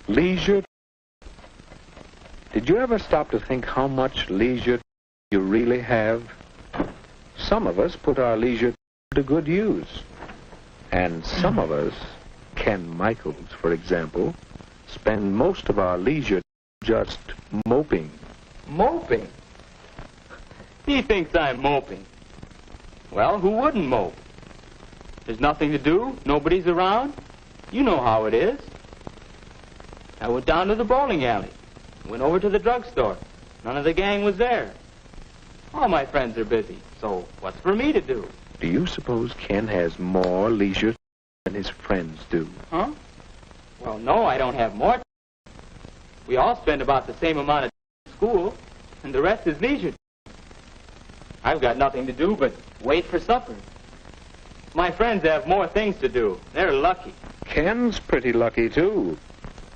Leisure. Did you ever stop to think how much leisure you really have? Some of us put our leisure to good use. And some of us, Ken Michaels, for example, spend most of our leisure just moping. Moping? He thinks I'm moping. Well, who wouldn't mope? There's nothing to do, nobody's around. You know how it is. I went down to the bowling alley, went over to the drugstore. None of the gang was there. All my friends are busy, so what's for me to do? Do you suppose Ken has more leisure than his friends do? Huh? Well, no, I don't have more. We all spend about the same amount of in school, and the rest is leisure. I've got nothing to do but wait for supper. My friends have more things to do. They're lucky. Ken's pretty lucky, too.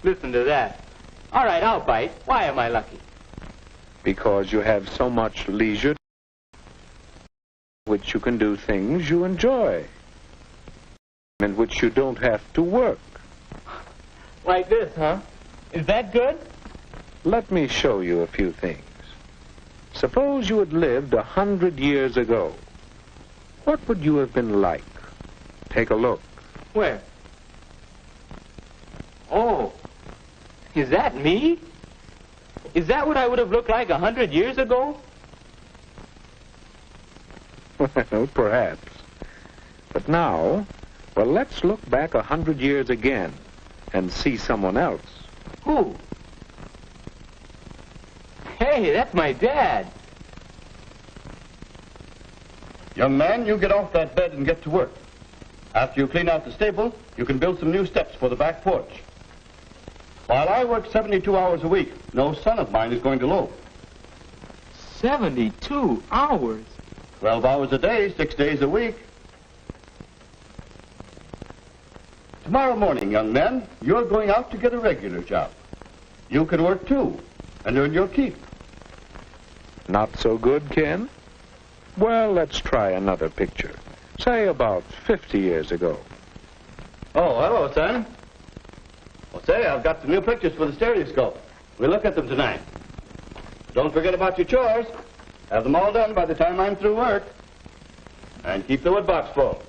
Listen to that. All right, I'll bite. Why am I lucky? Because you have so much leisure, which you can do things you enjoy, in which you don't have to work. Like this, huh? Is that good? Let me show you a few things. Suppose you had lived 100 years ago. What would you have been like? Take a look. Where? Oh, is that me? Is that what I would have looked like 100 years ago? Well, perhaps. But now, well, let's look back 100 years again and see someone else. Who? Hey, that's my dad. Young man, you get off that bed and get to work. After you clean out the stable, you can build some new steps for the back porch. While I work 72 hours a week, no son of mine is going to loaf. 72 hours? 12 hours a day, 6 days a week. Tomorrow morning, young men, you're going out to get a regular job. You can work too, and earn your keep. Not so good, Ken? Well, let's try another picture. Say about 50 years ago. Oh, hello, son. Well, say, I've got some new pictures for the stereoscope. We'll look at them tonight. Don't forget about your chores. Have them all done by the time I'm through work. And keep the woodbox full.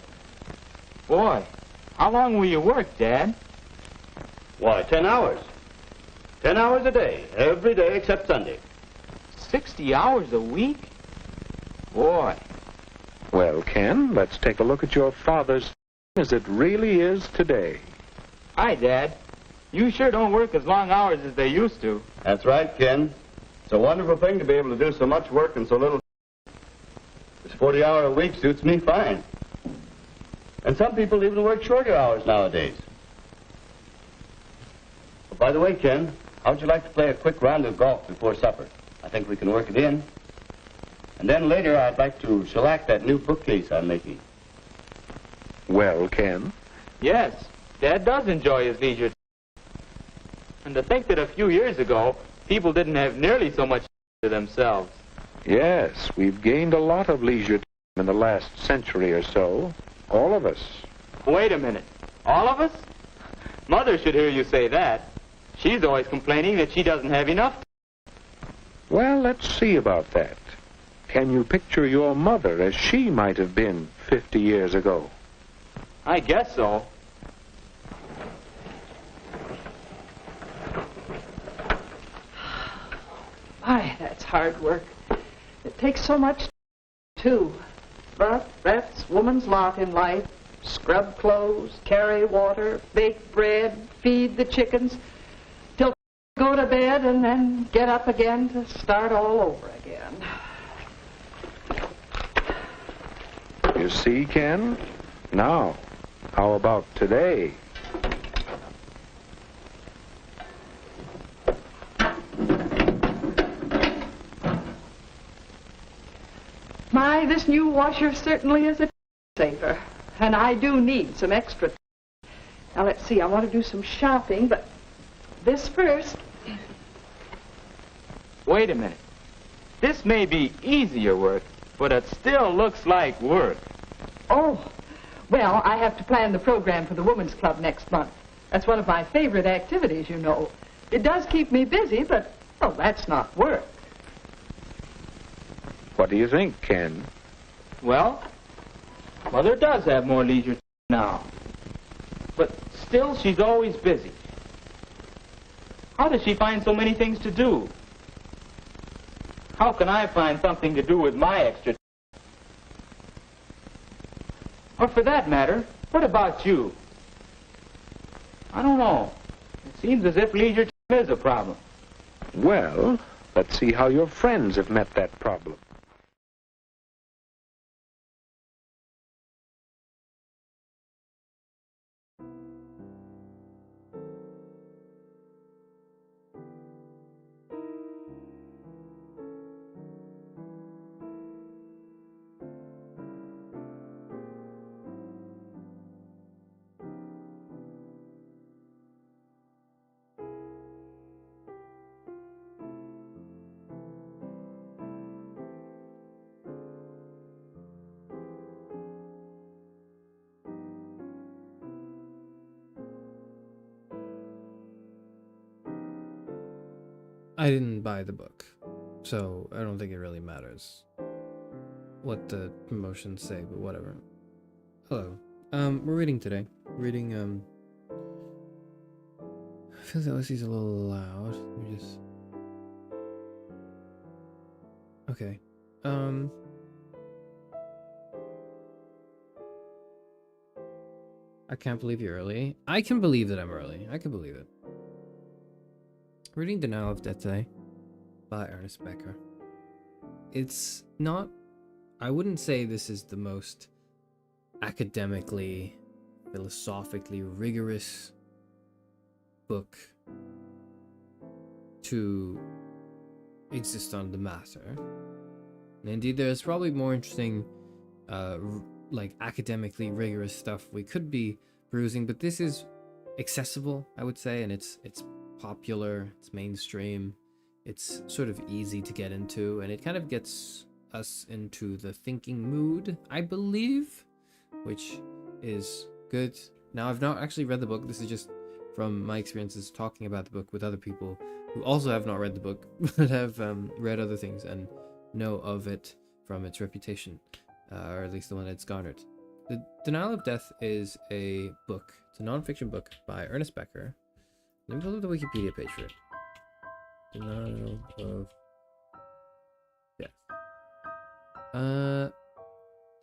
Boy, how long will you work, Dad? Why, 10 hours. 10 hours a day, every day except Sunday. 60 hours a week? Boy. Well, Ken, let's take a look at your father's as it really is today. Hi, Dad. You sure don't work as long hours as they used to. That's right, Ken. It's a wonderful thing to be able to do so much work in so little. This 40-hour a week suits me fine. And some people even work shorter hours nowadays. But by the way, Ken, how'd you like to play a quick round of golf before supper? I think we can work it in. And then later, I'd like to shellac that new bookcase I'm making. Well, Ken? Yes, Dad does enjoy his leisure. And to think that a few years ago, people didn't have nearly so much to themselves. Yes, we've gained a lot of leisure in the last century or so. All of us. Wait a minute. All of us? Mother should hear you say that. She's always complaining that she doesn't have enough. Well, let's see about that. Can you picture your mother as she might have been 50 years ago? I guess so. My, that's hard work. It takes so much, too. But that's woman's lot in life. Scrub clothes, carry water, bake bread, feed the chickens, till go to bed and then get up again to start all over again. You see, Ken? Now, how about today? My, this new washer certainly is a saver. And I do need some extra. Now, let's see. I want to do some shopping, but this first. Wait a minute. This may be easier work, but it still looks like work. Oh, well, I have to plan the program for the Women's Club next month. That's one of my favorite activities, you know. It does keep me busy, but, well, that's not work. What do you think, Ken? Well, Mother does have more leisure now. But still, she's always busy. How does she find so many things to do? How can I find something to do with my extra time? Or for that matter, what about you? I don't know. It seems as if leisure time is a problem. Well, let's see how your friends have met that problem. I didn't buy the book, so I don't think it really matters what the promotions say, but whatever. Hello. We're reading today. Reading, I feel like Lucy's a little loud. Let me just... Okay. I can't believe you're early. I can believe that I'm early. I can believe it. Reading Denial of Death today by Ernest Becker. It's not... I wouldn't say this is the most academically, philosophically rigorous book to exist on the matter. And indeed, there's probably more interesting, like academically rigorous stuff we could be perusing, but this is accessible, I would say, and it's popular, it's mainstream, it's sort of easy to get into, and it kind of gets us into the thinking mood, I believe, which is good. Now, I've not actually read the book. This is just from my experiences talking about the book with other people who also have not read the book, but have read other things and know of it from its reputation, or at least the one it's garnered. The Denial of Death is a book. It's a non-fiction book by Ernest Becker. Let me pull up the Wikipedia page for it. Denial of Death.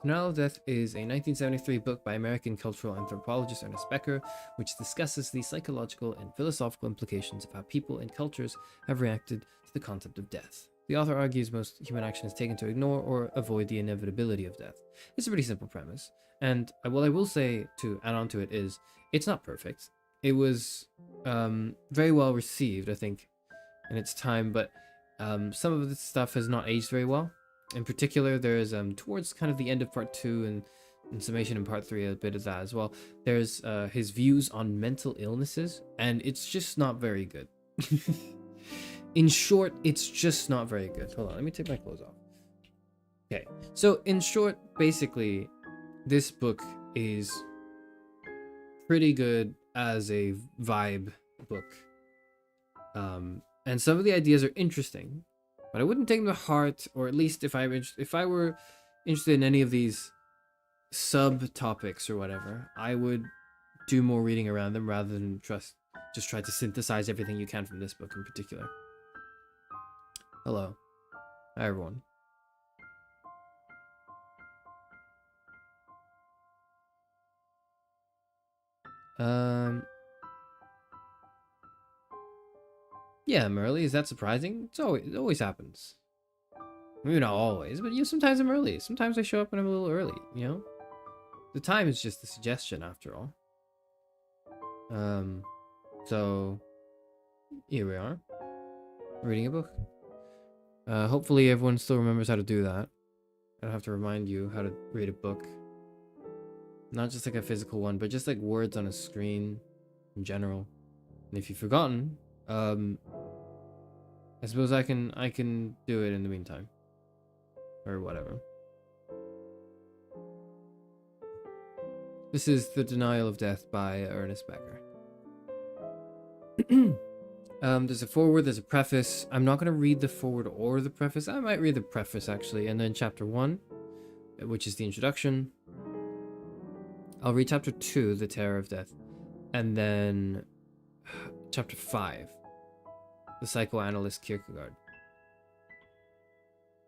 Denial of Death is a 1973 book by American cultural anthropologist Ernest Becker, which discusses the psychological and philosophical implications of how people and cultures have reacted to the concept of death. The author argues most human action is taken to ignore or avoid the inevitability of death. It's a pretty simple premise, and what I will say to add on to it is, it's not perfect. It was very well received, I think, in its time, but some of this stuff has not aged very well. In particular, there's towards kind of the end of part 2 and in summation in part 3 a bit of that as well. There's his views on mental illnesses, and it's just not very good. In short, it's just not very good. Hold on, let me take my clothes off. Okay, so in short, basically, this book is pretty good as a vibe book. And some of the ideas are interesting, but I wouldn't take them to heart, or at least if I were interested in any of these subtopics or whatever, I would do more reading around them rather than just try to synthesize everything you can from this book in particular. Hello. Hi, everyone. Yeah, I'm early. Is that surprising? It always happens. Maybe not always, but sometimes I'm early. Sometimes I show up and I'm a little early, you know? The time is just a suggestion, after all. So here we are, reading a book. Hopefully everyone still remembers how to do that. I don't have to remind you how to read a book. Not just like a physical one, but just like words on a screen in general. And if you've forgotten, I suppose I can do it in the meantime. Or whatever. This is The Denial of Death by Ernest Becker. There's a foreword, there's a preface. I'm not going to read the foreword or the preface. I might read the preface, actually. And then chapter 1, which is the introduction. I'll read chapter 2, The Terror of Death. And then chapter 5, The Psychoanalyst Kierkegaard.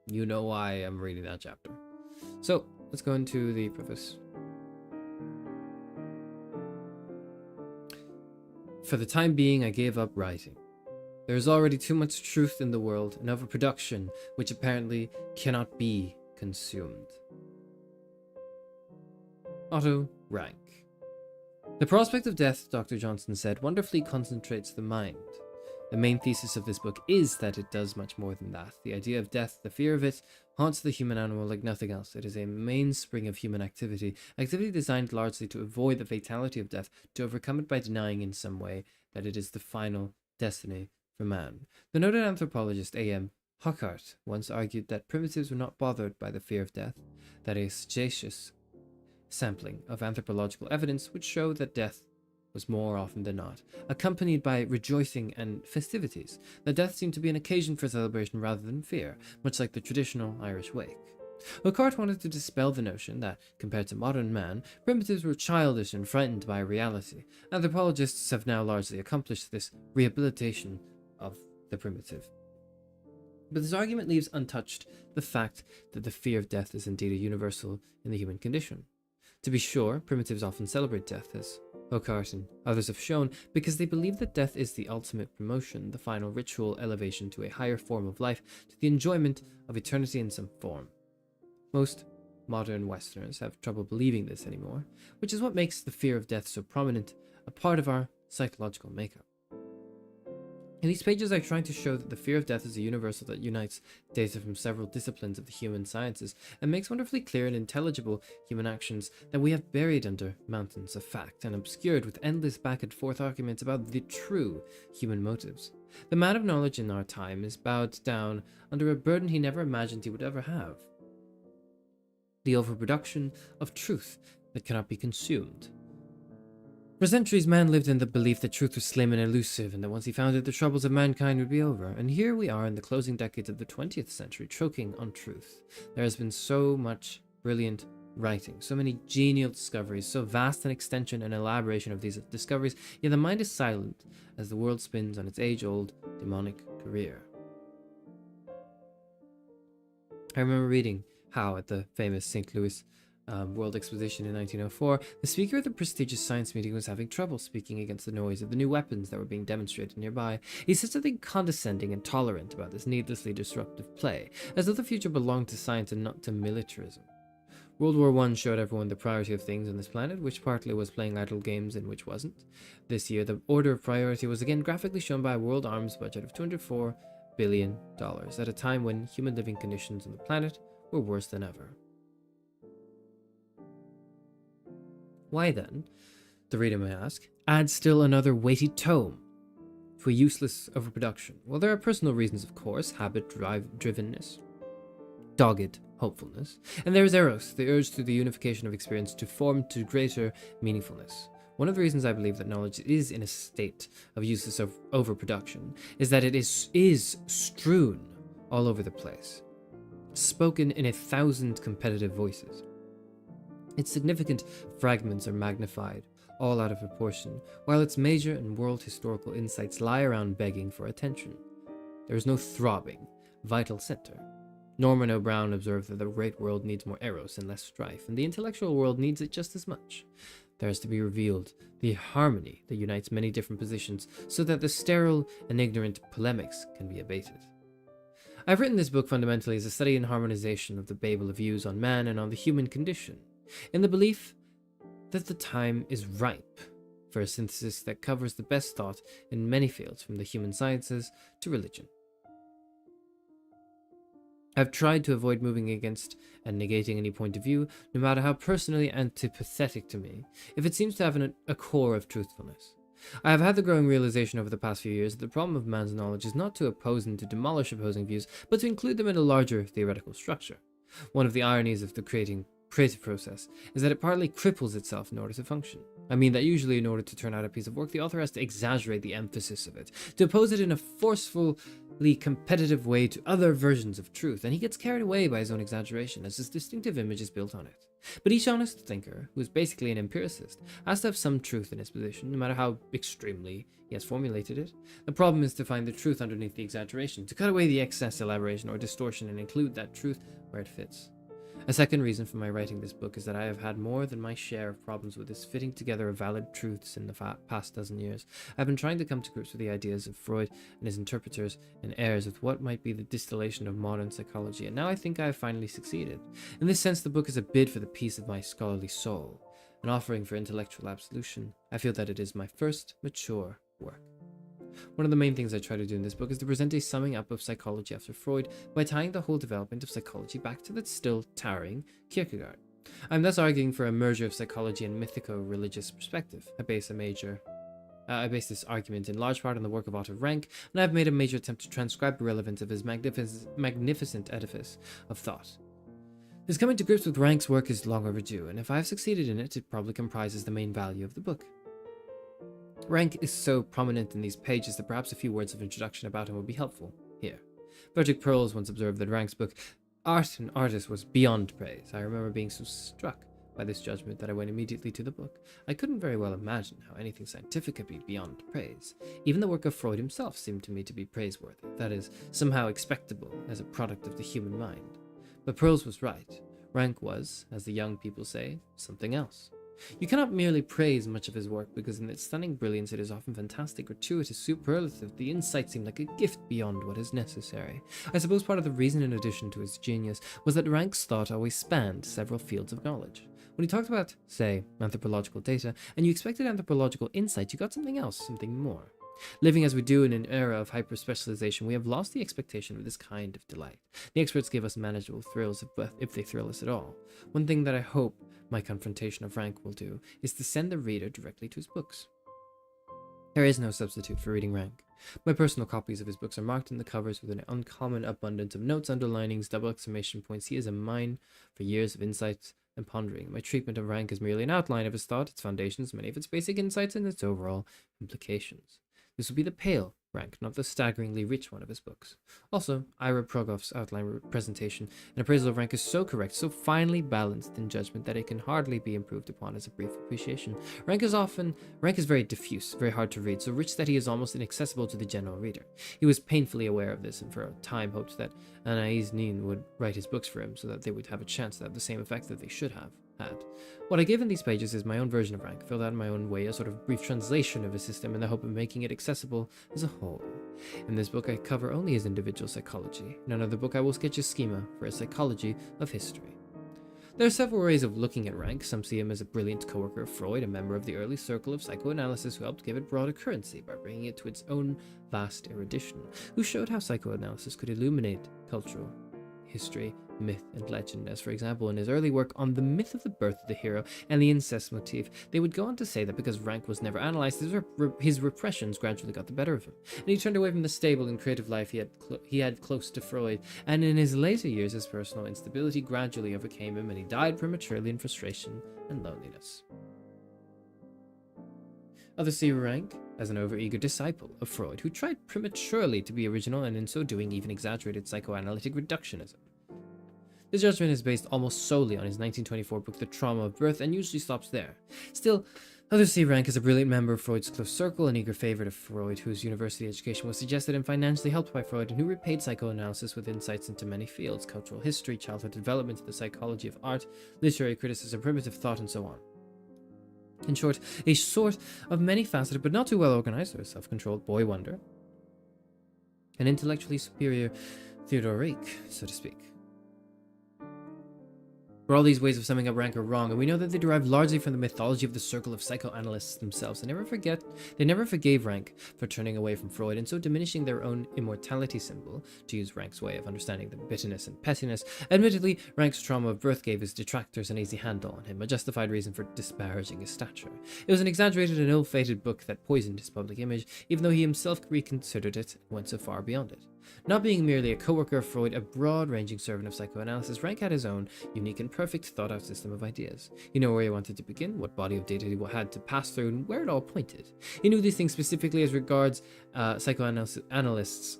You know why I'm reading that chapter. So, let's go into the preface. For the time being, I gave up writing. There is already too much truth in the world, and overproduction, which apparently cannot be consumed. Otto Rank. The prospect of death, Dr. Johnson said, wonderfully concentrates the mind. The main thesis of this book is that it does much more than that. The idea of death, the fear of it, haunts the human animal like nothing else. It is a mainspring of human activity designed largely to avoid the fatality of death, to overcome it by denying in some way that it is the final destiny for man. The noted anthropologist A.M. Huckart once argued that primitives were not bothered by the fear of death, that a sagacious sampling of anthropological evidence would show that death was more often than not accompanied by rejoicing and festivities, that death seemed to be an occasion for celebration rather than fear, much like the traditional Irish wake. Huckart wanted to dispel the notion that, compared to modern man, primitives were childish and frightened by reality. Anthropologists have now largely accomplished this rehabilitation of the primitive. But this argument leaves untouched the fact that the fear of death is indeed a universal in the human condition. To be sure, primitives often celebrate death, as Huckart and others have shown, because they believe that death is the ultimate promotion, the final ritual elevation to a higher form of life, to the enjoyment of eternity in some form. Most modern Westerners have trouble believing this anymore, which is what makes the fear of death so prominent, a part of our psychological makeup. In these pages, I try to show that the fear of death is a universal that unites data from several disciplines of the human sciences and makes wonderfully clear and intelligible human actions that we have buried under mountains of fact and obscured with endless back and forth arguments about the true human motives. The man of knowledge in our time is bowed down under a burden he never imagined he would ever have: the overproduction of truth that cannot be consumed. For centuries, man lived in the belief that truth was slim and elusive, and that once he found it, the troubles of mankind would be over. And here we are in the closing decades of the 20th century, choking on truth. There has been so much brilliant writing, so many genial discoveries, so vast an extension and elaboration of these discoveries, yet the mind is silent as the world spins on its age-old demonic career. I remember reading how at the famous St. Louis World Exposition in 1904, the speaker at the prestigious science meeting was having trouble speaking against the noise of the new weapons that were being demonstrated nearby. He said something condescending and tolerant about this needlessly disruptive play, as though the future belonged to science and not to militarism. World War I showed everyone the priority of things on this planet, which partly was playing idle games and which wasn't. This year, the order of priority was again graphically shown by a world arms budget of $204 billion, at a time when human living conditions on the planet were worse than ever. Why then, the reader may ask, add still another weighty tome for useless overproduction? Well, there are personal reasons, of course: habit-drivenness, dogged hopefulness, and there is eros, the urge through the unification of experience to form to greater meaningfulness. One of the reasons I believe that knowledge is in a state of useless overproduction is that it is strewn all over the place, spoken in 1,000 competitive voices. Its significant fragments are magnified, all out of proportion, while its major and world historical insights lie around begging for attention. There is no throbbing, vital center. Norman O'Brien observed that the great world needs more eros and less strife, and the intellectual world needs it just as much. There is to be revealed the harmony that unites many different positions, so that the sterile and ignorant polemics can be abated. I've written this book fundamentally as a study in harmonization of the Babel of views on man and on the human condition, in the belief that the time is ripe for a synthesis that covers the best thought in many fields, from the human sciences to religion. I've tried to avoid moving against and negating any point of view, no matter how personally antipathetic to me, if it seems to have a core of truthfulness. I have had the growing realization over the past few years that the problem of man's knowledge is not to oppose and to demolish opposing views, but to include them in a larger theoretical structure. One of the ironies of the creative process is that it partly cripples itself in order to function. I mean that usually in order to turn out a piece of work, the author has to exaggerate the emphasis of it, to oppose it in a forcefully competitive way to other versions of truth, and he gets carried away by his own exaggeration as his distinctive image is built on it. But each honest thinker, who is basically an empiricist, has to have some truth in his position, no matter how extremely he has formulated it. The problem is to find the truth underneath the exaggeration, to cut away the excess elaboration or distortion and include that truth where it fits. A second reason for my writing this book is that I have had more than my share of problems with this fitting together of valid truths in the past dozen years. I've been trying to come to grips with the ideas of Freud and his interpreters and heirs with what might be the distillation of modern psychology, and now I think I have finally succeeded. In this sense, the book is a bid for the peace of my scholarly soul, an offering for intellectual absolution. I feel that it is my first mature work. One of the main things I try to do in this book is to present a summing up of psychology after Freud by tying the whole development of psychology back to that still towering Kierkegaard. I'm thus arguing for a merger of psychology and mythico-religious perspective. I base this argument in large part on the work of Otto Rank, and I've made a major attempt to transcribe the relevance of his magnificent edifice of thought. His coming to grips with Rank's work is long overdue, and if I've succeeded in it, it probably comprises the main value of the book. Rank is so prominent in these pages that perhaps a few words of introduction about him would be helpful here. Frederick Perls once observed that Rank's book, Art and Artist, was beyond praise. I remember being so struck by this judgment that I went immediately to the book. I couldn't very well imagine how anything scientific could be beyond praise. Even the work of Freud himself seemed to me to be praiseworthy, that is, somehow expectable as a product of the human mind. But Perls was right. Rank was, as the young people say, something else. You cannot merely praise much of his work because in its stunning brilliance it is often fantastic, gratuitous, superlative. The insights seem like a gift beyond what is necessary. I suppose part of the reason, in addition to his genius, was that Rank's thought always spanned several fields of knowledge. When he talked about, say, anthropological data, and you expected anthropological insight, you got something else, something more. Living as we do in an era of hyper-specialization, we have lost the expectation of this kind of delight. The experts give us manageable thrills if they thrill us at all. One thing that I hope my confrontation of Rank will do is to send the reader directly to his books. There is no substitute for reading Rank. My personal copies of his books are marked in the covers with an uncommon abundance of notes, underlinings, double exclamation points. He is a mine for years of insights and pondering. My treatment of Rank is merely an outline of his thought, its foundations, many of its basic insights, and its overall implications. This will be the pale Rank, not the staggeringly rich one of his books. Also, Ira Progoff's outline presentation and appraisal of Rank is so correct, so finely balanced in judgment that it can hardly be improved upon as a brief appreciation. Rank is very diffuse, very hard to read, so rich that he is almost inaccessible to the general reader. He was painfully aware of this, and for a time hoped that Anaïs Nin would write his books for him so that they would have a chance to have the same effect that they should have had. What I give in these pages is my own version of Rank, filled out in my own way, a sort of brief translation of his system in the hope of making it accessible as a whole. In this book I cover only his individual psychology. In another book I will sketch a schema for a psychology of history. There are several ways of looking at Rank. Some see him as a brilliant co-worker of Freud, a member of the early circle of psychoanalysis who helped give it broader currency by bringing it to its own vast erudition, who showed how psychoanalysis could illuminate cultural history, myth, and legend, as for example in his early work on the myth of the birth of the hero and the incest motif. They would go on to say that because Rank was never analyzed, his repressions gradually got the better of him, and he turned away from the stable and creative life he had close to Freud, and in his later years his personal instability gradually overcame him and he died prematurely in frustration and loneliness. Others see Rank as an overeager disciple of Freud who tried prematurely to be original and in so doing even exaggerated psychoanalytic reductionism. This judgment is based almost solely on his 1924 book The Trauma of Birth and usually stops there. Still, others see Rank as a brilliant member of Freud's close circle, an eager favorite of Freud whose university education was suggested and financially helped by Freud, and who repaid psychoanalysis with insights into many fields: cultural history, childhood development, the psychology of art, literary criticism, primitive thought, and so on. In short, a sort of many-faceted but not too well organized or self-controlled boy wonder. An intellectually superior Theodoric, so to speak. But all these ways of summing up Rank are wrong, and we know that they derive largely from the mythology of the circle of psychoanalysts themselves. They never forgave Rank for turning away from Freud and so diminishing their own immortality symbol, to use Rank's way of understanding the bitterness and pettiness. Admittedly, Rank's Trauma of Birth gave his detractors an easy handle on him, a justified reason for disparaging his stature. It was an exaggerated and ill-fated book that poisoned his public image, even though he himself reconsidered it and went so far beyond it. Not being merely a co-worker of Freud, a broad-ranging servant of psychoanalysis, Rank had his own unique and perfect thought-out system of ideas. He knew where he wanted to begin, what body of data he had to pass through, and where it all pointed. He knew these things specifically as regards psychoanalysis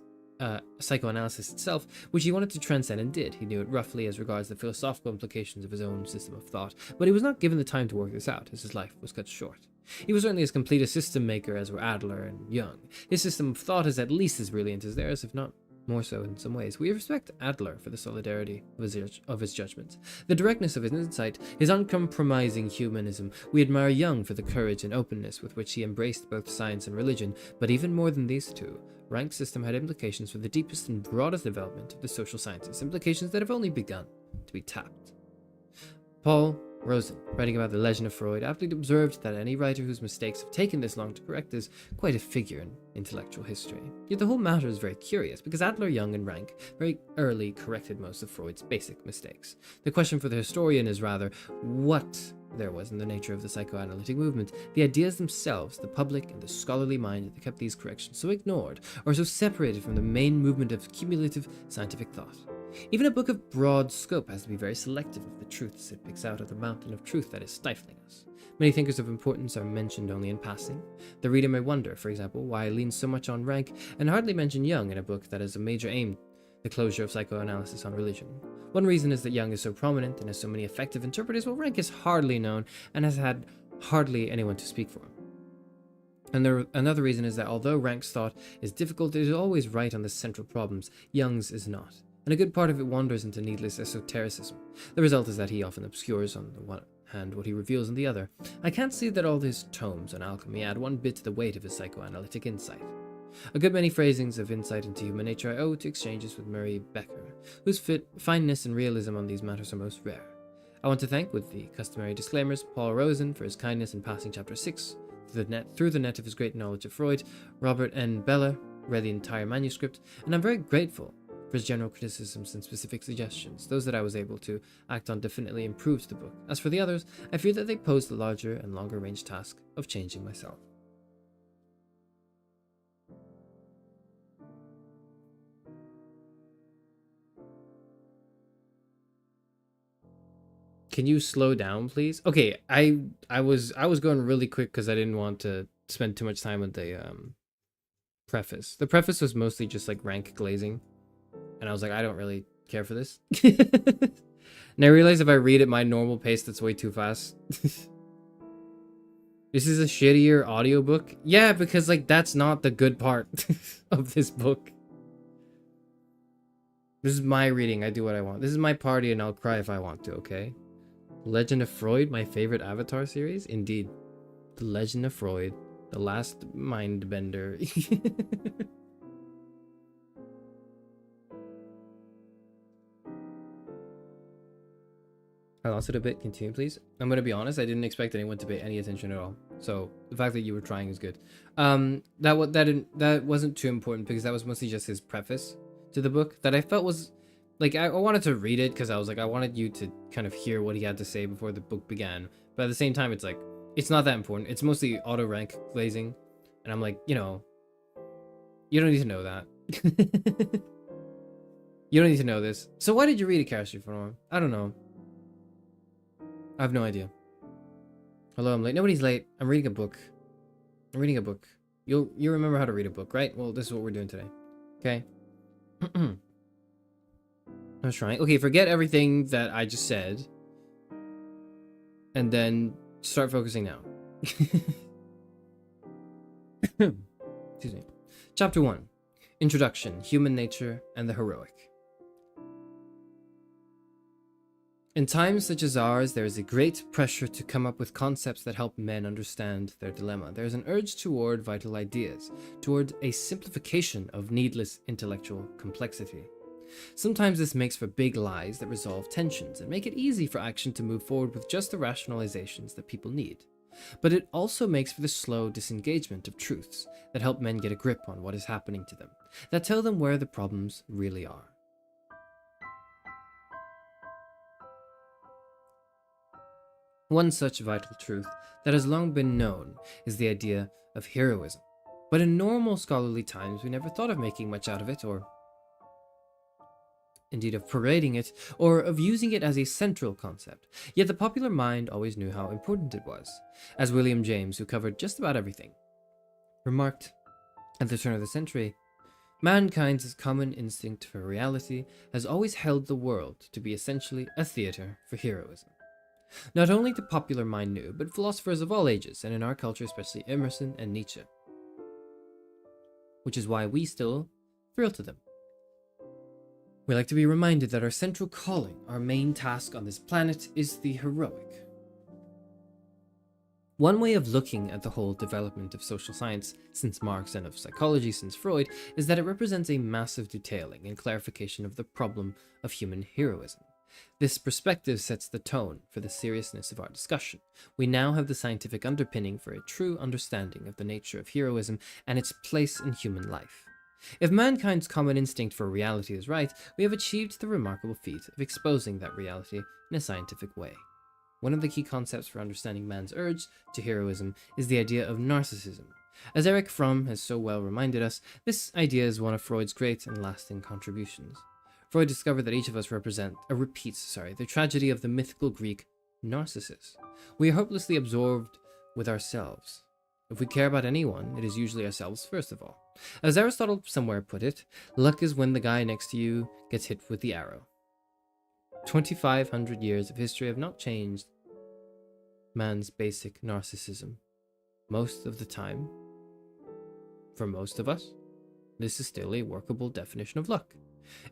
itself, which he wanted to transcend and did. He knew it roughly as regards the philosophical implications of his own system of thought, but he was not given the time to work this out, as his life was cut short. He was certainly as complete a system maker as were Adler and Jung. His system of thought is at least as brilliant as theirs, if not more so in some ways. We respect Adler for the solidarity of his judgments, the directness of his insight, his uncompromising humanism. We admire Jung for the courage and openness with which he embraced both science and religion, but even more than these two, Rank's system had implications for the deepest and broadest development of the social sciences, implications that have only begun to be tapped. Paul Rosen, writing about the legend of Freud, aptly observed that any writer whose mistakes have taken this long to correct is quite a figure in intellectual history. Yet the whole matter is very curious, because Adler, Jung, and Rank very early corrected most of Freud's basic mistakes. The question for the historian is rather what there was in the nature of the psychoanalytic movement, the ideas themselves, the public and the scholarly mind that kept these corrections so ignored, or so separated from the main movement of cumulative scientific thought. Even a book of broad scope has to be very selective of the truths it picks out of the mountain of truth that is stifling us. Many thinkers of importance are mentioned only in passing. The reader may wonder, for example, why I lean so much on Rank and hardly mention Jung in a book that has a major aim, the closure of psychoanalysis on religion. One reason is that Jung is so prominent and has so many effective interpreters, while Rank is hardly known and has had hardly anyone to speak for him. And another reason is that although Rank's thought is difficult, it is always right on the central problems. Jung's is not, and a good part of it wanders into needless esotericism. The result is that he often obscures on the one hand what he reveals on the other. I can't see that all his tomes on alchemy add one bit to the weight of his psychoanalytic insight. A good many phrasings of insight into human nature I owe to exchanges with Murray Becker, whose fineness and realism on these matters are most rare. I want to thank, with the customary disclaimers, Paul Rosen for his kindness in passing chapter 6 through the net of his great knowledge of Freud. Robert N. Bella read the entire manuscript, and I'm very grateful for his general criticisms and specific suggestions. Those that I was able to act on definitely improved the book. As for the others, I fear that they posed the larger and longer range task of changing myself. Can you slow down, please? Okay, I was going really quick because I didn't want to spend too much time with the preface. The preface was mostly just like Rank glazing, and I was like, I don't really care for this. And I realized if I read at my normal pace, that's way too fast. This is a shittier audiobook. Yeah, because like that's not the good part of this book. This is my reading. I do what I want. This is my party, and I'll cry if I want to. Okay. Legend of Freud, my favorite Avatar series? Indeed. The Legend of Freud, the last mind bender. I lost it a bit. Continue, please. I'm going to be honest. I didn't expect anyone to pay any attention at all. So the fact that you were trying is good. That wasn't too important because that was mostly just his preface to the book that I felt was... Like, I wanted to read it because I was like, I wanted you to kind of hear what he had to say before the book began. But at the same time, it's like, it's not that important. It's mostly auto-rank glazing. And I'm like, you know, you don't need to know that. You don't need to know this. So why did you read a chemistry form? I don't know. I have no idea. Hello, I'm late. Nobody's late. I'm reading a book. You remember how to read a book, right? Well, this is what we're doing today. Okay? I was trying. Okay, forget everything that I just said. And then start focusing now. Excuse me. Chapter 1. Introduction, Human Nature and the Heroic. In times such as ours, there is a great pressure to come up with concepts that help men understand their dilemma. There is an urge toward vital ideas, toward a simplification of needless intellectual complexity. Sometimes this makes for big lies that resolve tensions and make it easy for action to move forward with just the rationalizations that people need. But it also makes for the slow disengagement of truths that help men get a grip on what is happening to them, that tell them where the problems really are. One such vital truth that has long been known is the idea of heroism. But in normal scholarly times, we never thought of making much out of it or indeed of parading it, or of using it as a central concept. Yet the popular mind always knew how important it was, as William James, who covered just about everything, remarked at the turn of the century. Mankind's common instinct for reality has always held the world to be essentially a theater for heroism. Not only the popular mind knew, but philosophers of all ages, and in our culture especially Emerson and Nietzsche. Which is why we still thrill to them. We like to be reminded that our central calling, our main task on this planet, is the heroic. One way of looking at the whole development of social science since Marx and of psychology since Freud is that it represents a massive detailing and clarification of the problem of human heroism. This perspective sets the tone for the seriousness of our discussion. We now have the scientific underpinning for a true understanding of the nature of heroism and its place in human life. If mankind's common instinct for reality is right, we have achieved the remarkable feat of exposing that reality in a scientific way. One of the key concepts for understanding man's urge to heroism is the idea of narcissism. As Erich Fromm has so well reminded us, this idea is one of Freud's great and lasting contributions. Freud discovered that each of us repeats the tragedy of the mythical Greek Narcissus. We are hopelessly absorbed with ourselves. If we care about anyone, it is usually ourselves first of all. As Aristotle somewhere put it, luck is when the guy next to you gets hit with the arrow. 2,500 years of history have not changed man's basic narcissism. Most of the time, for most of us, this is still a workable definition of luck.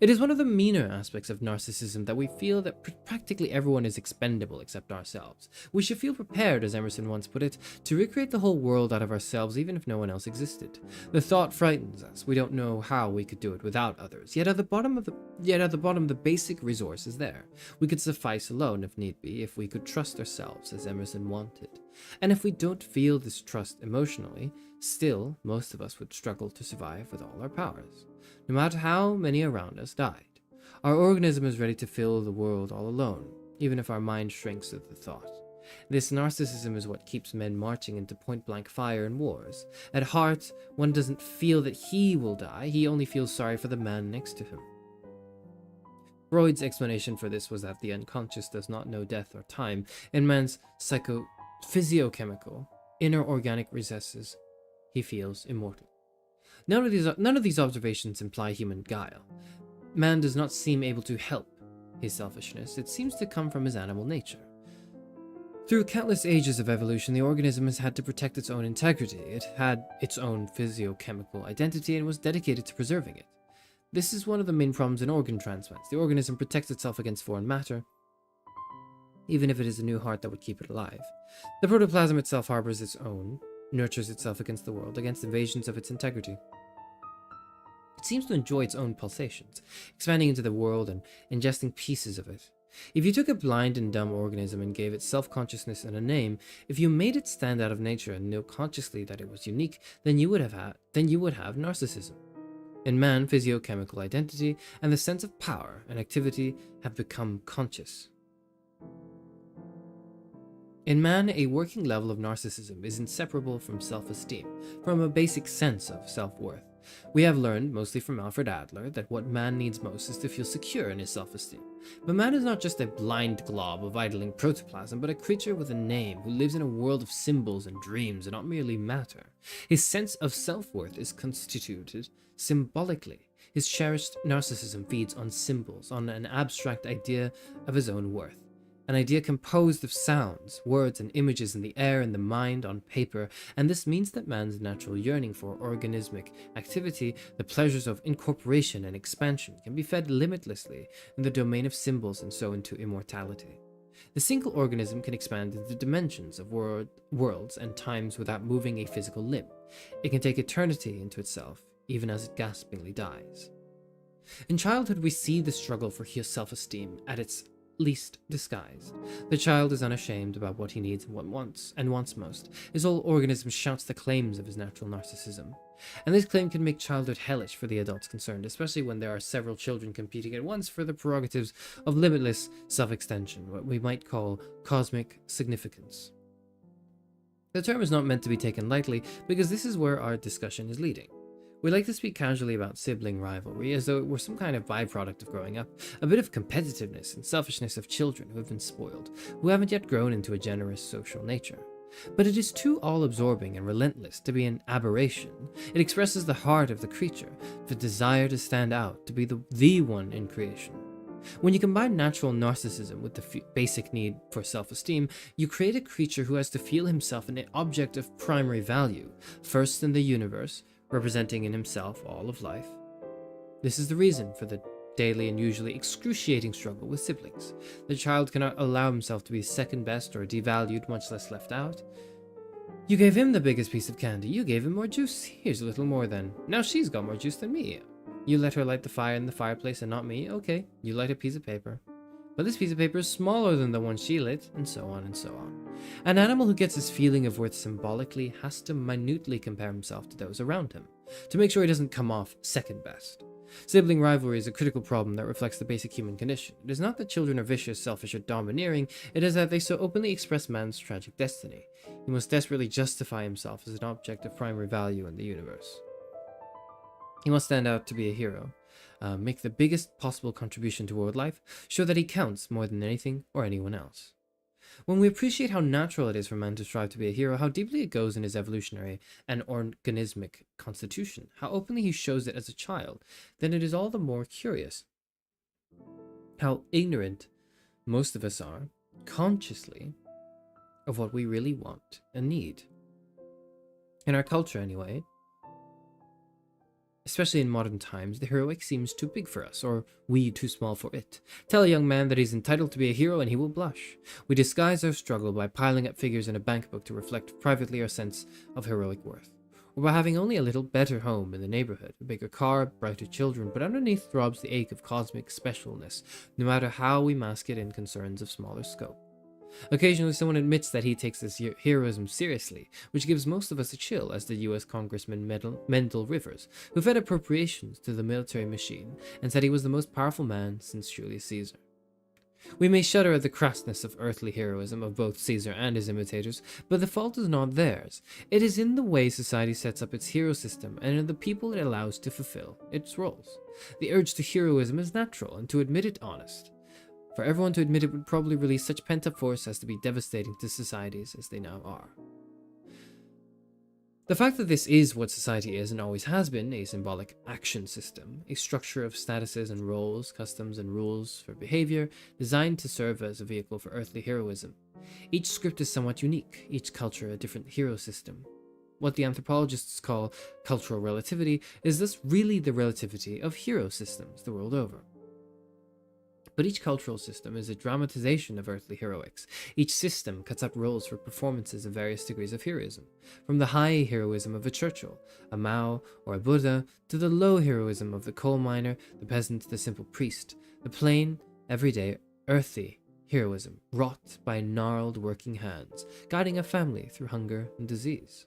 It is one of the meaner aspects of narcissism that we feel that practically everyone is expendable except ourselves. We should feel prepared, as Emerson once put it, to recreate the whole world out of ourselves even if no one else existed. The thought frightens us. We don't know how we could do it without others. Yet at the bottom the basic resource is there. We could suffice alone if need be, if we could trust ourselves as Emerson wanted. And if we don't feel this trust emotionally, still most of us would struggle to survive with all our powers. No matter how many around us died, our organism is ready to fill the world all alone, even if our mind shrinks at the thought. This narcissism is what keeps men marching into point-blank fire in wars. At heart, one doesn't feel that he will die, he only feels sorry for the man next to him. Freud's explanation for this was that the unconscious does not know death or time. In man's physiochemical, inner organic recesses, he feels immortal. None of these observations imply human guile. Man does not seem able to help his selfishness. It seems to come from his animal nature. Through countless ages of evolution, the organism has had to protect its own integrity. It had its own physiochemical identity and was dedicated to preserving it. This is one of the main problems in organ transplants. The organism protects itself against foreign matter, even if it is a new heart that would keep it alive. The protoplasm itself harbors its own, nurtures itself against the world, against invasions of its integrity. It seems to enjoy its own pulsations, expanding into the world and ingesting pieces of it. If you took a blind and dumb organism and gave it self-consciousness and a name, if you made it stand out of nature and know consciously that it was unique, then you would have narcissism. In man, physiochemical identity and the sense of power and activity have become conscious. In man, a working level of narcissism is inseparable from self-esteem, from a basic sense of self-worth. We have learned, mostly from Alfred Adler, that what man needs most is to feel secure in his self-esteem. But man is not just a blind glob of idling protoplasm, but a creature with a name who lives in a world of symbols and dreams and not merely matter. His sense of self-worth is constituted symbolically. His cherished narcissism feeds on symbols, on an abstract idea of his own worth. An idea composed of sounds, words, and images in the air and the mind on paper, and this means that man's natural yearning for organismic activity, the pleasures of incorporation and expansion, can be fed limitlessly in the domain of symbols and so into immortality. The single organism can expand into dimensions of worlds and times without moving a physical limb. It can take eternity into itself, even as it gaspingly dies. In childhood, we see the struggle for self-esteem at its least disguised. The child is unashamed about what he needs and wants most. His whole organism shouts the claims of his natural narcissism. And this claim can make childhood hellish for the adults concerned, especially when there are several children competing at once for the prerogatives of limitless self-extension, what we might call cosmic significance. The term is not meant to be taken lightly, because this is where our discussion is leading. We like to speak casually about sibling rivalry as though it were some kind of byproduct of growing up, a bit of competitiveness and selfishness of children who have been spoiled, who haven't yet grown into a generous social nature. But it is too all-absorbing and relentless to be an aberration. It expresses the heart of the creature, the desire to stand out, to be the one in creation. When you combine natural narcissism with the basic need for self-esteem, you create a creature who has to feel himself an object of primary value, first in the universe, representing in himself all of life. This is the reason for the daily and usually excruciating struggle with siblings. The child cannot allow himself to be second best or devalued, much less left out. You gave him the biggest piece of candy. You gave him more juice. Here's a little more then. Now she's got more juice than me. You let her light the fire in the fireplace and not me. Okay, you light a piece of paper. But this piece of paper is smaller than the one she lit, and so on and so on. An animal who gets his feeling of worth symbolically has to minutely compare himself to those around him, to make sure he doesn't come off second best. Sibling rivalry is a critical problem that reflects the basic human condition. It is not that children are vicious, selfish, or domineering, it is that they so openly express man's tragic destiny. He must desperately justify himself as an object of primary value in the universe. He must stand out to be a hero, make the biggest possible contribution to world life, show that he counts more than anything or anyone else. When we appreciate how natural it is for man to strive to be a hero, how deeply it goes in his evolutionary and organismic constitution, how openly he shows it as a child, then it is all the more curious how ignorant most of us are, consciously, of what we really want and need. In our culture, anyway, especially in modern times, the heroic seems too big for us, or we too small for it. Tell a young man that he's entitled to be a hero and he will blush. We disguise our struggle by piling up figures in a bank book to reflect privately our sense of heroic worth, or by having only a little better home in the neighborhood, a bigger car, brighter children, but underneath throbs the ache of cosmic specialness, no matter how we mask it in concerns of smaller scope. Occasionally, someone admits that he takes this heroism seriously, which gives most of us a chill, as the US Congressman Mendel Rivers, who fed appropriations to the military machine and said he was the most powerful man since Julius Caesar. We may shudder at the crassness of earthly heroism of both Caesar and his imitators, but the fault is not theirs. It is in the way society sets up its hero system and in the people it allows to fulfill its roles. The urge to heroism is natural, and to admit it honest. For everyone to admit it would probably release such pent-up force as to be devastating to societies as they now are. The fact that this is what society is and always has been, a symbolic action system, a structure of statuses and roles, customs and rules for behavior, designed to serve as a vehicle for earthly heroism. Each script is somewhat unique, each culture a different hero system. What the anthropologists call cultural relativity is thus really the relativity of hero systems the world over. But each cultural system is a dramatization of earthly heroics. Each system cuts up roles for performances of various degrees of heroism, from the high heroism of a Churchill, a Mao, or a Buddha, to the low heroism of the coal miner, the peasant, the simple priest, the plain, everyday, earthy heroism, wrought by gnarled working hands, guiding a family through hunger and disease.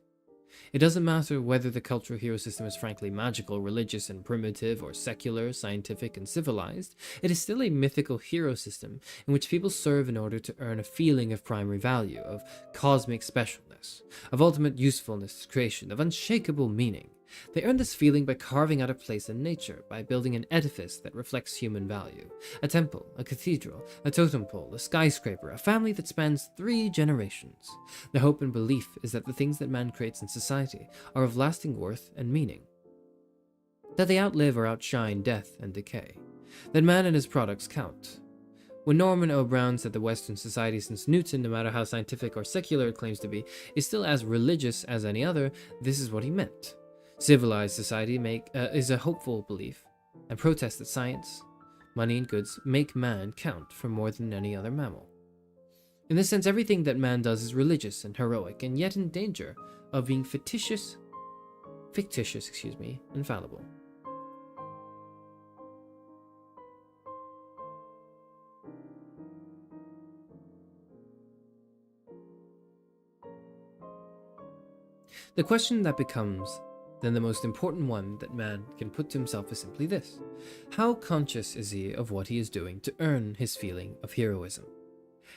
It doesn't matter whether the cultural hero system is frankly magical, religious, and primitive, or secular, scientific, and civilized. It is still a mythical hero system in which people serve in order to earn a feeling of primary value, of cosmic specialness, of ultimate usefulness, creation, of unshakable meaning. They earn this feeling by carving out a place in nature, by building an edifice that reflects human value. A temple, a cathedral, a totem pole, a skyscraper, a family that spans 3 generations. The hope and belief is that the things that man creates in society are of lasting worth and meaning. That they outlive or outshine death and decay. That man and his products count. When Norman O. Brown said that Western society since Newton, no matter how scientific or secular it claims to be, is still as religious as any other, this is what he meant. Civilized society is a hopeful belief, and protest that science, money, and goods make man count for more than any other mammal. In this sense, everything that man does is religious and heroic, and yet in danger of being fictitious, and fallible. The question that becomes then the most important one that man can put to himself is simply this: how conscious is he of what he is doing to earn his feeling of heroism?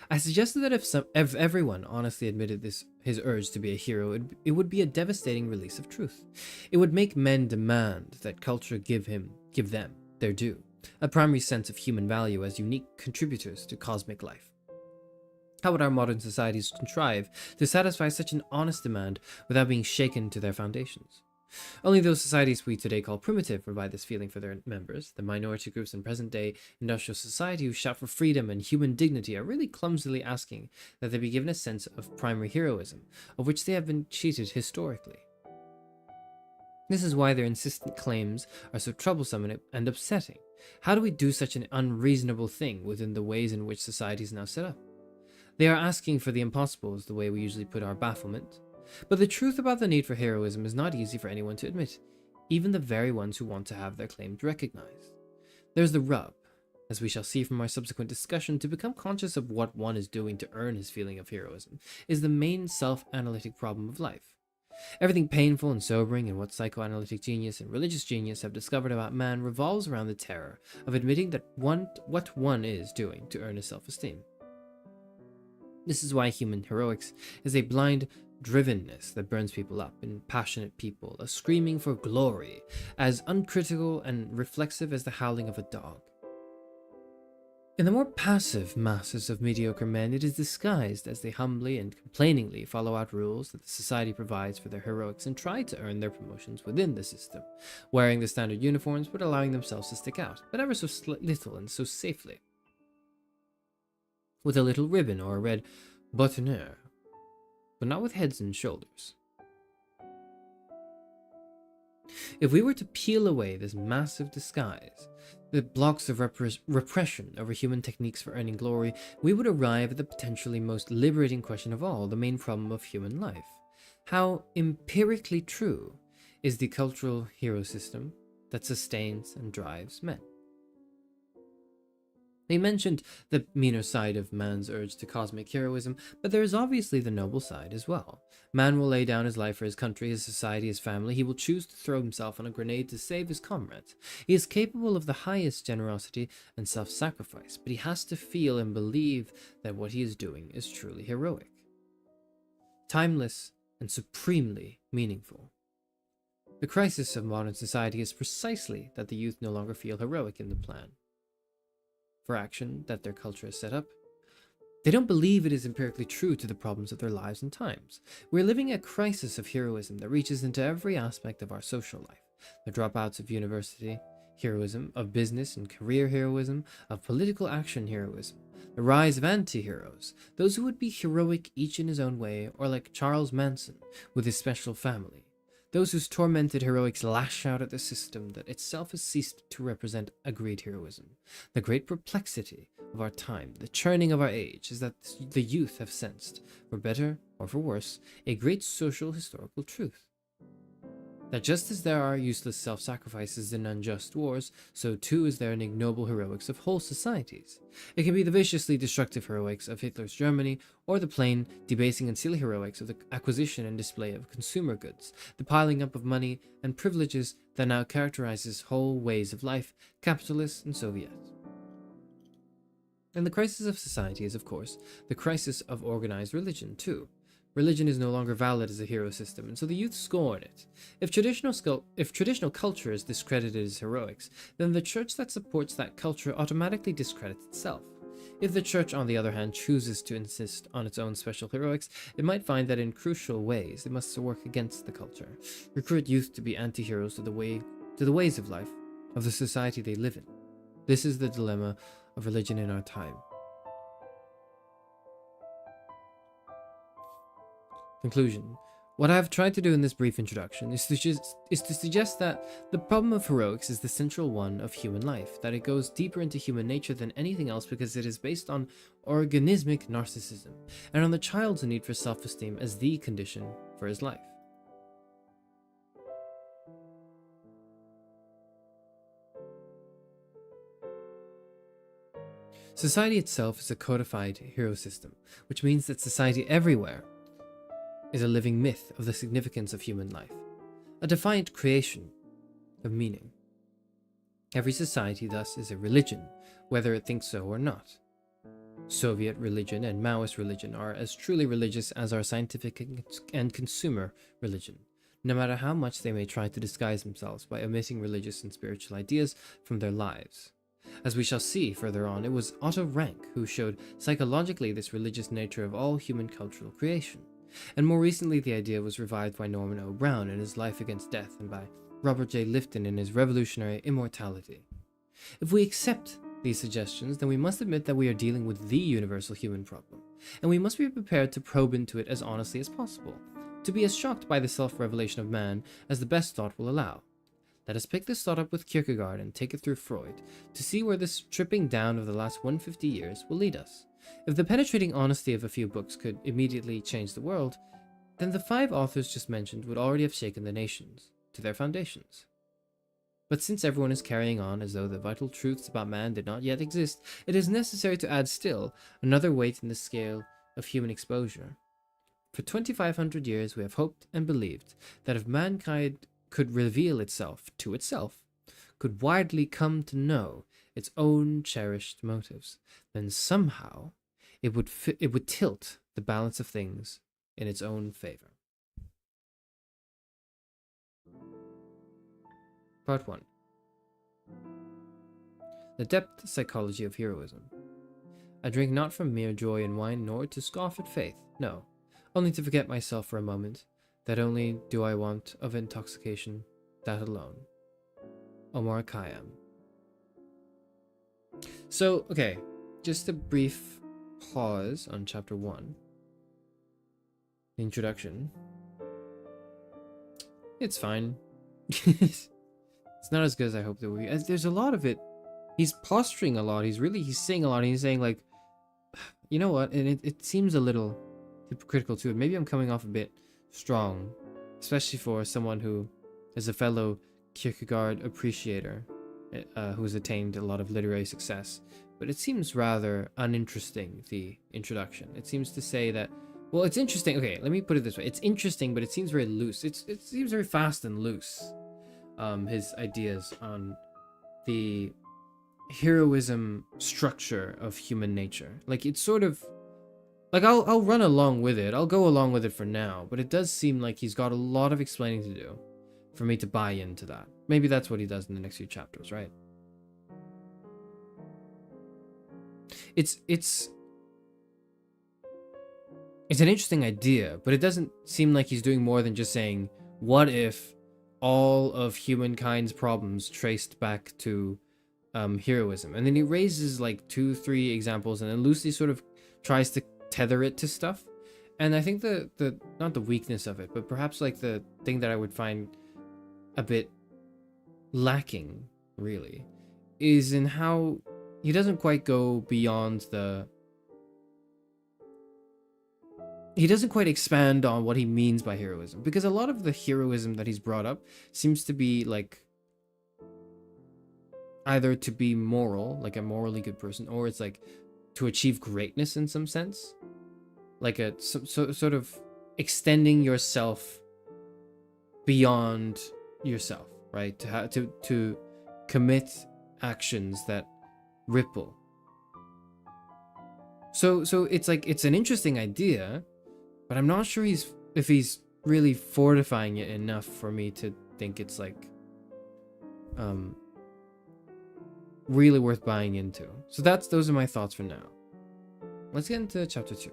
I suggested that if everyone honestly admitted his urge to be a hero, it would be a devastating release of truth. It would make men demand that culture give them their due, a primary sense of human value as unique contributors to cosmic life. How would our modern societies contrive to satisfy such an honest demand without being shaken to their foundations? Only those societies we today call primitive provide this feeling for their members. The minority groups in present-day industrial society who shout for freedom and human dignity are really clumsily asking that they be given a sense of primary heroism, of which they have been cheated historically. This is why their insistent claims are so troublesome and upsetting. How do we do such an unreasonable thing within the ways in which society is now set up? They are asking for the impossible is the way we usually put our bafflement. But the truth about the need for heroism is not easy for anyone to admit, even the very ones who want to have their claims recognized. There's the rub, as we shall see from our subsequent discussion. To become conscious of what one is doing to earn his feeling of heroism is the main self-analytic problem of life. Everything painful and sobering in what psychoanalytic genius and religious genius have discovered about man revolves around the terror of admitting that what one is doing to earn his self-esteem. This is why human heroics is a blind drivenness that burns people up in passionate people, a screaming for glory, as uncritical and reflexive as the howling of a dog. In the more passive masses of mediocre men, it is disguised as they humbly and complainingly follow out rules that the society provides for their heroics and try to earn their promotions within the system, wearing the standard uniforms but allowing themselves to stick out, but ever so little and so safely. With a little ribbon or a red boutonniere, but not with heads and shoulders. If we were to peel away this massive disguise, the blocks of repression over human techniques for earning glory, we would arrive at the potentially most liberating question of all, the main problem of human life. How empirically true is the cultural hero system that sustains and drives men? They mentioned the meaner side of man's urge to cosmic heroism, but there is obviously the noble side as well. Man will lay down his life for his country, his society, his family. He will choose to throw himself on a grenade to save his comrades. He is capable of the highest generosity and self-sacrifice, but he has to feel and believe that what he is doing is truly heroic, timeless, and supremely meaningful. The crisis of modern society is precisely that the youth no longer feel heroic in the plan for action that their culture has set up. They don't believe it is empirically true to the problems of their lives and times. We're living a crisis of heroism that reaches into every aspect of our social life. The dropouts of university heroism, of business and career heroism, of political action heroism, the rise of anti-heroes, those who would be heroic each in his own way, or like Charles Manson with his special family. Those whose tormented heroics lash out at the system that itself has ceased to represent agreed heroism. The great perplexity of our time, the churning of our age, is that the youth have sensed, for better or for worse, a great social historical truth. That just as there are useless self-sacrifices in unjust wars, so too is there an ignoble heroics of whole societies. It can be the viciously destructive heroics of Hitler's Germany, or the plain, debasing and silly heroics of the acquisition and display of consumer goods, the piling up of money and privileges that now characterizes whole ways of life, capitalist and Soviet. And the crisis of society is, of course, the crisis of organized religion, too. Religion is no longer valid as a hero system, and so the youth scorn it. If traditional culture is discredited as heroics, then the church that supports that culture automatically discredits itself. If the church, on the other hand, chooses to insist on its own special heroics, it might find that in crucial ways it must work against the culture, recruit youth to be anti-heroes to the ways of life, of the society they live in. This is the dilemma of religion in our time. Conclusion. What I have tried to do in this brief introduction is to suggest that the problem of heroics is the central one of human life, that it goes deeper into human nature than anything else because it is based on organismic narcissism, and on the child's need for self-esteem as the condition for his life. Society itself is a codified hero system, which means that society everywhere is a living myth of the significance of human life, a defiant creation of meaning. Every society, thus, is a religion, whether it thinks so or not. Soviet religion and Maoist religion are as truly religious as our scientific and consumer religion, no matter how much they may try to disguise themselves by omitting religious and spiritual ideas from their lives. As we shall see further on, it was Otto Rank who showed psychologically this religious nature of all human cultural creation, and more recently the idea was revived by Norman O. Brown in his Life Against Death and by Robert J. Lifton in his revolutionary Immortality. If we accept these suggestions, then we must admit that we are dealing with the universal human problem, and we must be prepared to probe into it as honestly as possible, to be as shocked by the self-revelation of man as the best thought will allow. Let us pick this thought up with Kierkegaard and take it through Freud, to see where this stripping down of the last 150 years will lead us. If the penetrating honesty of a few books could immediately change the world, then the 5 authors just mentioned would already have shaken the nations to their foundations. But since everyone is carrying on as though the vital truths about man did not yet exist, it is necessary to add still another weight in the scale of human exposure. For 2,500 years we have hoped and believed that if mankind could reveal itself to itself, could widely come to know its own cherished motives, then somehow it would tilt the balance of things in its own favor. Part 1. The depth psychology of heroism. I drink not from mere joy and wine, nor to scoff at faith, no, only to forget myself for a moment, that only do I want of intoxication, that alone. Omar Khayyam. So, okay, just a brief pause on chapter 1. The introduction. It's fine. It's not as good as I hoped it would be. There's a lot of it. He's posturing a lot. He's saying a lot. And he's saying, like, you know what? And it seems a little hypocritical too. Maybe I'm coming off a bit strong, especially for someone who is a fellow Kierkegaard appreciator, who's attained a lot of literary success. But it seems rather uninteresting, the introduction. It seems to say that, well, it's interesting. Okay, let me put it this way. It's interesting, but it seems very loose. It seems very fast and loose. His ideas on the heroism structure of human nature. Like, it's sort of like, I'll run along with it. I'll go along with it for now, but it does seem like he's got a lot of explaining to do for me to buy into that. Maybe that's what he does in the next few chapters, right? It's an interesting idea, but it doesn't seem like he's doing more than just saying, what if all of humankind's problems traced back to heroism? And then he raises like 2-3 examples and then loosely sort of tries to tether it to stuff. And I think the not the weakness of it, but perhaps like the thing that I would find a bit lacking, really, is in how he doesn't quite go beyond he doesn't quite expand on what he means by heroism, because a lot of the heroism that he's brought up seems to be like either to be moral, like a morally good person, or it's like to achieve greatness in some sense, like a sort of extending yourself beyond yourself, right? To commit actions that ripple. So it's like, it's an interesting idea, but I'm not sure if he's really fortifying it enough for me to think it's like really worth buying into. So those are my thoughts for now. Let's get into chapter 2.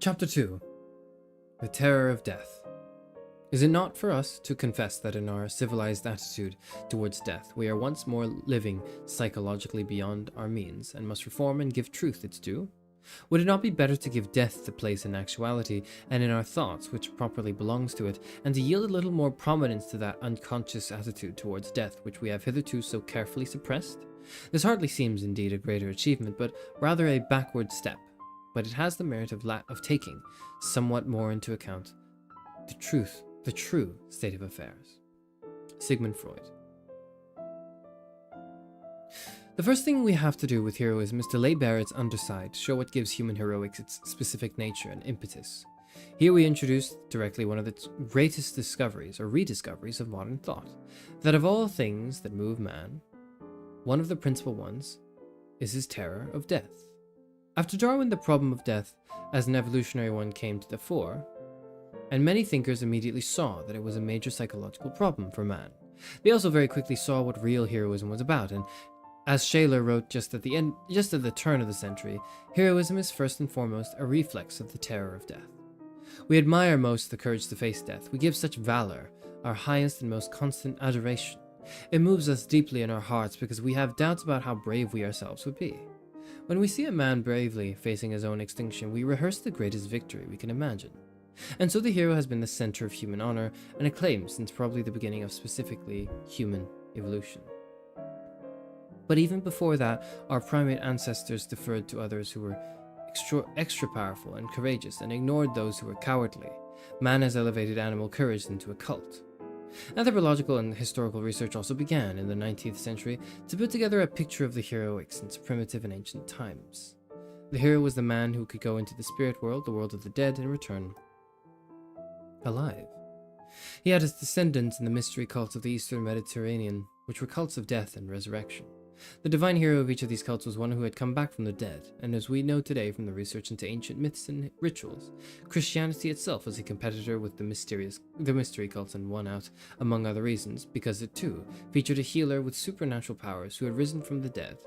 Chapter 2. The Terror of Death. Is it not for us to confess that in our civilized attitude towards death, we are once more living psychologically beyond our means, and must reform and give truth its due? Would it not be better to give death the place in actuality, and in our thoughts, which properly belongs to it, and to yield a little more prominence to that unconscious attitude towards death which we have hitherto so carefully suppressed? This hardly seems indeed a greater achievement, but rather a backward step. But it has the merit of taking somewhat more into account the true state of affairs. Sigmund Freud. The first thing we have to do with heroism is to lay bare its underside, show what gives human heroics its specific nature and impetus. Here we introduce directly one of the greatest discoveries or rediscoveries of modern thought, that of all things that move man, one of the principal ones is his terror of death. After Darwin, the problem of death as an evolutionary one came to the fore, and many thinkers immediately saw that it was a major psychological problem for man. They also very quickly saw what real heroism was about, and as Shaler wrote just at the turn of the century, heroism is first and foremost a reflex of the terror of death. We admire most the courage to face death. We give such valor our highest and most constant adoration. It moves us deeply in our hearts because we have doubts about how brave we ourselves would be. When we see a man bravely facing his own extinction, we rehearse the greatest victory we can imagine. And so the hero has been the center of human honor and acclaim since probably the beginning of specifically human evolution. But even before that, our primate ancestors deferred to others who were extra powerful and courageous and ignored those who were cowardly. Man has elevated animal courage into a cult. Anthropological and historical research also began in the 19th century to put together a picture of the heroic since primitive and ancient times. The hero was the man who could go into the spirit world, the world of the dead, and return alive. He had his descendants in the mystery cults of the Eastern Mediterranean, which were cults of death and resurrection. The divine hero of each of these cults was one who had come back from the dead, and as we know today from the research into ancient myths and rituals, Christianity itself was a competitor with the mystery cults and won out, among other reasons, because it too featured a healer with supernatural powers who had risen from the dead.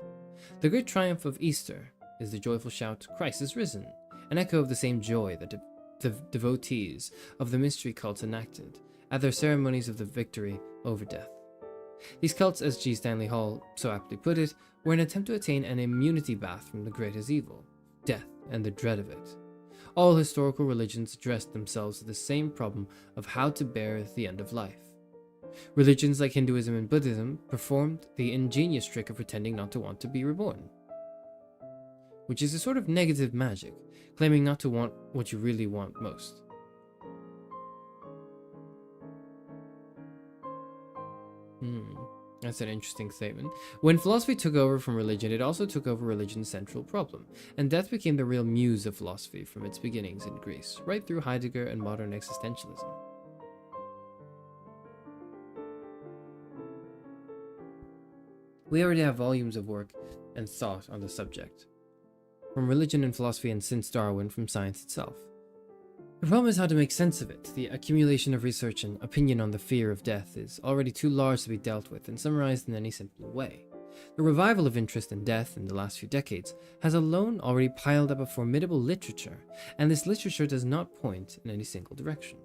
The great triumph of Easter is the joyful shout, "Christ is risen," an echo of the same joy that the devotees of the mystery cults enacted at their ceremonies of the victory over death. These cults, as G. Stanley Hall so aptly put it, were an attempt to attain an immunity bath from the greatest evil, death, and the dread of it. All historical religions addressed themselves to the same problem of how to bear the end of life. Religions like Hinduism and Buddhism performed the ingenious trick of pretending not to want to be reborn, which is a sort of negative magic, claiming not to want what you really want most. That's an interesting statement. When philosophy took over from religion, it also took over religion's central problem, and death became the real muse of philosophy from its beginnings in Greece, right through Heidegger and modern existentialism. We already have volumes of work and thought on the subject, from religion and philosophy, and since Darwin, from science itself. The problem is how to make sense of it. The accumulation of research and opinion on the fear of death is already too large to be dealt with and summarized in any simple way. The revival of interest in death in the last few decades has alone already piled up a formidable literature, and this literature does not point in any single direction.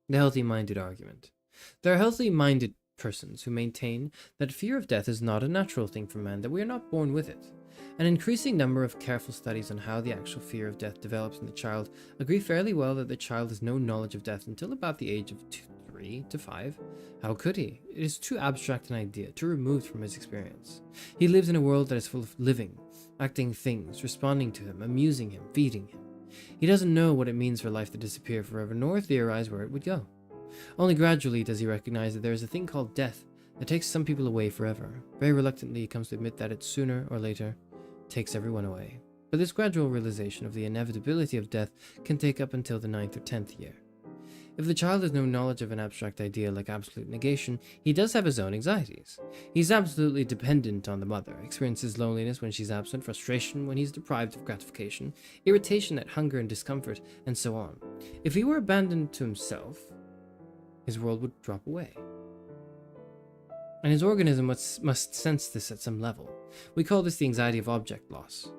The healthy-minded argument. There are healthy-minded persons who maintain that fear of death is not a natural thing for man, that we are not born with it. An increasing number of careful studies on how the actual fear of death develops in the child agree fairly well that the child has no knowledge of death until about the age of 3 to 5. How could he? It is too abstract an idea, too removed from his experience. He lives in a world that is full of living, acting things, responding to him, amusing him, feeding him. He doesn't know what it means for life to disappear forever, nor theorize where it would go. Only gradually does he recognize that there is a thing called death that takes some people away forever. Very reluctantly, he comes to admit that it sooner or later takes everyone away. But this gradual realization of the inevitability of death can take up until the 9th or 10th year. If the child has no knowledge of an abstract idea like absolute negation, he does have his own anxieties. He's absolutely dependent on the mother, experiences loneliness when she's absent, frustration when he's deprived of gratification, irritation at hunger and discomfort, and so on. If he were abandoned to himself, his world would drop away. And his organism must sense this at some level. We call this the anxiety of object loss.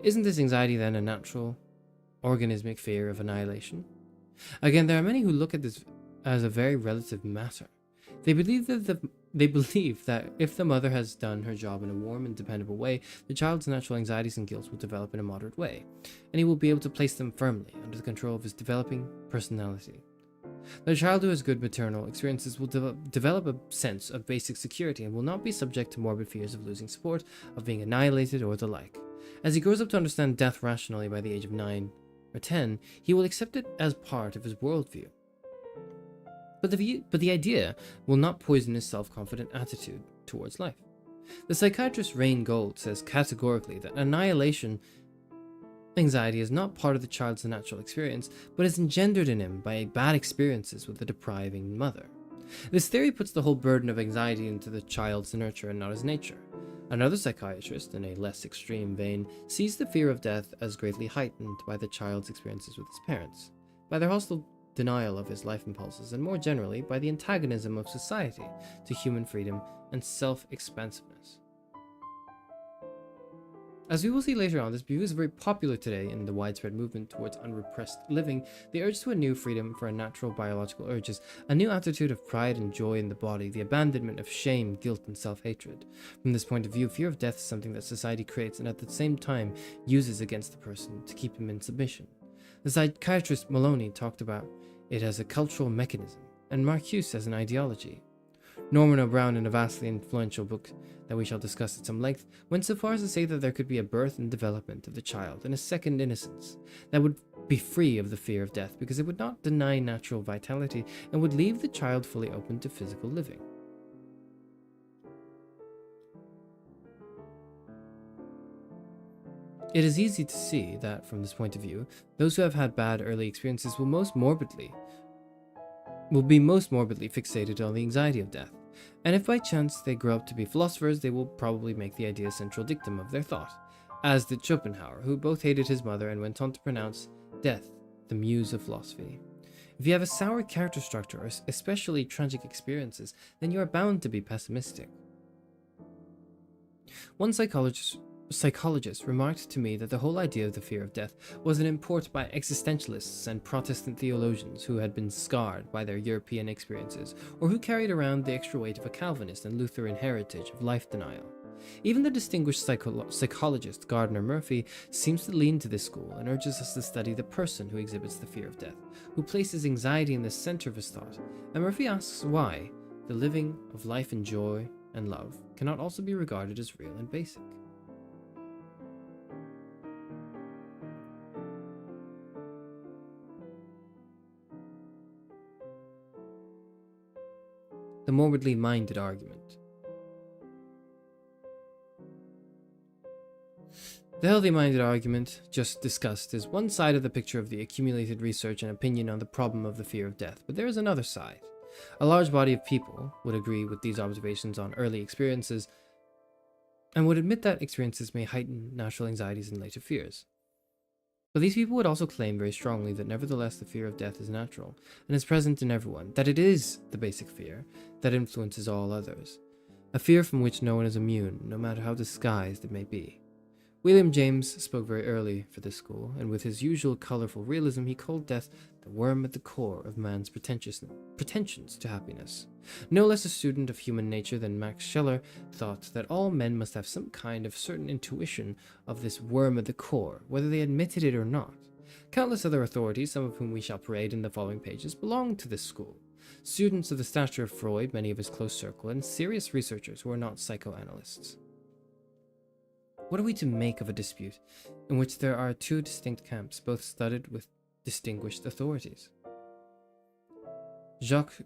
Isn't this anxiety then a natural, organismic fear of annihilation? Again, there are many who look at this as a very relative matter. They believe that if the mother has done her job in a warm and dependable way, the child's natural anxieties and guilt will develop in a moderate way, and he will be able to place them firmly under the control of his developing personality. The child who has good maternal experiences will develop a sense of basic security and will not be subject to morbid fears of losing support, of being annihilated, or the like. As he grows up to understand death rationally by the age of 9 or 10, he will accept it as part of his worldview. But the idea will not poison his self-confident attitude towards life. The psychiatrist Rain Gold says categorically that annihilation anxiety is not part of the child's natural experience, but is engendered in him by bad experiences with a depriving mother. This theory puts the whole burden of anxiety into the child's nurture and not his nature. Another psychiatrist, in a less extreme vein, sees the fear of death as greatly heightened by the child's experiences with his parents, by their hostile denial of his life impulses, and more generally, by the antagonism of society to human freedom and self-expansiveness. As we will see later on, this view is very popular today in the widespread movement towards unrepressed living, the urge to a new freedom for natural biological urges, a new attitude of pride and joy in the body, the abandonment of shame, guilt, and self-hatred. From this point of view, fear of death is something that society creates and at the same time uses against the person to keep him in submission. The psychiatrist Maloney talked about it as a cultural mechanism, and Marcuse as an ideology. Norman O'Brien, in a vastly influential book that we shall discuss at some length, went so far as to say that there could be a birth and development of the child and a second innocence that would be free of the fear of death because it would not deny natural vitality and would leave the child fully open to physical living. It is easy to see that, from this point of view, those who have had bad early experiences will be most morbidly fixated on the anxiety of death, and if by chance they grow up to be philosophers, they will probably make the idea a central dictum of their thought, as did Schopenhauer, who both hated his mother and went on to pronounce death the muse of philosophy. If you have a sour character structure, or especially tragic experiences, then you are bound to be pessimistic. One psychologist remarked to me that the whole idea of the fear of death was an import by existentialists and Protestant theologians who had been scarred by their European experiences, or who carried around the extra weight of a Calvinist and Lutheran heritage of life denial. Even the distinguished psychologist Gardner Murphy seems to lean to this school and urges us to study the person who exhibits the fear of death, who places anxiety in the center of his thought, and Murphy asks why the living of life in joy and love cannot also be regarded as real and basic. The morbidly minded argument. The healthy-minded argument, just discussed, is one side of the picture of the accumulated research and opinion on the problem of the fear of death, but there is another side. A large body of people would agree with these observations on early experiences and would admit that experiences may heighten natural anxieties and later fears. But these people would also claim very strongly that nevertheless the fear of death is natural and is present in everyone, that it is the basic fear that influences all others, a fear from which no one is immune, no matter how disguised it may be. William James spoke very early for this school, and with his usual colorful realism, he called death the worm at the core of man's pretensions to happiness. No less a student of human nature than Max Scheler thought that all men must have some kind of certain intuition of this worm at the core, whether they admitted it or not. Countless other authorities, some of whom we shall parade in the following pages, belonged to this school. Students of the stature of Freud, many of his close circle, and serious researchers who are not psychoanalysts. What are we to make of a dispute in which there are two distinct camps, both studded with distinguished authorities? Jacques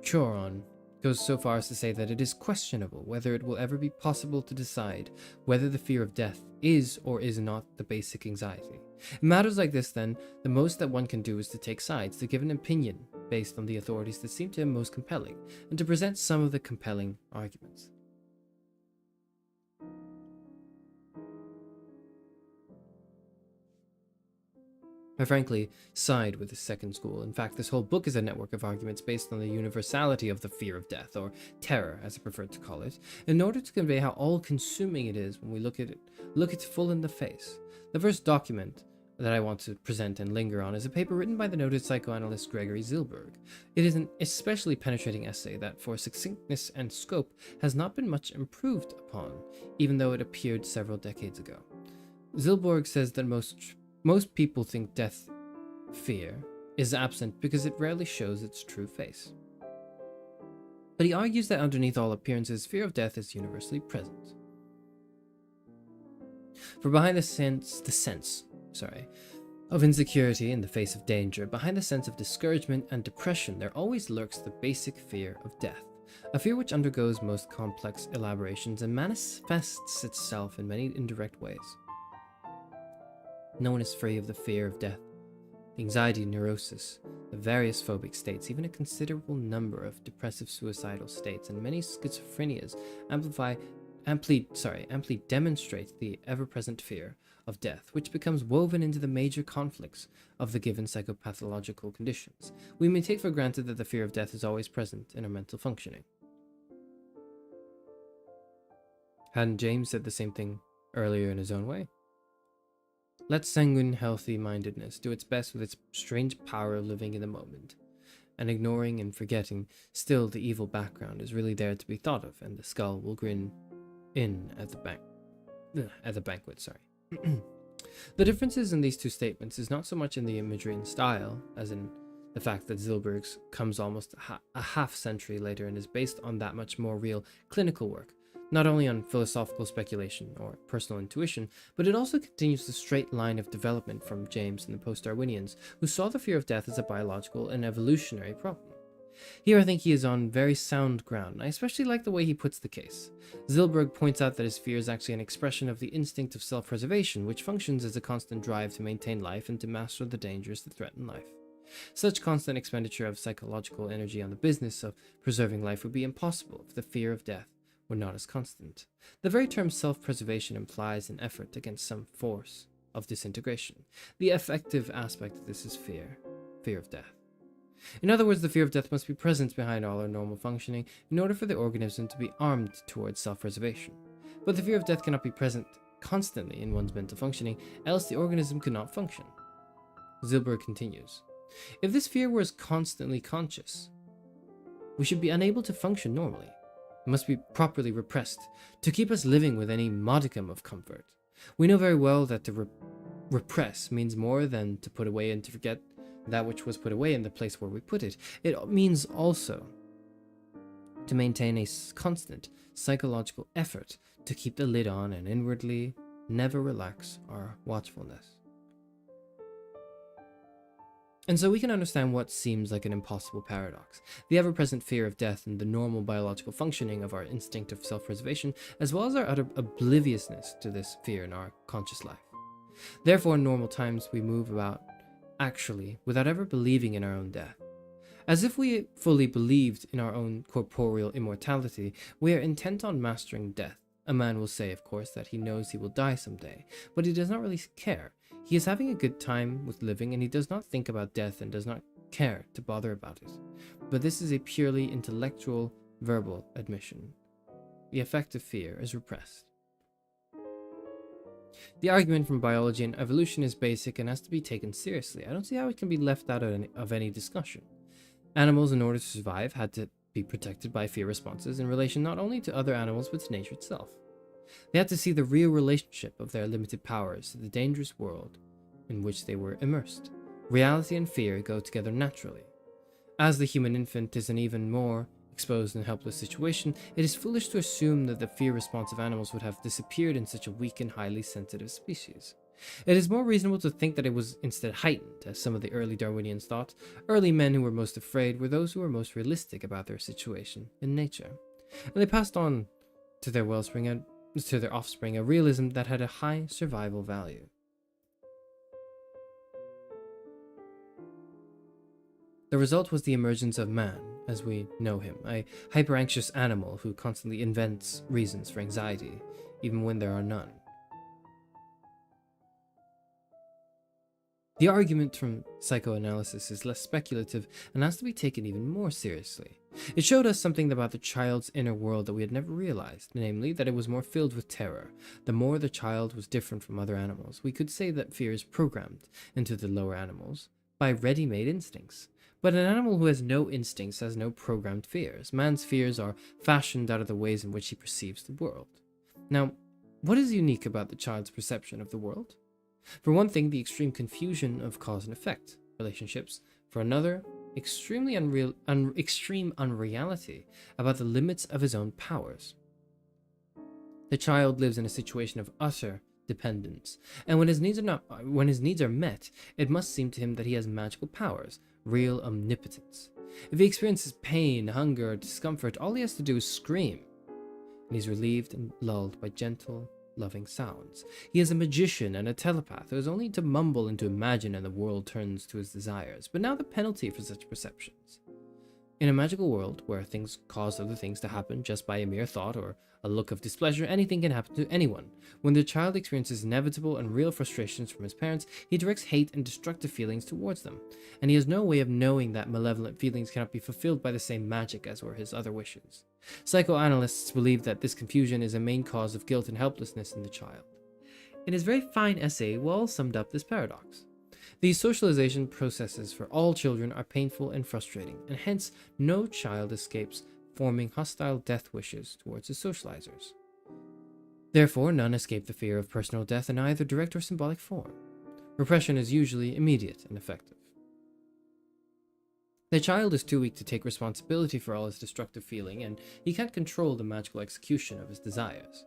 Choron goes so far as to say that it is questionable whether it will ever be possible to decide whether the fear of death is or is not the basic anxiety. In matters like this, then, the most that one can do is to take sides, to give an opinion based on the authorities that seem to him most compelling, and to present some of the compelling arguments. I frankly side with the second school. In fact, this whole book is a network of arguments based on the universality of the fear of death, or terror as I prefer to call it, in order to convey how all-consuming it is when we look it full in the face. The first document that I want to present and linger on is a paper written by the noted psychoanalyst Gregory Zilberg. It is an especially penetrating essay that, for succinctness and scope, has not been much improved upon, even though it appeared several decades ago. Zilberg says that most people think death fear is absent because it rarely shows its true face. But he argues that underneath all appearances, fear of death is universally present. For behind the sense of insecurity in the face of danger, behind the sense of discouragement and depression, there always lurks the basic fear of death, a fear which undergoes most complex elaborations and manifests itself in many indirect ways. No one is free of the fear of death. The anxiety, neurosis, the various phobic states, even a considerable number of depressive suicidal states, and many schizophrenias amply demonstrate the ever-present fear of death, which becomes woven into the major conflicts of the given psychopathological conditions. We may take for granted that the fear of death is always present in our mental functioning. Hadn't James said the same thing earlier in his own way? Let sanguine, healthy-mindedness do its best with its strange power of living in the moment, and ignoring and forgetting, still the evil background is really there to be thought of, and the skull will grin in at the banquet. The differences in these two statements is not so much in the imagery and style, as in the fact that Zilberg's comes almost a half century later and is based on that much more real clinical work, not only on philosophical speculation or personal intuition, but it also continues the straight line of development from James and the post-Darwinians, who saw the fear of death as a biological and evolutionary problem. Here I think he is on very sound ground, and I especially like the way he puts the case. Zilberg points out that his fear is actually an expression of the instinct of self-preservation, which functions as a constant drive to maintain life and to master the dangers that threaten life. Such constant expenditure of psychological energy on the business of preserving life would be impossible if the fear of death were not as constant. The very term self-preservation implies an effort against some force of disintegration. The affective aspect of this is fear of death. In other words, the fear of death must be present behind all our normal functioning in order for the organism to be armed towards self-preservation. But the fear of death cannot be present constantly in one's mental functioning, else the organism could not function. Zilberg continues, if this fear were constantly conscious, we should be unable to function normally. It must be properly repressed to keep us living with any modicum of comfort. We know very well that to repress means more than to put away and to forget that which was put away in the place where we put it. It means also to maintain a constant psychological effort to keep the lid on and inwardly never relax our watchfulness. And so we can understand what seems like an impossible paradox, the ever-present fear of death and the normal biological functioning of our instinct of self-preservation, as well as our utter obliviousness to this fear in our conscious life. Therefore, in normal times, we move about actually without ever believing in our own death. As if we fully believed in our own corporeal immortality, we are intent on mastering death. A man will say, of course, that he knows he will die someday, but he does not really care. He is having a good time with living, and he does not think about death and does not care to bother about it. But this is a purely intellectual, verbal admission. The affective fear is repressed. The argument from biology and evolution is basic and has to be taken seriously. I don't see how it can be left out of any discussion. Animals, in order to survive, had to be protected by fear responses in relation not only to other animals but to nature itself. They had to see the real relationship of their limited powers to the dangerous world in which they were immersed. Reality and fear go together naturally. As the human infant is an even more exposed and helpless situation, it is foolish to assume that the fear response of animals would have disappeared in such a weak and highly sensitive species. It is more reasonable to think that it was instead heightened, as some of the early Darwinians thought. Early men who were most afraid were those who were most realistic about their situation in nature, and they passed on to their offspring a realism that had a high survival value. The result was the emergence of man, as we know him, a hyper-anxious animal who constantly invents reasons for anxiety, even when there are none. The argument from psychoanalysis is less speculative and has to be taken even more seriously. It showed us something about the child's inner world that we had never realized, namely that it was more filled with terror. The more the child was different from other animals, we could say that fear is programmed into the lower animals by ready-made instincts. But an animal who has no instincts has no programmed fears. Man's fears are fashioned out of the ways in which he perceives the world. Now, what is unique about the child's perception of the world? For one thing, the extreme confusion of cause and effect relationships. For another, extreme unreality about the limits of his own powers. The child lives in a situation of utter dependence. And when his needs are met, it must seem to him that he has magical powers, real omnipotence. If he experiences pain, hunger, or discomfort, all he has to do is scream, and he's relieved and lulled by gentle, loving sounds. He is a magician and a telepath who has only to mumble and to imagine, and the world turns to his desires. But now the penalty for such perceptions. In a magical world where things cause other things to happen just by a mere thought or a look of displeasure, anything can happen to anyone. When the child experiences inevitable and real frustrations from his parents, he directs hate and destructive feelings towards them, and he has no way of knowing that malevolent feelings cannot be fulfilled by the same magic as were his other wishes. Psychoanalysts believe that this confusion is a main cause of guilt and helplessness in the child. In his very fine essay, Wall summed up this paradox. These socialization processes for all children are painful and frustrating, and hence no child escapes forming hostile death wishes towards his socializers. Therefore, none escape the fear of personal death in either direct or symbolic form. Repression is usually immediate and effective. The child is too weak to take responsibility for all his destructive feeling, and he can't control the magical execution of his desires.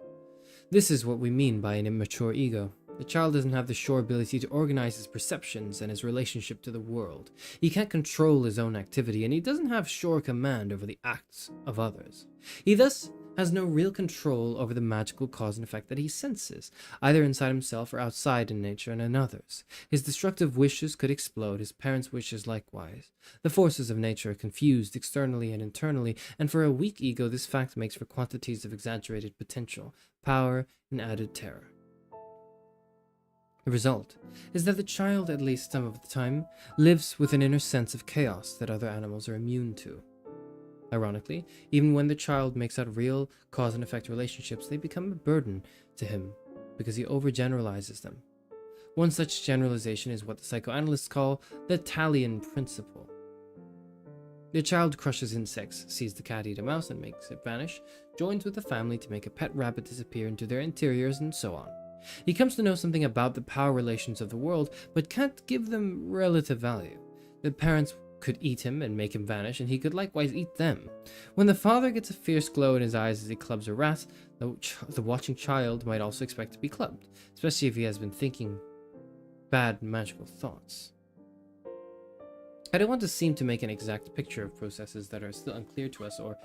This is what we mean by an immature ego. The child doesn't have the sure ability to organize his perceptions and his relationship to the world. He can't control his own activity, and he doesn't have sure command over the acts of others. He thus has no real control over the magical cause and effect that he senses, either inside himself or outside in nature and in others. His destructive wishes could explode, his parents' wishes likewise. The forces of nature are confused externally and internally, and for a weak ego this fact makes for quantities of exaggerated potential, power, and added terror. The result is that the child, at least some of the time, lives with an inner sense of chaos that other animals are immune to. Ironically, even when the child makes out real cause and effect relationships, they become a burden to him because he overgeneralizes them. One such generalization is what the psychoanalysts call the Talion principle. The child crushes insects, sees the cat eat a mouse and makes it vanish, joins with the family to make a pet rabbit disappear into their interiors, and so on. He comes to know something about the power relations of the world, but can't give them relative value. The parents could eat him and make him vanish, and he could likewise eat them. When the father gets a fierce glow in his eyes as he clubs a rat, the watching child might also expect to be clubbed, especially if he has been thinking bad magical thoughts. I don't want to seem to make an exact picture of processes that are still unclear to us, or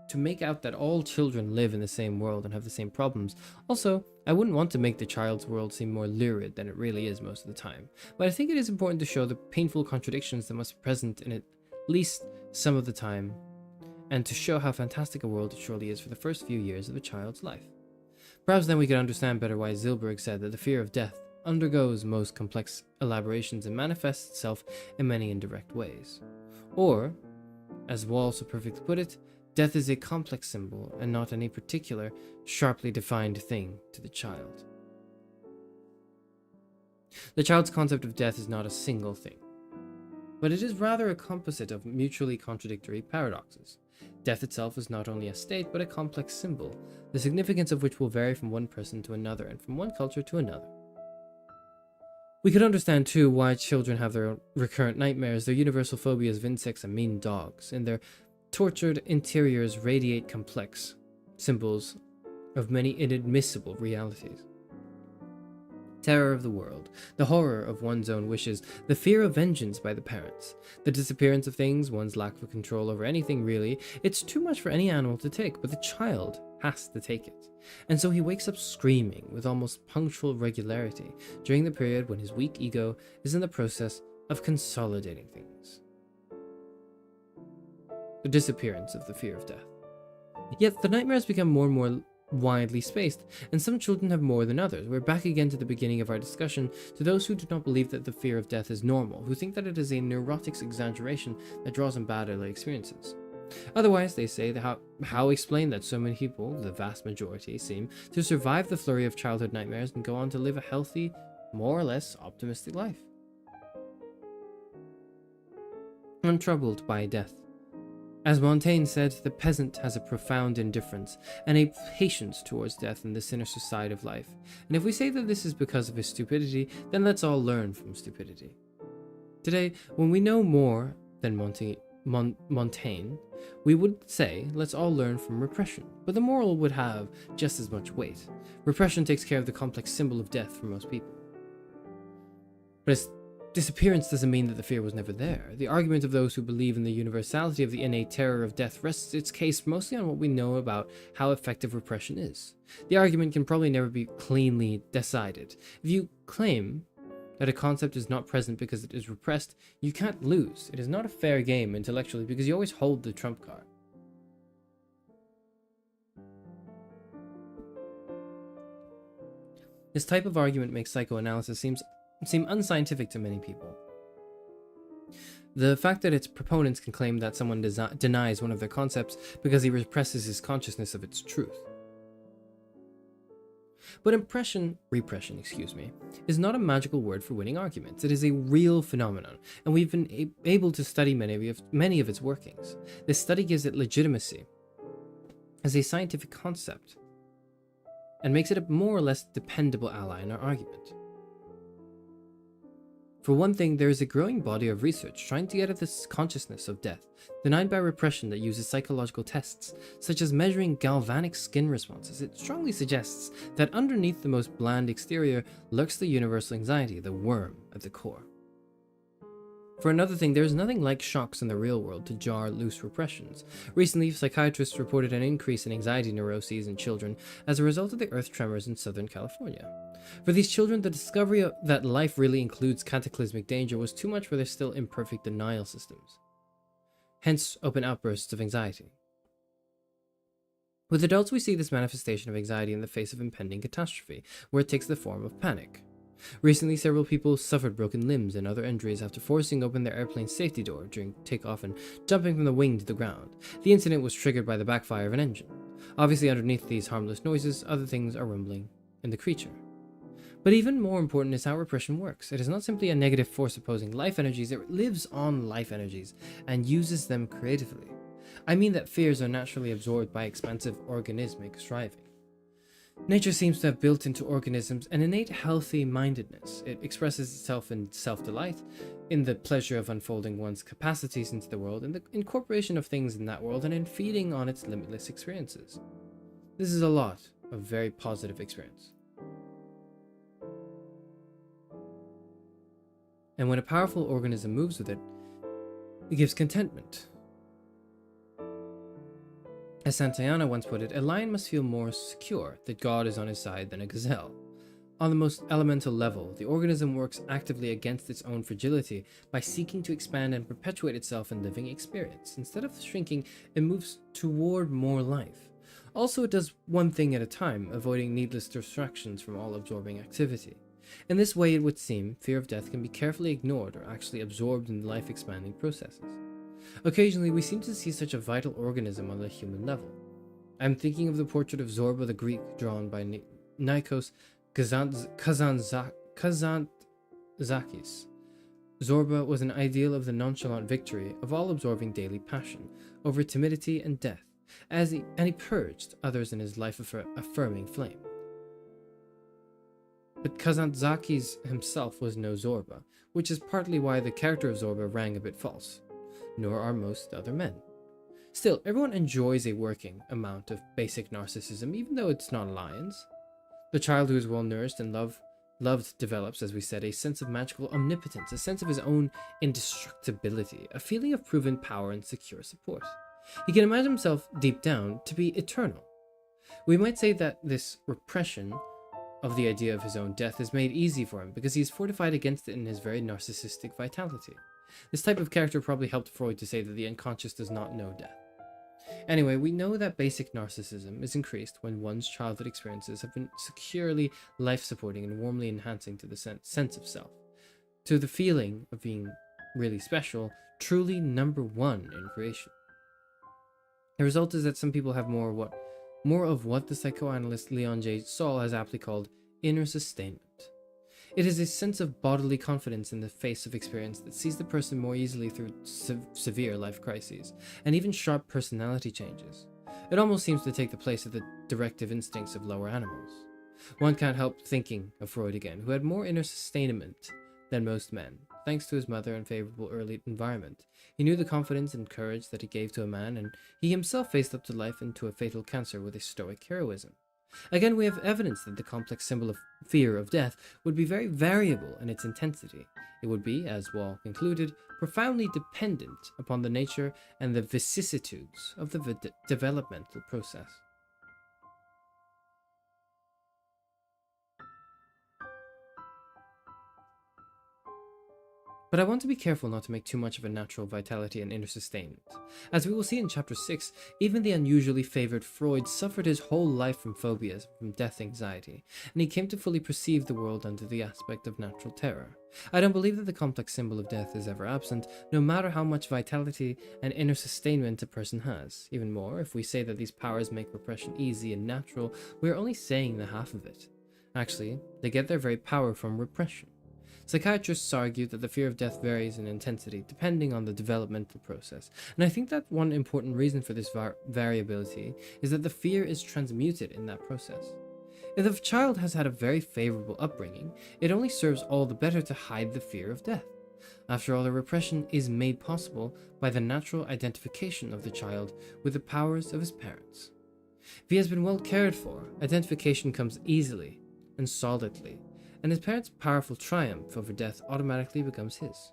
to make out that all children live in the same world and have the same problems. Also, I wouldn't want to make the child's world seem more lurid than it really is most of the time, but I think it is important to show the painful contradictions that must be present in it at least some of the time, and to show how fantastic a world it surely is for the first few years of a child's life. Perhaps then we could understand better why Zilberg said that the fear of death undergoes most complex elaborations and manifests itself in many indirect ways. Or, as Wall so perfectly put it, death is a complex symbol and not any particular, sharply defined thing to the child. The child's concept of death is not a single thing, but it is rather a composite of mutually contradictory paradoxes. Death itself is not only a state, but a complex symbol, the significance of which will vary from one person to another and from one culture to another. We could understand, too, why children have their recurrent nightmares, their universal phobias of insects and mean dogs, and their tortured interiors radiate complex symbols of many inadmissible realities. Terror of the world, the horror of one's own wishes, the fear of vengeance by the parents, the disappearance of things, one's lack of control over anything really. It's too much for any animal to take, but the child has to take it. And so he wakes up screaming with almost punctual regularity during the period when his weak ego is in the process of consolidating things. The disappearance of the fear of death. Yet the nightmares become more and more widely spaced, and some children have more than others. We're back again to the beginning of our discussion, to those who do not believe that the fear of death is normal, who think that it is a neurotic exaggeration that draws on bad early experiences. Otherwise, they say that how explain that so many people, the vast majority, seem to survive the flurry of childhood nightmares and go on to live a healthy, more or less optimistic life, untroubled by death. As Montaigne said, the peasant has a profound indifference and a patience towards death in the sinister side of life. And if we say that this is because of his stupidity, then let's all learn from stupidity. Today, when we know more than Montaigne, we would say, let's all learn from repression, but the moral would have just as much weight. Repression takes care of the complex symbol of death for most people. But its disappearance doesn't mean that the fear was never there. The argument of those who believe in the universality of the innate terror of death rests its case mostly on what we know about how effective repression is. The argument can probably never be cleanly decided. If you claim that a concept is not present because it is repressed, you can't lose. It is not a fair game intellectually because you always hold the trump card. This type of argument makes psychoanalysis seem unscientific to many people. The fact that its proponents can claim that someone denies one of their concepts because he represses his consciousness of its truth. But repression, is not a magical word for winning arguments. It is a real phenomenon, and we've been able to study many of its workings. This study gives it legitimacy as a scientific concept, and makes it a more or less dependable ally in our argument. For one thing, there is a growing body of research trying to get at this consciousness of death, denied by repression, that uses psychological tests, such as measuring galvanic skin responses. It strongly suggests that underneath the most bland exterior lurks the universal anxiety, the worm at the core. For another thing, there is nothing like shocks in the real world to jar loose repressions. Recently, psychiatrists reported an increase in anxiety neuroses in children as a result of the earth tremors in Southern California. For these children, the discovery that life really includes cataclysmic danger was too much for their still imperfect denial systems. Hence, open outbursts of anxiety. With adults, we see this manifestation of anxiety in the face of impending catastrophe, where it takes the form of panic. Recently, several people suffered broken limbs and other injuries after forcing open their airplane's safety door during takeoff and jumping from the wing to the ground. The incident was triggered by the backfire of an engine. Obviously, underneath these harmless noises, other things are rumbling in the creature. But even more important is how repression works. It is not simply a negative force opposing life energies, it lives on life energies and uses them creatively. I mean that fears are naturally absorbed by expansive organismic striving. Nature seems to have built into organisms an innate healthy-mindedness. It expresses itself in self-delight, in the pleasure of unfolding one's capacities into the world, in the incorporation of things in that world, and in feeding on its limitless experiences. This is a lot of very positive experience. And when a powerful organism moves with it, it gives contentment. As Santayana once put it, a lion must feel more secure that God is on his side than a gazelle. On the most elemental level, the organism works actively against its own fragility by seeking to expand and perpetuate itself in living experience. Instead of shrinking, it moves toward more life. Also, it does one thing at a time, avoiding needless distractions from all-absorbing activity. In this way, it would seem, fear of death can be carefully ignored or actually absorbed in life-expanding processes. Occasionally, we seem to see such a vital organism on the human level. I am thinking of the portrait of Zorba the Greek drawn by Nikos Kazantzakis. Zorba was an ideal of the nonchalant victory of all-absorbing daily passion over timidity and death, and he purged others in his life-affirming flame. But Kazantzakis himself was no Zorba, which is partly why the character of Zorba rang a bit false. Nor are most other men. Still, everyone enjoys a working amount of basic narcissism, even though it's not lions. The child who is well nourished and loved develops, as we said, a sense of magical omnipotence, a sense of his own indestructibility, a feeling of proven power and secure support. He can imagine himself, deep down, to be eternal. We might say that this repression of the idea of his own death is made easy for him because he is fortified against it in his very narcissistic vitality. This type of character probably helped Freud to say that the unconscious does not know death. Anyway, we know that basic narcissism is increased when one's childhood experiences have been securely life-supporting and warmly enhancing to the sense of self, to the feeling of being really special, truly number one in creation. The result is that some people have more of what the psychoanalyst Leon J. Saul has aptly called inner sustainment. It is a sense of bodily confidence in the face of experience that sees the person more easily through severe life crises, and even sharp personality changes. It almost seems to take the place of the directive instincts of lower animals. One can't help thinking of Freud again, who had more inner sustainment than most men. thanks to his mother and favorable early environment. He knew the confidence and courage that he gave to a man, and he himself faced up to life and to a fatal cancer with a stoic heroism. Again, we have evidence that the complex symbol of fear of death would be very variable in its intensity. It would be, as Wall concluded, profoundly dependent upon the nature and the vicissitudes of the developmental process. But I want to be careful not to make too much of a natural vitality and inner sustainment. As we will see in Chapter 6, even the unusually favored Freud suffered his whole life from phobias, from death anxiety, and he came to fully perceive the world under the aspect of natural terror. I don't believe that the complex symbol of death is ever absent, no matter how much vitality and inner sustainment a person has. Even more, if we say that these powers make repression easy and natural, we are only saying the half of it. Actually, they get their very power from repression. Psychiatrists argue that the fear of death varies in intensity depending on the developmental process, and I think that one important reason for this variability is that the fear is transmuted in that process. If the child has had a very favorable upbringing, it only serves all the better to hide the fear of death. After all, the repression is made possible by the natural identification of the child with the powers of his parents. If he has been well cared for, identification comes easily and solidly, and his parents' powerful triumph over death automatically becomes his.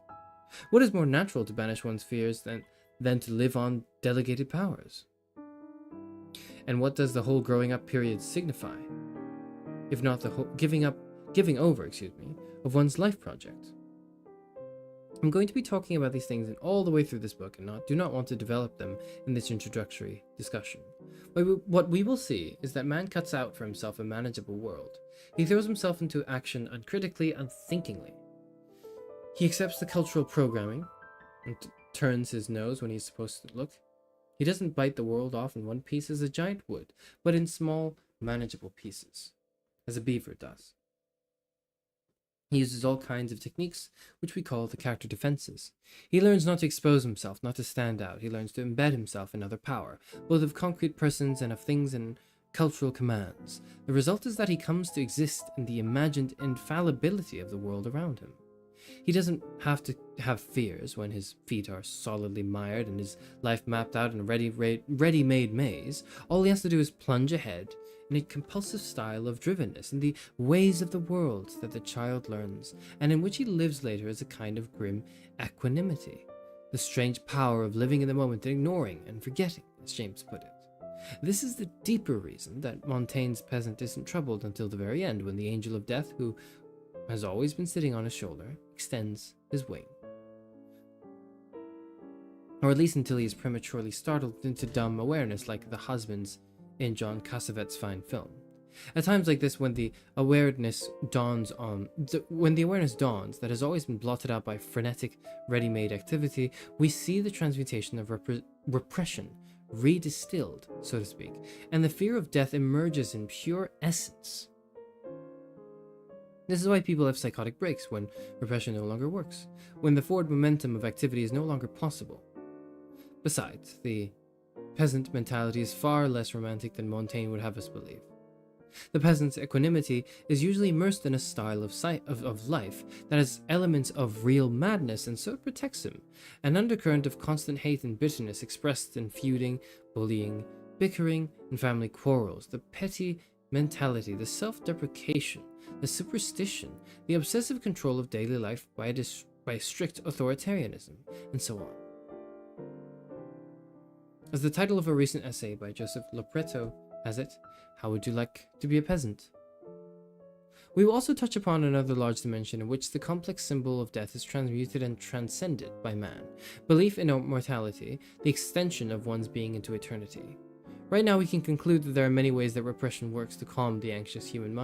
What is more natural to banish one's fears than to live on delegated powers? And what does the whole growing up period signify, if not the whole giving over of one's life project? I'm going to be talking about these things in all the way through this book, and do not want to develop them in this introductory discussion. What we will see is that man cuts out for himself a manageable world. He throws himself into action uncritically, unthinkingly. He accepts the cultural programming and turns his nose when he's supposed to look. He doesn't bite the world off in one piece as a giant would, but in small, manageable pieces, as a beaver does. He uses all kinds of techniques, which we call the character defenses. He learns not to expose himself, not to stand out. He learns to embed himself in other power, both of concrete persons and of things and cultural commands. The result is that he comes to exist in the imagined infallibility of the world around him. He doesn't have to have fears when his feet are solidly mired and his life mapped out in a ready-made maze. All he has to do is plunge ahead in a compulsive style of drivenness in the ways of the world that the child learns, and in which he lives later as a kind of grim equanimity. The strange power of living in the moment and ignoring and forgetting, as James put it. This is the deeper reason that Montaigne's peasant isn't troubled until the very end, when the angel of death, who has always been sitting on his shoulder, extends his wing. Or at least until he is prematurely startled into dumb awareness, like the husbands in John Cassavet's fine film. At times like this, when the awareness dawns that has always been blotted out by frenetic, ready-made activity, we see the transmutation of repression, redistilled, so to speak, and the fear of death emerges in pure essence. This is why people have psychotic breaks when repression no longer works, when the forward momentum of activity is no longer possible. Besides, the peasant mentality is far less romantic than Montaigne would have us believe. The peasant's equanimity is usually immersed in a style of life that has elements of real madness, and so it protects him. An undercurrent of constant hate and bitterness expressed in feuding, bullying, bickering, and family quarrels, the petty mentality, the self-deprecation, the superstition, the obsessive control of daily life by strict authoritarianism, and so on. As the title of a recent essay by Joseph Lopreto has it, how would you like to be a peasant? We will also touch upon another large dimension in which the complex symbol of death is transmuted and transcended by man: belief in immortality, the extension of one's being into eternity. Right now we can conclude that there are many ways that repression works to calm the anxious human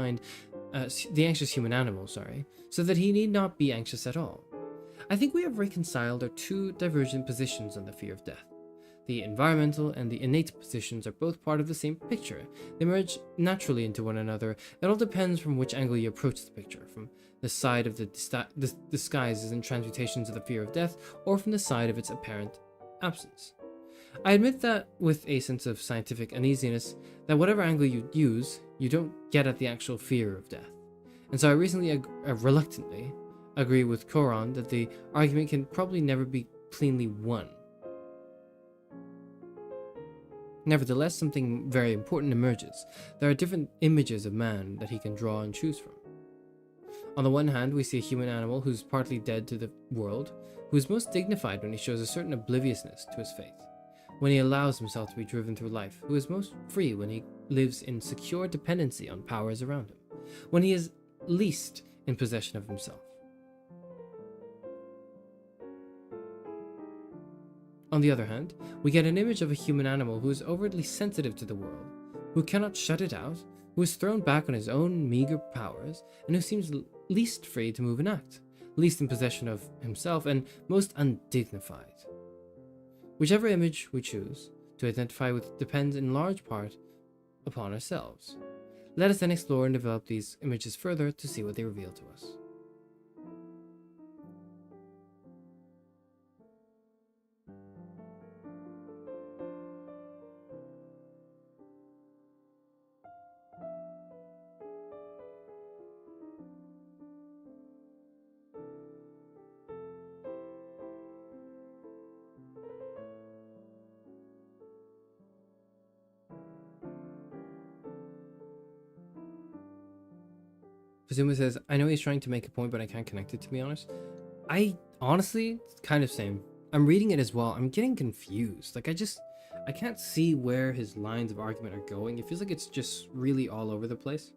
animal, so that he need not be anxious at all. I think we have reconciled our two divergent positions on the fear of death. The environmental and the innate positions are both part of the same picture. They merge naturally into one another. It all depends from which angle you approach the picture, from the side of the disguises and transmutations of the fear of death, or from the side of its apparent absence. I admit that with a sense of scientific uneasiness, that whatever angle you use, you don't get at the actual fear of death. And so I recently, reluctantly, agree with Koran that the argument can probably never be cleanly won. Nevertheless, something very important emerges. There are different images of man that he can draw and choose from. On the one hand, we see a human animal who's partly dead to the world, who is most dignified when he shows a certain obliviousness to his faith, when he allows himself to be driven through life, who is most free when he lives in secure dependency on powers around him, when he is least in possession of himself. On the other hand, we get an image of a human animal who is overtly sensitive to the world, who cannot shut it out, who is thrown back on his own meager powers, and who seems least free to move and act, least in possession of himself, and most undignified. Whichever image we choose to identify with depends in large part upon ourselves. Let us then explore and develop these images further to see what they reveal to us. Fazuma says, I know he's trying to make a point, but I can't connect it, to be honest. I honestly, it's kind of same. I'm reading it as well. I'm getting confused. Like, I can't see where his lines of argument are going. It feels like it's just really all over the place.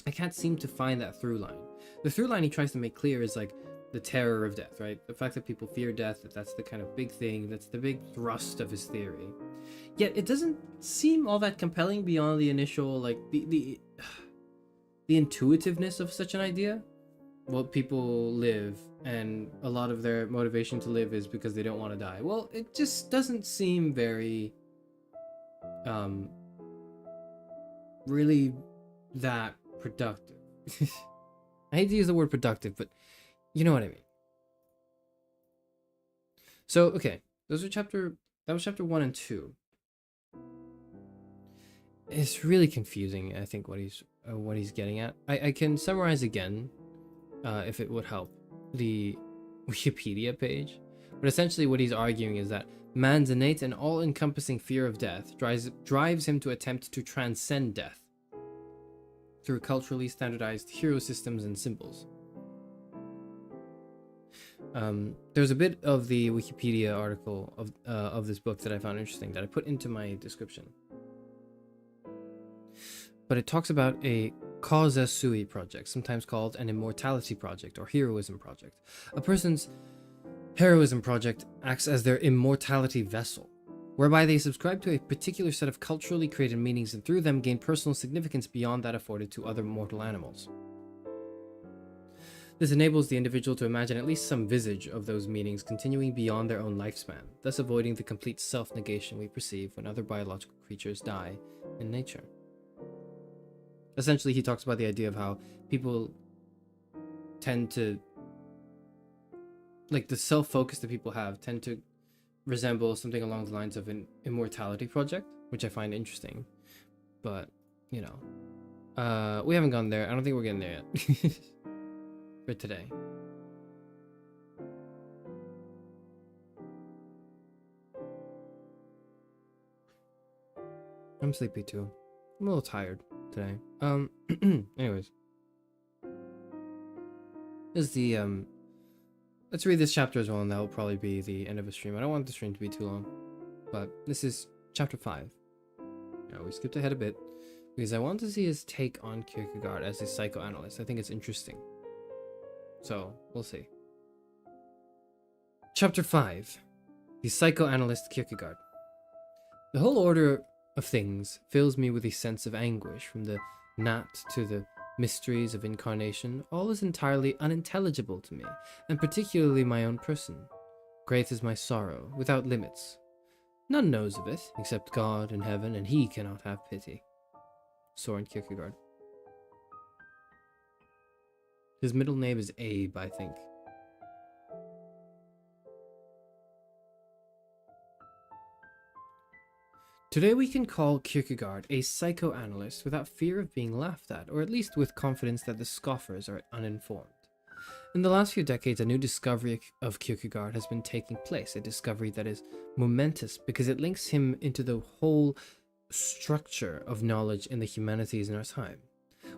I can't seem to find that through line. The through line he tries to make clear is like the terror of death, right? The fact that people fear death, that's the kind of big thing, that's the big thrust of his theory. Yet it doesn't seem all that compelling beyond the initial, like, the intuitiveness of such an idea. Well, people live, and a lot of their motivation to live is because they don't want to die. Well, it just doesn't seem very really that productive. I hate to use the word productive, but you know what I mean. So, okay, that was chapter 1 and 2. It's really confusing, I think, what he's getting at. I can summarize again, if it would help, the Wikipedia page. But essentially what he's arguing is that man's innate and all-encompassing fear of death drives him to attempt to transcend death through culturally standardized hero systems and symbols. There's a bit of the Wikipedia article of this book that I found interesting that I put into my description. But it talks about a causa sui project, sometimes called an immortality project or heroism project. A person's heroism project acts as their immortality vessel, whereby they subscribe to a particular set of culturally created meanings and through them gain personal significance beyond that afforded to other mortal animals. This enables the individual to imagine at least some visage of those meanings continuing beyond their own lifespan, thus avoiding the complete self-negation we perceive when other biological creatures die in nature. Essentially, he talks about the idea of how people tend to, like, the self-focus that people have tend to resemble something along the lines of an immortality project, which I find interesting. But, you know, we haven't gone there. I don't think we're getting there yet for today. I'm sleepy too. I'm a little tired today. Anyways. This is the, let's read this chapter as well, and that will probably be the end of the stream. I don't want the stream to be too long, but this is chapter 5. We skipped ahead a bit, because I want to see his take on Kierkegaard as a psychoanalyst. I think it's interesting. So, we'll see. Chapter 5. The Psychoanalyst Kierkegaard. The whole order of things fills me with a sense of anguish, from the gnat to the mysteries of incarnation. All is entirely unintelligible to me, and particularly my own person. Great is my sorrow, without limits. None knows of it, except God in heaven, and he cannot have pity. Soren Kierkegaard. His middle name is Abe, I think. Today we can call Kierkegaard a psychoanalyst without fear of being laughed at, or at least with confidence that the scoffers are uninformed. In the last few decades, a new discovery of Kierkegaard has been taking place, a discovery that is momentous because it links him into the whole structure of knowledge in the humanities in our time.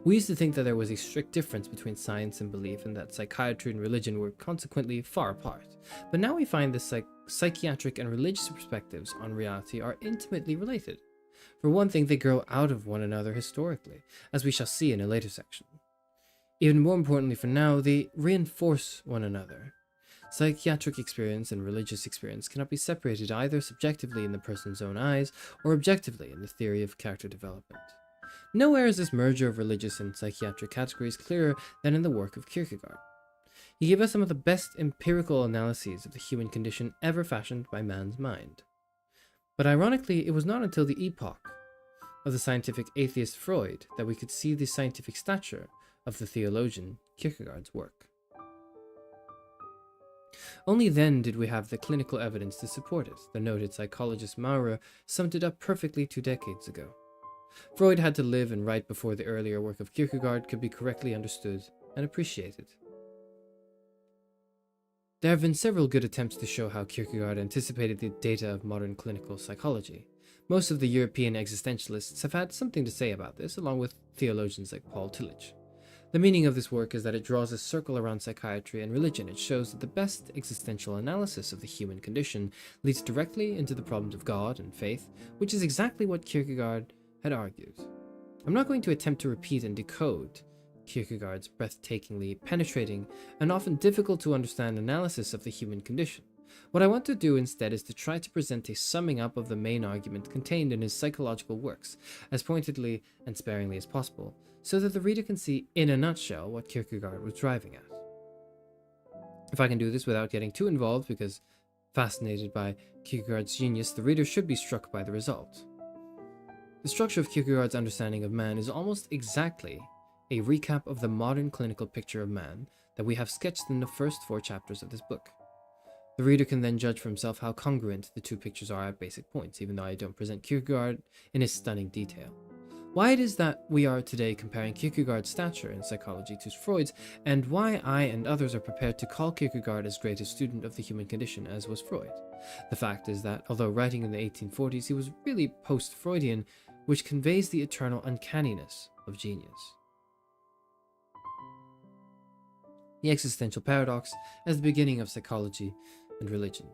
We used to think that there was a strict difference between science and belief, and that psychiatry and religion were consequently far apart. But now we find the psychiatric and religious perspectives on reality are intimately related. For one thing, they grow out of one another historically, as we shall see in a later section. Even more importantly for now, they reinforce one another. Psychiatric experience and religious experience cannot be separated either subjectively in the person's own eyes or objectively in the theory of character development. Nowhere is this merger of religious and psychiatric categories clearer than in the work of Kierkegaard. He gave us some of the best empirical analyses of the human condition ever fashioned by man's mind. But ironically, it was not until the epoch of the scientific atheist Freud that we could see the scientific stature of the theologian Kierkegaard's work. Only then did we have the clinical evidence to support it. The noted psychologist Maurer summed it up perfectly 2 decades ago. Freud had to live and write before the earlier work of Kierkegaard could be correctly understood and appreciated. There have been several good attempts to show how Kierkegaard anticipated the data of modern clinical psychology. Most of the European existentialists have had something to say about this, along with theologians like Paul Tillich. The meaning of this work is that it draws a circle around psychiatry and religion. It shows that the best existential analysis of the human condition leads directly into the problems of God and faith, which is exactly what Kierkegaard had argued. I'm not going to attempt to repeat and decode Kierkegaard's breathtakingly penetrating and often difficult to understand analysis of the human condition. What I want to do instead is to try to present a summing up of the main argument contained in his psychological works, as pointedly and sparingly as possible, so that the reader can see in a nutshell what Kierkegaard was driving at. If I can do this without getting too involved, because fascinated by Kierkegaard's genius, the reader should be struck by the result. The structure of Kierkegaard's understanding of man is almost exactly a recap of the modern clinical picture of man that we have sketched in the first 4 chapters of this book. The reader can then judge for himself how congruent the 2 pictures are at basic points, even though I don't present Kierkegaard in his stunning detail. Why it is that we are today comparing Kierkegaard's stature in psychology to Freud's, and why I and others are prepared to call Kierkegaard as great a student of the human condition as was Freud. The fact is that, although writing in the 1840s, he was really post-Freudian, which conveys the eternal uncanniness of genius. The existential paradox as the beginning of psychology and religion.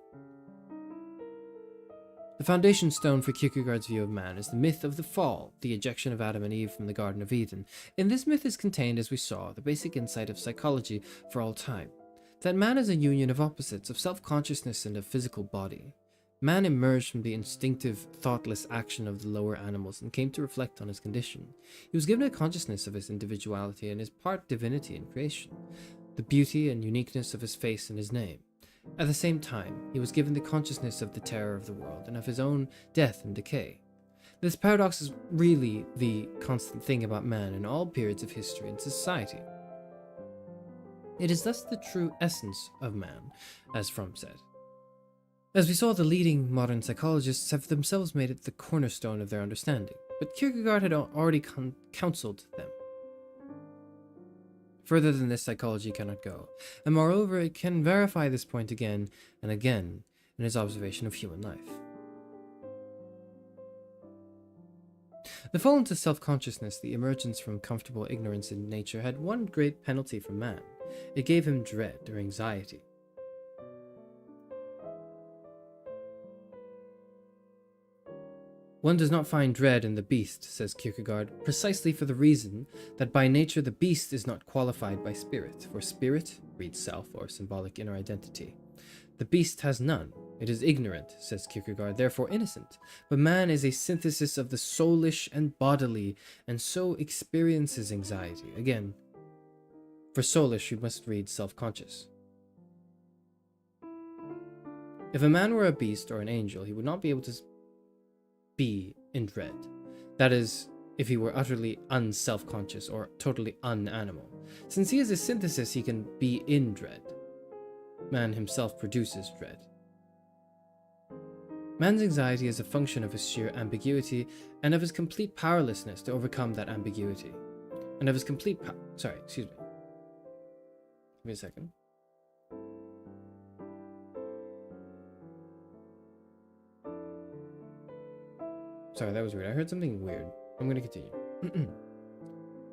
The foundation stone for Kierkegaard's view of man is the myth of the fall, the ejection of Adam and Eve from the Garden of Eden. In this myth is contained, as we saw, the basic insight of psychology for all time, that man is a union of opposites, of self-consciousness and of physical body. Man emerged from the instinctive, thoughtless action of the lower animals and came to reflect on his condition. He was given a consciousness of his individuality and his part divinity in creation, the beauty and uniqueness of his face and his name. At the same time, he was given the consciousness of the terror of the world and of his own death and decay. This paradox is really the constant thing about man in all periods of history and society. It is thus the true essence of man, as Fromm said. As we saw, the leading modern psychologists have themselves made it the cornerstone of their understanding, but Kierkegaard had already counseled them. Further than this, psychology cannot go, and moreover, it can verify this point again and again in his observation of human life. The fall into self-consciousness, the emergence from comfortable ignorance in nature, had one great penalty for man. It gave him dread or anxiety. One does not find dread in the beast, says Kierkegaard, precisely for the reason that by nature the beast is not qualified by spirit, for spirit reads self or symbolic inner identity. The beast has none. It is ignorant, says Kierkegaard, therefore innocent. But man is a synthesis of the soulish and bodily, and so experiences anxiety. Again, for soulish you must read self-conscious. If a man were a beast or an angel, he would not be able to be in dread. That is, if he were utterly unself-conscious or totally unanimal. Since he is a synthesis, he can be in dread. Man himself produces dread. Man's anxiety is a function of his sheer ambiguity and of his complete powerlessness to overcome that ambiguity. And of his complete Give me a second. Sorry, that was weird. I heard something weird. I'm going to continue.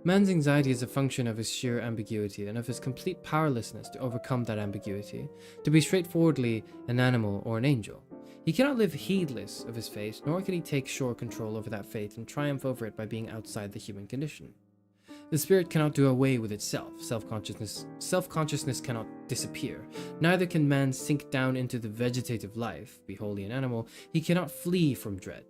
Man's anxiety is a function of his sheer ambiguity and of his complete powerlessness to overcome that ambiguity, to be straightforwardly an animal or an angel. He cannot live heedless of his fate, nor can he take sure control over that fate and triumph over it by being outside the human condition. The spirit cannot do away with itself. Self-consciousness cannot disappear. Neither can man sink down into the vegetative life, be wholly an animal. He cannot flee from dread.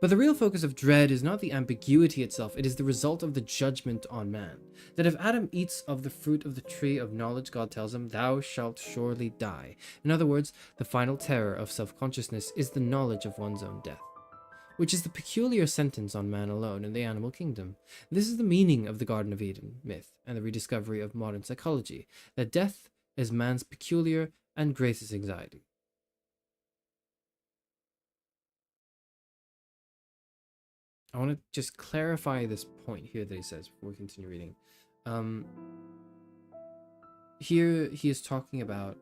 But the real focus of dread is not the ambiguity itself, it is the result of the judgment on man. That if Adam eats of the fruit of the tree of knowledge, God tells him, thou shalt surely die. In other words, the final terror of self-consciousness is the knowledge of one's own death, which is the peculiar sentence on man alone in the animal kingdom. This is the meaning of the Garden of Eden myth and the rediscovery of modern psychology, that death is man's peculiar and greatest anxiety. I want to just clarify this point here that he says before we continue reading. Here he is talking about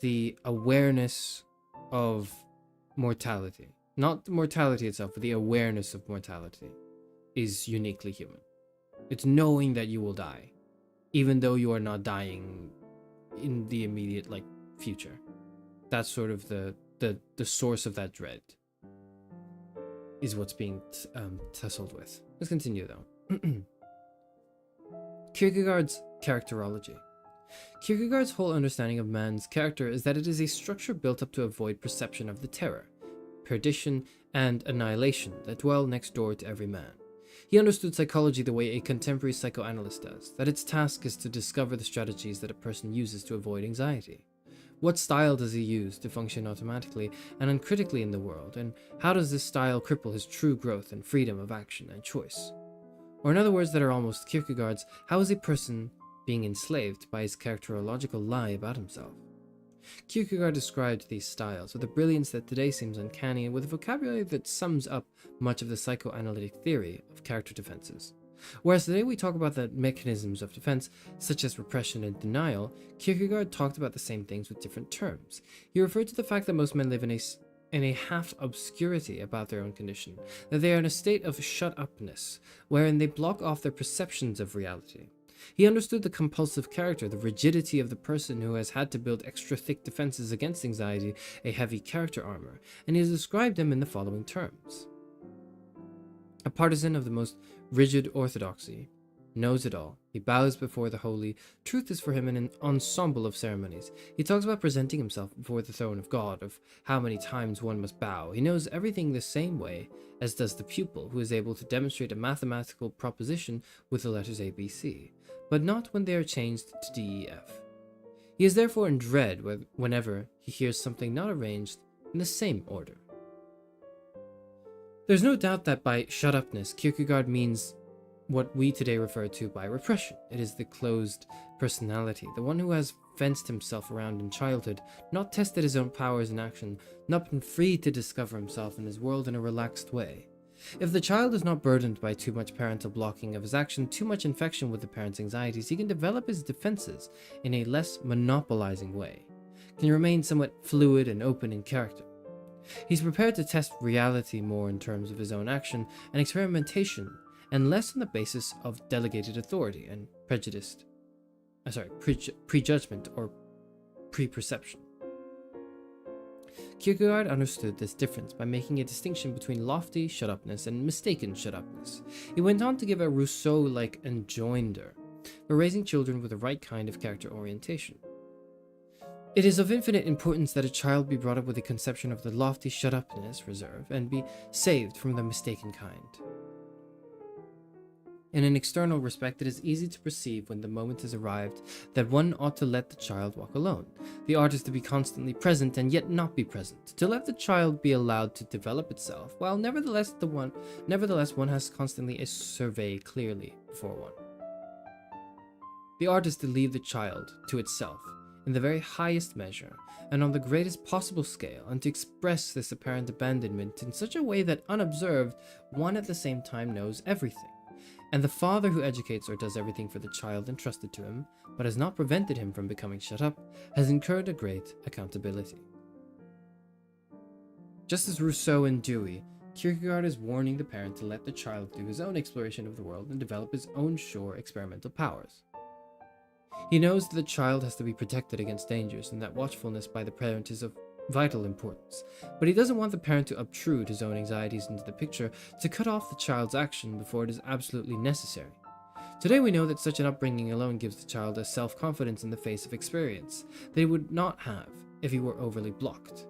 the awareness of mortality. Not mortality itself, but the awareness of mortality is uniquely human. It's knowing that you will die, even though you are not dying in the immediate future. That's sort of the source of that dread. Is what's being tussled with. Let's continue though. Kierkegaard's characterology. Kierkegaard's whole understanding of man's character is that it is a structure built up to avoid perception of the terror, perdition, and annihilation that dwell next door to every man. He understood psychology the way a contemporary psychoanalyst does, that its task is to discover the strategies that a person uses to avoid anxiety. What style does he use to function automatically and uncritically in the world, and how does this style cripple his true growth and freedom of action and choice? Or in other words that are almost Kierkegaard's, how is a person being enslaved by his characterological lie about himself? Kierkegaard described these styles with a brilliance that today seems uncanny and with a vocabulary that sums up much of the psychoanalytic theory of character defenses. Whereas today we talk about the mechanisms of defense, such as repression and denial, Kierkegaard talked about the same things with different terms. He referred to the fact that most men live in a half-obscurity about their own condition, that they are in a state of shut-upness, wherein they block off their perceptions of reality. He understood the compulsive character, the rigidity of the person who has had to build extra thick defenses against anxiety, a heavy character armor, and he has described them in the following terms. A partisan of the most rigid orthodoxy, knows it all. He bows before the holy. Truth is for him an ensemble of ceremonies. He talks about presenting himself before the throne of God, of how many times one must bow. He knows everything the same way as does the pupil, who is able to demonstrate a mathematical proposition with the letters A, B, C, but not when they are changed to D, E, F. He is therefore in dread whenever he hears something not arranged in the same order. There's no doubt that by shut-upness, Kierkegaard means what we today refer to by repression. It is the closed personality, the one who has fenced himself around in childhood, not tested his own powers in action, not been free to discover himself and his world in a relaxed way. If the child is not burdened by too much parental blocking of his action, too much infection with the parent's anxieties, he can develop his defenses in a less monopolizing way, can remain somewhat fluid and open in character. He's prepared to test reality more in terms of his own action and experimentation, and less on the basis of delegated authority and prejudgment or preperception. Kierkegaard understood this difference by making a distinction between lofty shut-upness and mistaken shut-upness. He went on to give a Rousseau-like enjoinder for raising children with the right kind of character orientation. It is of infinite importance that a child be brought up with a conception of the lofty shut-upness reserve and be saved from the mistaken kind. In an external respect, it is easy to perceive when the moment has arrived that one ought to let the child walk alone. The art is to be constantly present and yet not be present, to let the child be allowed to develop itself, while nevertheless one has constantly a survey clearly before one. The art is to leave the child to itself in the very highest measure and on the greatest possible scale, and to express this apparent abandonment in such a way that unobserved, one at the same time knows everything. And the father who educates or does everything for the child entrusted to him, but has not prevented him from becoming shut up, has incurred a great accountability. Just as Rousseau and Dewey, Kierkegaard is warning the parent to let the child do his own exploration of the world and develop his own sure experimental powers. He knows that the child has to be protected against dangers and that watchfulness by the parent is of vital importance, but he doesn't want the parent to obtrude his own anxieties into the picture to cut off the child's action before it is absolutely necessary. Today we know that such an upbringing alone gives the child a self-confidence in the face of experience that he would not have if he were overly blocked.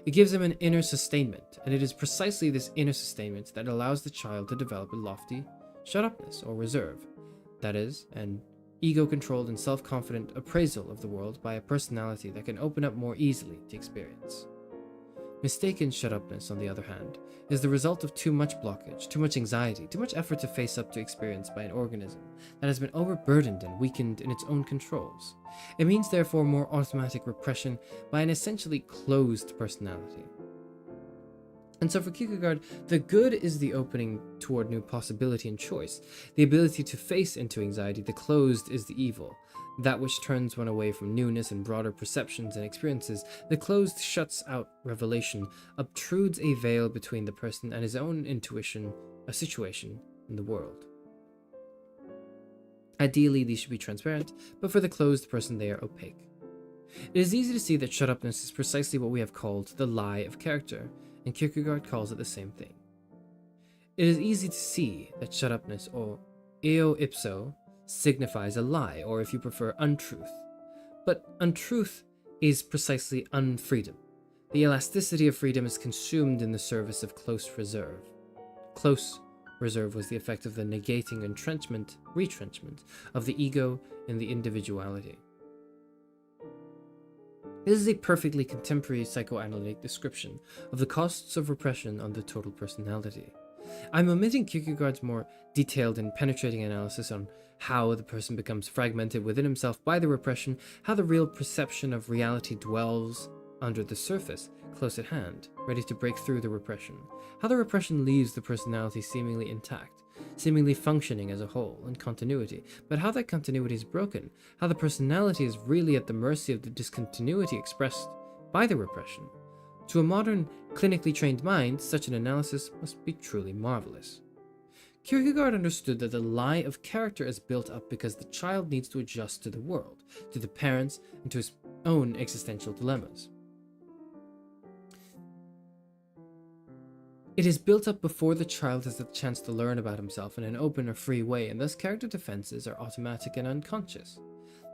It gives him an inner sustainment, and it is precisely this inner sustainment that allows the child to develop a lofty shut-upness or reserve, that is, an ego-controlled and self-confident appraisal of the world by a personality that can open up more easily to experience. Mistaken shut-upness, on the other hand, is the result of too much blockage, too much anxiety, too much effort to face up to experience by an organism that has been overburdened and weakened in its own controls. It means, therefore, more automatic repression by an essentially closed personality. And so for Kierkegaard, the good is the opening toward new possibility and choice, the ability to face into anxiety. The closed is the evil, that which turns one away from newness and broader perceptions and experiences. The closed shuts out revelation, obtrudes a veil between the person and his own intuition, a situation in the world. Ideally, these should be transparent, but for the closed person, they are opaque. It is easy to see that shut-upness is precisely what we have called the lie of character, and Kierkegaard calls it the same thing. It is easy to see that shut-upness, or eo ipso, signifies a lie, or if you prefer, untruth. But untruth is precisely unfreedom. The elasticity of freedom is consumed in the service of close reserve. Close reserve was the effect of the negating retrenchment of the ego in the individuality. This is a perfectly contemporary psychoanalytic description of the costs of repression on the total personality. I'm omitting Kierkegaard's more detailed and penetrating analysis on how the person becomes fragmented within himself by the repression, how the real perception of reality dwells under the surface, close at hand, ready to break through the repression, how the repression leaves the personality seemingly intact, seemingly functioning as a whole in continuity, but how that continuity is broken, how the personality is really at the mercy of the discontinuity expressed by the repression. To a modern, clinically trained mind, such an analysis must be truly marvelous. Kierkegaard understood that the lie of character is built up because the child needs to adjust to the world, to the parents, and to his own existential dilemmas. It is built up before the child has the chance to learn about himself in an open or free way, and thus character defenses are automatic and unconscious.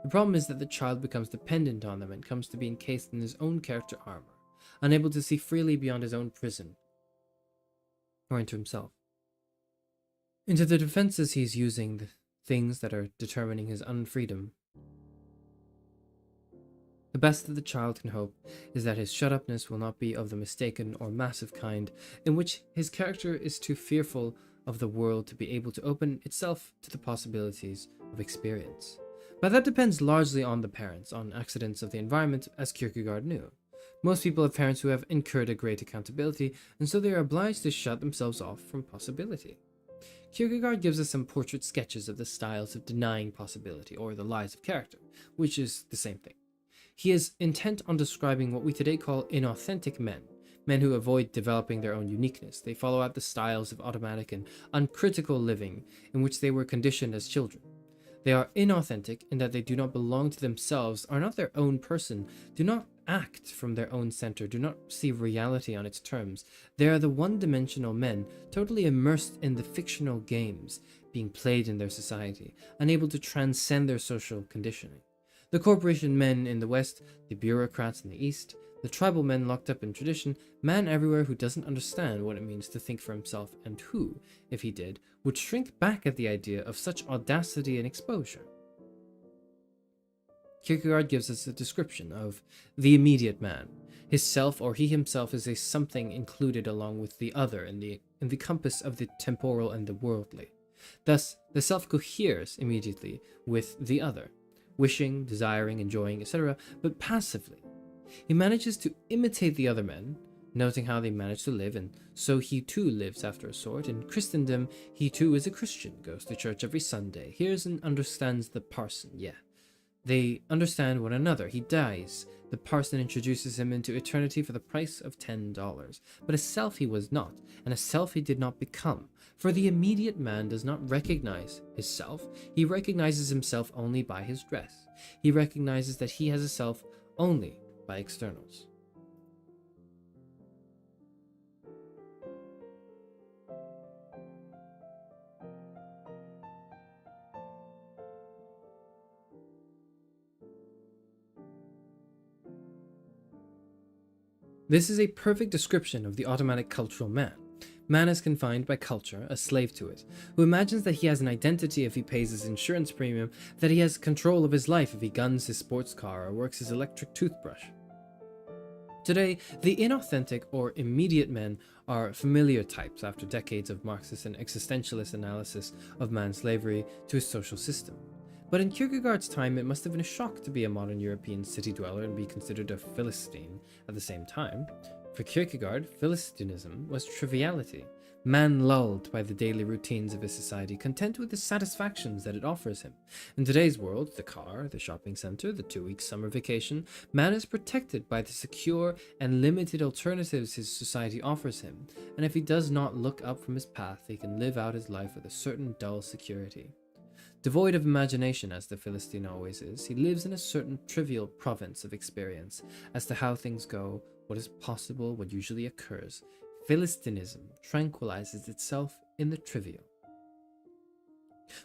The problem is that the child becomes dependent on them and comes to be encased in his own character armor, unable to see freely beyond his own prison, or into himself. Into the defenses he is using the things that are determining his unfreedom. The best that the child can hope is that his shut-upness will not be of the mistaken or massive kind, in which his character is too fearful of the world to be able to open itself to the possibilities of experience. But that depends largely on the parents, on accidents of the environment, as Kierkegaard knew. Most people have parents who have incurred a great accountability, and so they are obliged to shut themselves off from possibility. Kierkegaard gives us some portrait sketches of the styles of denying possibility, or the lies of character, which is the same thing. He is intent on describing what we today call inauthentic men who avoid developing their own uniqueness. They follow out the styles of automatic and uncritical living in which they were conditioned as children. They are inauthentic in that they do not belong to themselves, are not their own person, do not act from their own center, do not see reality on its terms. They are the one-dimensional men, totally immersed in the fictional games being played in their society, unable to transcend their social conditioning. The corporation men in the West, the bureaucrats in the East, the tribal men locked up in tradition, man everywhere who doesn't understand what it means to think for himself, and who, if he did, would shrink back at the idea of such audacity and exposure. Kierkegaard gives us a description of the immediate man. His self, or he himself, is a something included along with the other in the compass of the temporal and the worldly. Thus, the self coheres immediately with the other, wishing, desiring, enjoying, etc., but passively. He manages to imitate the other men, noting how they manage to live, and so he too lives after a sort. In Christendom, he too is a Christian, goes to church every Sunday, hears and understands the parson, yeah. They understand one another. He dies. The parson introduces him into eternity for the price of $10. But a self he was not, and a self he did not become. For the immediate man does not recognize his self. He recognizes himself only by his dress. He recognizes that he has a self only by externals. This is a perfect description of the automatic cultural man. Man is confined by culture, a slave to it, who imagines that he has an identity if he pays his insurance premium, that he has control of his life if he guns his sports car or works his electric toothbrush. Today, the inauthentic or immediate men are familiar types after decades of Marxist and existentialist analysis of man's slavery to his social system. But in Kierkegaard's time, it must have been a shock to be a modern European city dweller and be considered a Philistine at the same time. For Kierkegaard, Philistinism was triviality, man lulled by the daily routines of his society, content with the satisfactions that it offers him. In today's world, the car, the shopping center, the 2-week summer vacation, man is protected by the secure and limited alternatives his society offers him, and if he does not look up from his path, he can live out his life with a certain dull security. Devoid of imagination, as the Philistine always is, he lives in a certain trivial province of experience as to how things go, what is possible, what usually occurs. Philistinism tranquilizes itself in the trivial.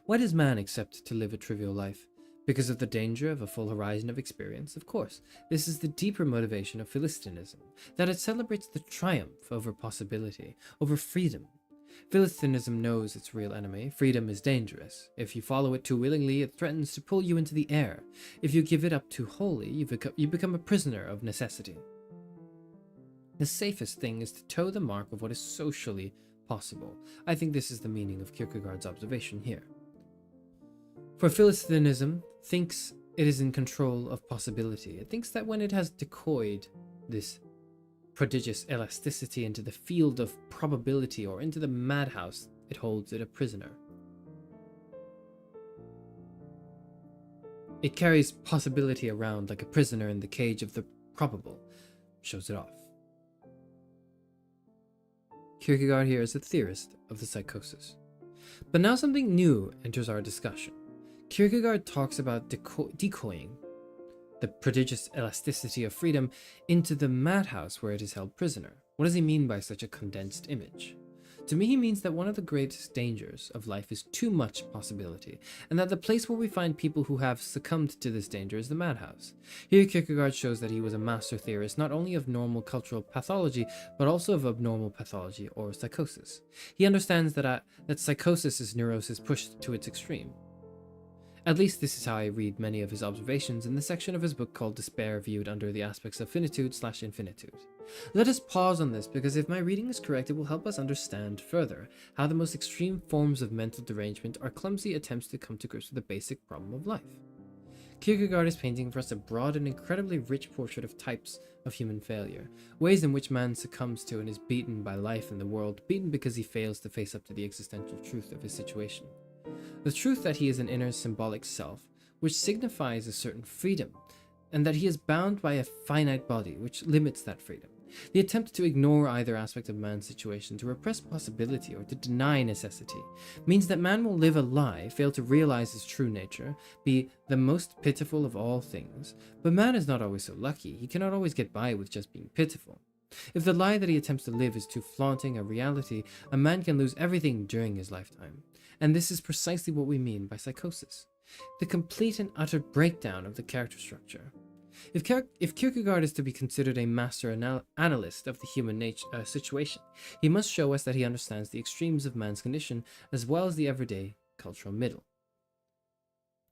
Why does man accept to live a trivial life? Because of the danger of a full horizon of experience? Of course, this is the deeper motivation of Philistinism, that it celebrates the triumph over possibility, over freedom. Philistinism knows its real enemy. Freedom is dangerous. If you follow it too willingly, it threatens to pull you into the air. If you give it up too wholly, you become a prisoner of necessity. The safest thing is to toe the mark of what is socially possible. I think this is the meaning of Kierkegaard's observation here. For Philistinism thinks it is in control of possibility. It thinks that when it has decoyed this prodigious elasticity into the field of probability or into the madhouse, it holds it a prisoner. It carries possibility around like a prisoner in the cage of the probable, shows it off. Kierkegaard here is a theorist of the psychosis. But now something new enters our discussion. Kierkegaard talks about decoying the prodigious elasticity of freedom into the madhouse where it is held prisoner. What does he mean by such a condensed image? To me, he means that one of the greatest dangers of life is too much possibility, and that the place where we find people who have succumbed to this danger is the madhouse. Here, Kierkegaard shows that he was a master theorist not only of normal cultural pathology, but also of abnormal pathology or psychosis. He understands that psychosis is neurosis pushed to its extreme. At least this is how I read many of his observations in the section of his book called Despair viewed under the aspects of finitude/infinitude. Let us pause on this because if my reading is correct, it will help us understand further how the most extreme forms of mental derangement are clumsy attempts to come to grips with the basic problem of life. Kierkegaard is painting for us a broad and incredibly rich portrait of types of human failure, ways in which man succumbs to and is beaten by life and the world, beaten because he fails to face up to the existential truth of his situation. The truth that he is an inner symbolic self, which signifies a certain freedom, and that he is bound by a finite body, which limits that freedom. The attempt to ignore either aspect of man's situation, to repress possibility, or to deny necessity, means that man will live a lie, fail to realize his true nature, be the most pitiful of all things. But man is not always so lucky. He cannot always get by with just being pitiful. If the lie that he attempts to live is too flaunting a reality, a man can lose everything during his lifetime. And this is precisely what we mean by psychosis. The complete and utter breakdown of the character structure. If Kierkegaard is to be considered a master analyst of the human situation, he must show us that he understands the extremes of man's condition as well as the everyday cultural middle.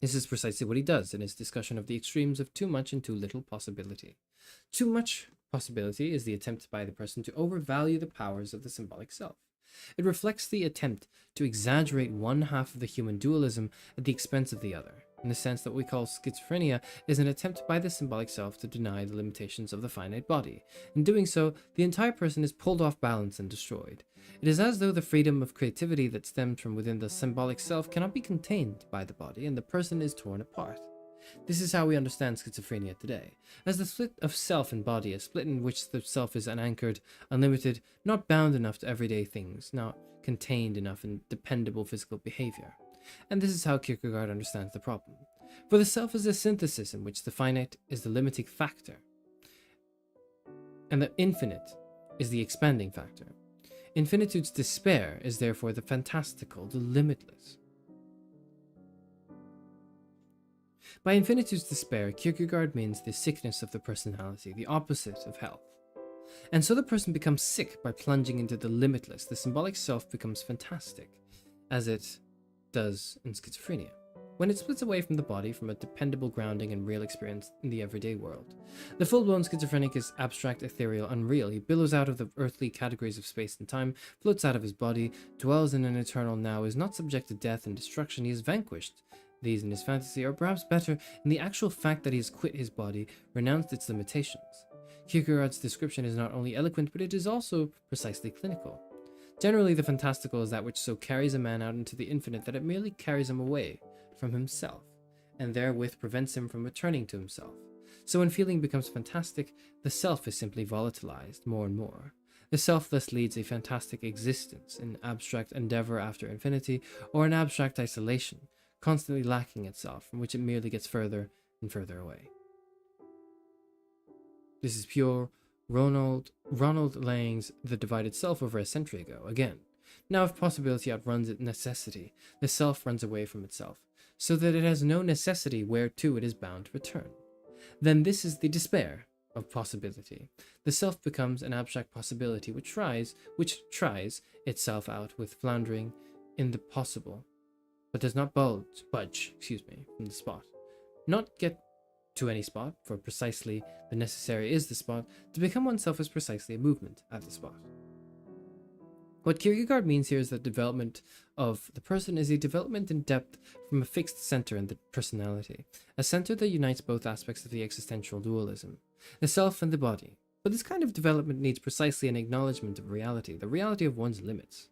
This is precisely what he does in his discussion of the extremes of too much and too little possibility. Too much possibility is the attempt by the person to overvalue the powers of the symbolic self. It reflects the attempt to exaggerate one half of the human dualism at the expense of the other. in the sense that what we call schizophrenia is an attempt by the symbolic self to deny the limitations of the finite body. In doing so, the entire person is pulled off balance and destroyed. It is as though the freedom of creativity that stems from within the symbolic self cannot be contained by the body, and the person is torn apart. This is how we understand schizophrenia today, as the split of self and body, a split in which the self is unanchored, unlimited, not bound enough to everyday things, not contained enough in dependable physical behavior. And this is how Kierkegaard understands the problem. For the self is a synthesis in which the finite is the limiting factor, and the infinite is the expanding factor. Infinitude's despair is therefore the fantastical, the limitless. By infinitude's despair, Kierkegaard means the sickness of the personality, the opposite of health. And so the person becomes sick by plunging into the limitless. The symbolic self becomes fantastic, as it does in schizophrenia, when it splits away from the body, from a dependable grounding and real experience in the everyday world. The full-blown schizophrenic is abstract, ethereal, unreal. He billows out of the earthly categories of space and time, floats out of his body, dwells in an eternal now, is not subject to death and destruction. He is vanquished these in his fantasy, or perhaps better, in the actual fact that he has quit his body, renounced its limitations. Kierkegaard's description is not only eloquent, but it is also precisely clinical. Generally, the fantastical is that which so carries a man out into the infinite that it merely carries him away from himself, and therewith prevents him from returning to himself. So when feeling becomes fantastic, the self is simply volatilized more and more. The self thus leads a fantastic existence, an abstract endeavor after infinity, or an abstract isolation, constantly lacking itself, from which it merely gets further and further away. This is pure Ronald Lang's The Divided Self over a century ago, again. Now if possibility outruns its necessity, the self runs away from itself, so that it has no necessity whereto it is bound to return. Then this is the despair of possibility. The self becomes an abstract possibility which tries itself out with floundering in the possible, but does not budge from the spot. Not get to any spot, for precisely the necessary is the spot. To become oneself is precisely a movement at the spot. What Kierkegaard means here is that development of the person is a development in depth from a fixed center in the personality, a center that unites both aspects of the existential dualism, the self and the body. But this kind of development needs precisely an acknowledgement of reality, the reality of one's limits.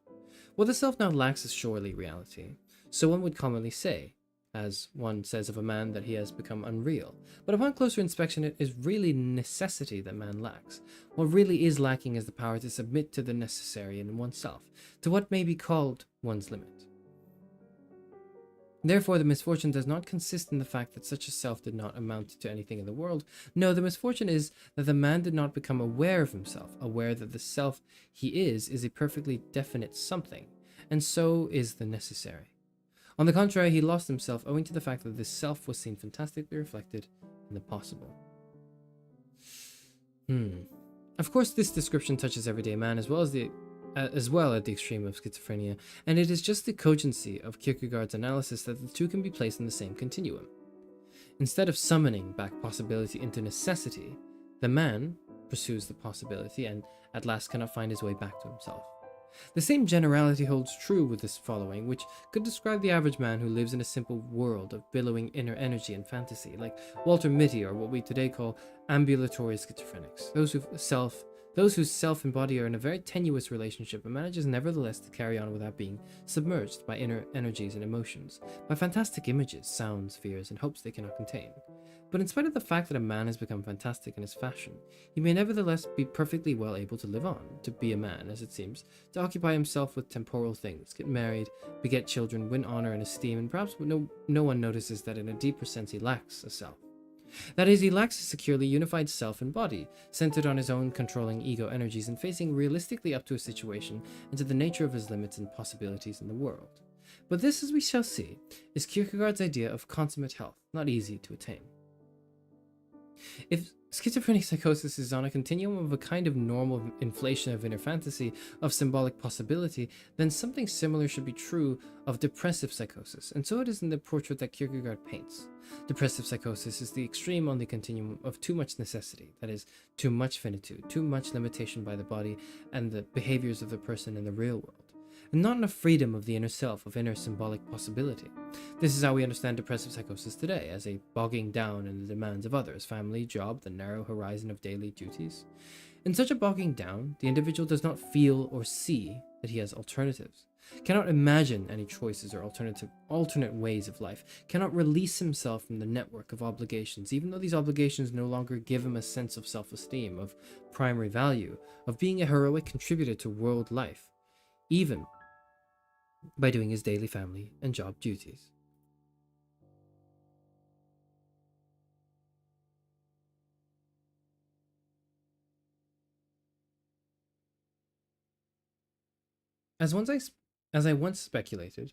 What the self now lacks is surely reality. So one would commonly say, as one says of a man that he has become unreal. But upon closer inspection, it is really necessity that man lacks. What really is lacking is the power to submit to the necessary in oneself, to what may be called one's limit. Therefore, the misfortune does not consist in the fact that such a self did not amount to anything in the world. No, the misfortune is that the man did not become aware of himself, aware that the self he is a perfectly definite something, and so is the necessary. On the contrary, he lost himself owing to the fact that this self was seen fantastically reflected in the possible. Of course, this description touches everyday man as well at the extreme of schizophrenia, and it is just the cogency of Kierkegaard's analysis that the two can be placed in the same continuum. Instead of summoning back possibility into necessity, the man pursues the possibility and at last cannot find his way back to himself. The same generality holds true with this following, which could describe the average man who lives in a simple world of billowing inner energy and fantasy, like Walter Mitty or what we today call ambulatory schizophrenics, those whose self and body are in a very tenuous relationship and manages nevertheless to carry on without being submerged by inner energies and emotions, by fantastic images, sounds, fears, and hopes they cannot contain. But in spite of the fact that a man has become fantastic in his fashion, he may nevertheless be perfectly well able to live on, to be a man, as it seems, to occupy himself with temporal things, get married, beget children, win honor and esteem, and perhaps no one notices that in a deeper sense he lacks a self. That is, he lacks a securely unified self and body, centered on his own controlling ego energies and facing realistically up to a situation and to the nature of his limits and possibilities in the world. But this, as we shall see, is Kierkegaard's idea of consummate health, not easy to attain. If schizophrenic psychosis is on a continuum of a kind of normal inflation of inner fantasy, of symbolic possibility, then something similar should be true of depressive psychosis, and so it is in the portrait that Kierkegaard paints. Depressive psychosis is the extreme on the continuum of too much necessity, that is, too much finitude, too much limitation by the body and the behaviors of the person in the real world. and not enough freedom of the inner self, of inner symbolic possibility. This is how we understand depressive psychosis today, as a bogging down in the demands of others, family, job, the narrow horizon of daily duties. In such a bogging down, the individual does not feel or see that he has alternatives, cannot imagine any choices or alternate ways of life, cannot release himself from the network of obligations, even though these obligations no longer give him a sense of self-esteem, of primary value, of being a heroic contributor to world life, even by doing his daily family and job duties. As I once speculated,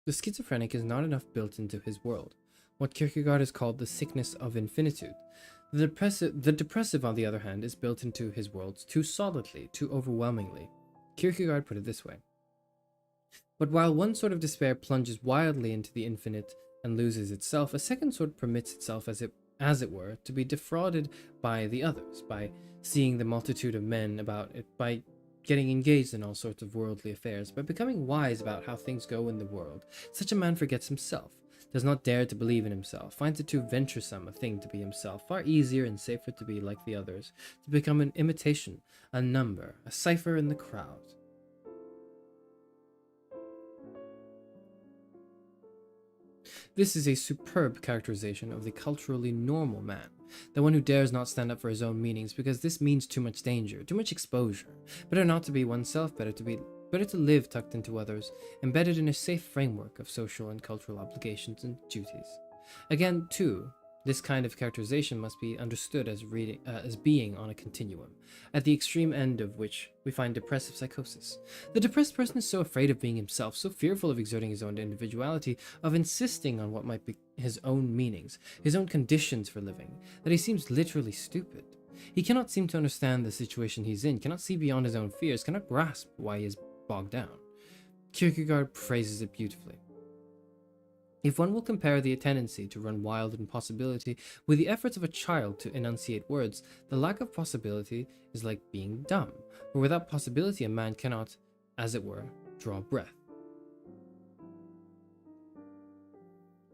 the schizophrenic is not enough built into his world, what Kierkegaard has called the sickness of infinitude. The depressive, on the other hand, is built into his worlds too solidly, too overwhelmingly. Kierkegaard put it this way: but while one sort of despair plunges wildly into the infinite and loses itself, a second sort permits itself, as it were, to be defrauded by the others, by seeing the multitude of men about it, by getting engaged in all sorts of worldly affairs, by becoming wise about how things go in the world. Such a man forgets himself, does not dare to believe in himself, finds it too venturesome a thing to be himself, far easier and safer to be like the others, to become an imitation, a number, a cipher in the crowd. This is a superb characterization of the culturally normal man, the one who dares not stand up for his own meanings because this means too much danger, too much exposure. Better not to be oneself, better to live tucked into others, embedded in a safe framework of social and cultural obligations and duties. Again, too, this kind of characterization must be understood as being on a continuum, at the extreme end of which we find depressive psychosis. The depressed person is so afraid of being himself, so fearful of exerting his own individuality, of insisting on what might be his own meanings, his own conditions for living, that he seems literally stupid. He cannot seem to understand the situation he's in, cannot see beyond his own fears, cannot grasp why he is bogged down. Kierkegaard phrases it beautifully. If one will compare the tendency to run wild in possibility with the efforts of a child to enunciate words, the lack of possibility is like being dumb, for without possibility a man cannot, as it were, draw breath.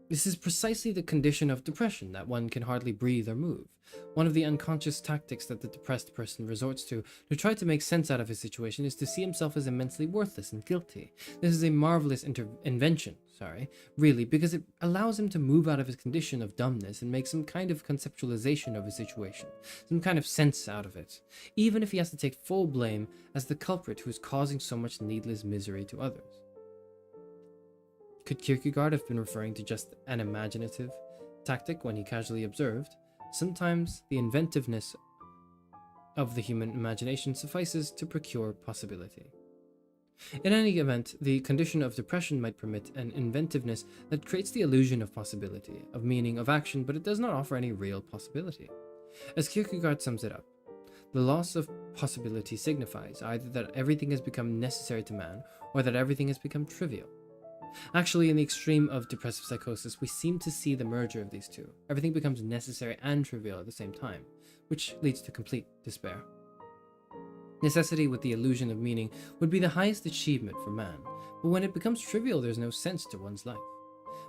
This is precisely the condition of depression, that one can hardly breathe or move. One of the unconscious tactics that the depressed person resorts to try to make sense out of his situation is to see himself as immensely worthless and guilty. This is a marvelous invention, really, because it allows him to move out of his condition of dumbness and make some kind of conceptualization of his situation, some kind of sense out of it, even if he has to take full blame as the culprit who is causing so much needless misery to others. Could Kierkegaard have been referring to just an imaginative tactic when he casually observed, sometimes the inventiveness of the human imagination suffices to procure possibility? In any event, the condition of depression might permit an inventiveness that creates the illusion of possibility, of meaning, of action, but it does not offer any real possibility. As Kierkegaard sums it up, the loss of possibility signifies either that everything has become necessary to man, or that everything has become trivial. Actually, in the extreme of depressive psychosis, we seem to see the merger of these two. Everything becomes necessary and trivial at the same time, which leads to complete despair. Necessity with the illusion of meaning would be the highest achievement for man, but when it becomes trivial, there's no sense to one's life.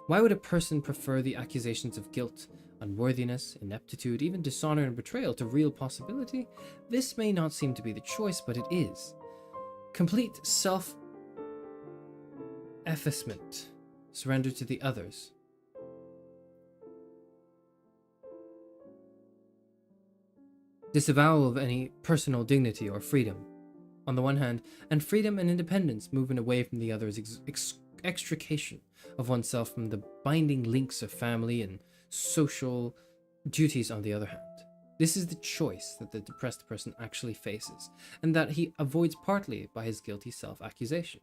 Why would a person prefer the accusations of guilt, unworthiness, ineptitude, even dishonor and betrayal to real possibility? This may not seem to be the choice, but it is. Complete self-effacement, surrender to the others. Disavowal of any personal dignity or freedom, on the one hand, and freedom and independence moving away from the other's extrication of oneself from the binding links of family and social duties on the other hand. This is the choice that the depressed person actually faces, and that he avoids partly by his guilty self-accusation.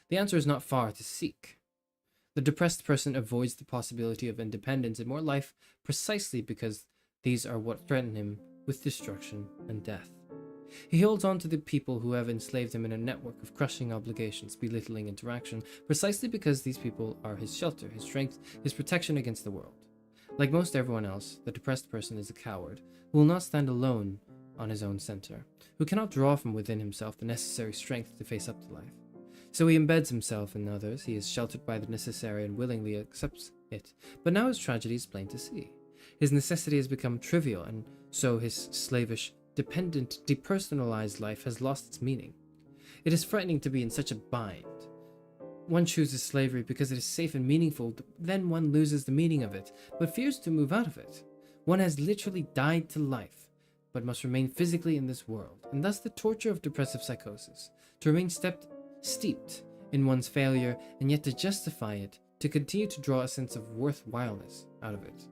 The answer is not far to seek. The depressed person avoids the possibility of independence and more life precisely because these are what threaten him with destruction and death. He holds on to the people who have enslaved him in a network of crushing obligations, belittling interaction, precisely because these people are his shelter, his strength, his protection against the world. Like most everyone else, the depressed person is a coward who will not stand alone on his own center, who cannot draw from within himself the necessary strength to face up to life. So he embeds himself in others, he is sheltered by the necessary and willingly accepts it. But now his tragedy is plain to see. His necessity has become trivial, and so his slavish, dependent, depersonalized life has lost its meaning. It is frightening to be in such a bind. One chooses slavery because it is safe and meaningful, then one loses the meaning of it, but fears to move out of it. One has literally died to life, but must remain physically in this world, and thus the torture of depressive psychosis, to remain steeped in one's failure, and yet to justify it, to continue to draw a sense of worthwhileness out of it.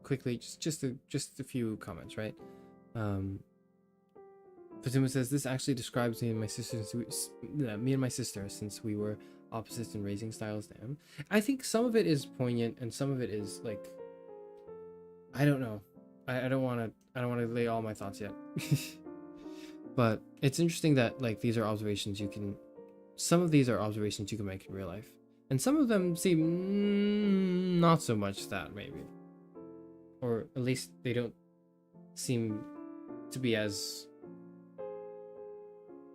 Quickly, just a few comments, right? Fatima says this actually describes me and my sister since we were opposites in raising styles. Damn, I think some of it is poignant and some of it is like, I don't know. I don't want to lay all my thoughts yet. But it's interesting that like these are observations some of these are observations you can make in real life, and some of them seem not so much that, maybe. Or at least they don't seem to be as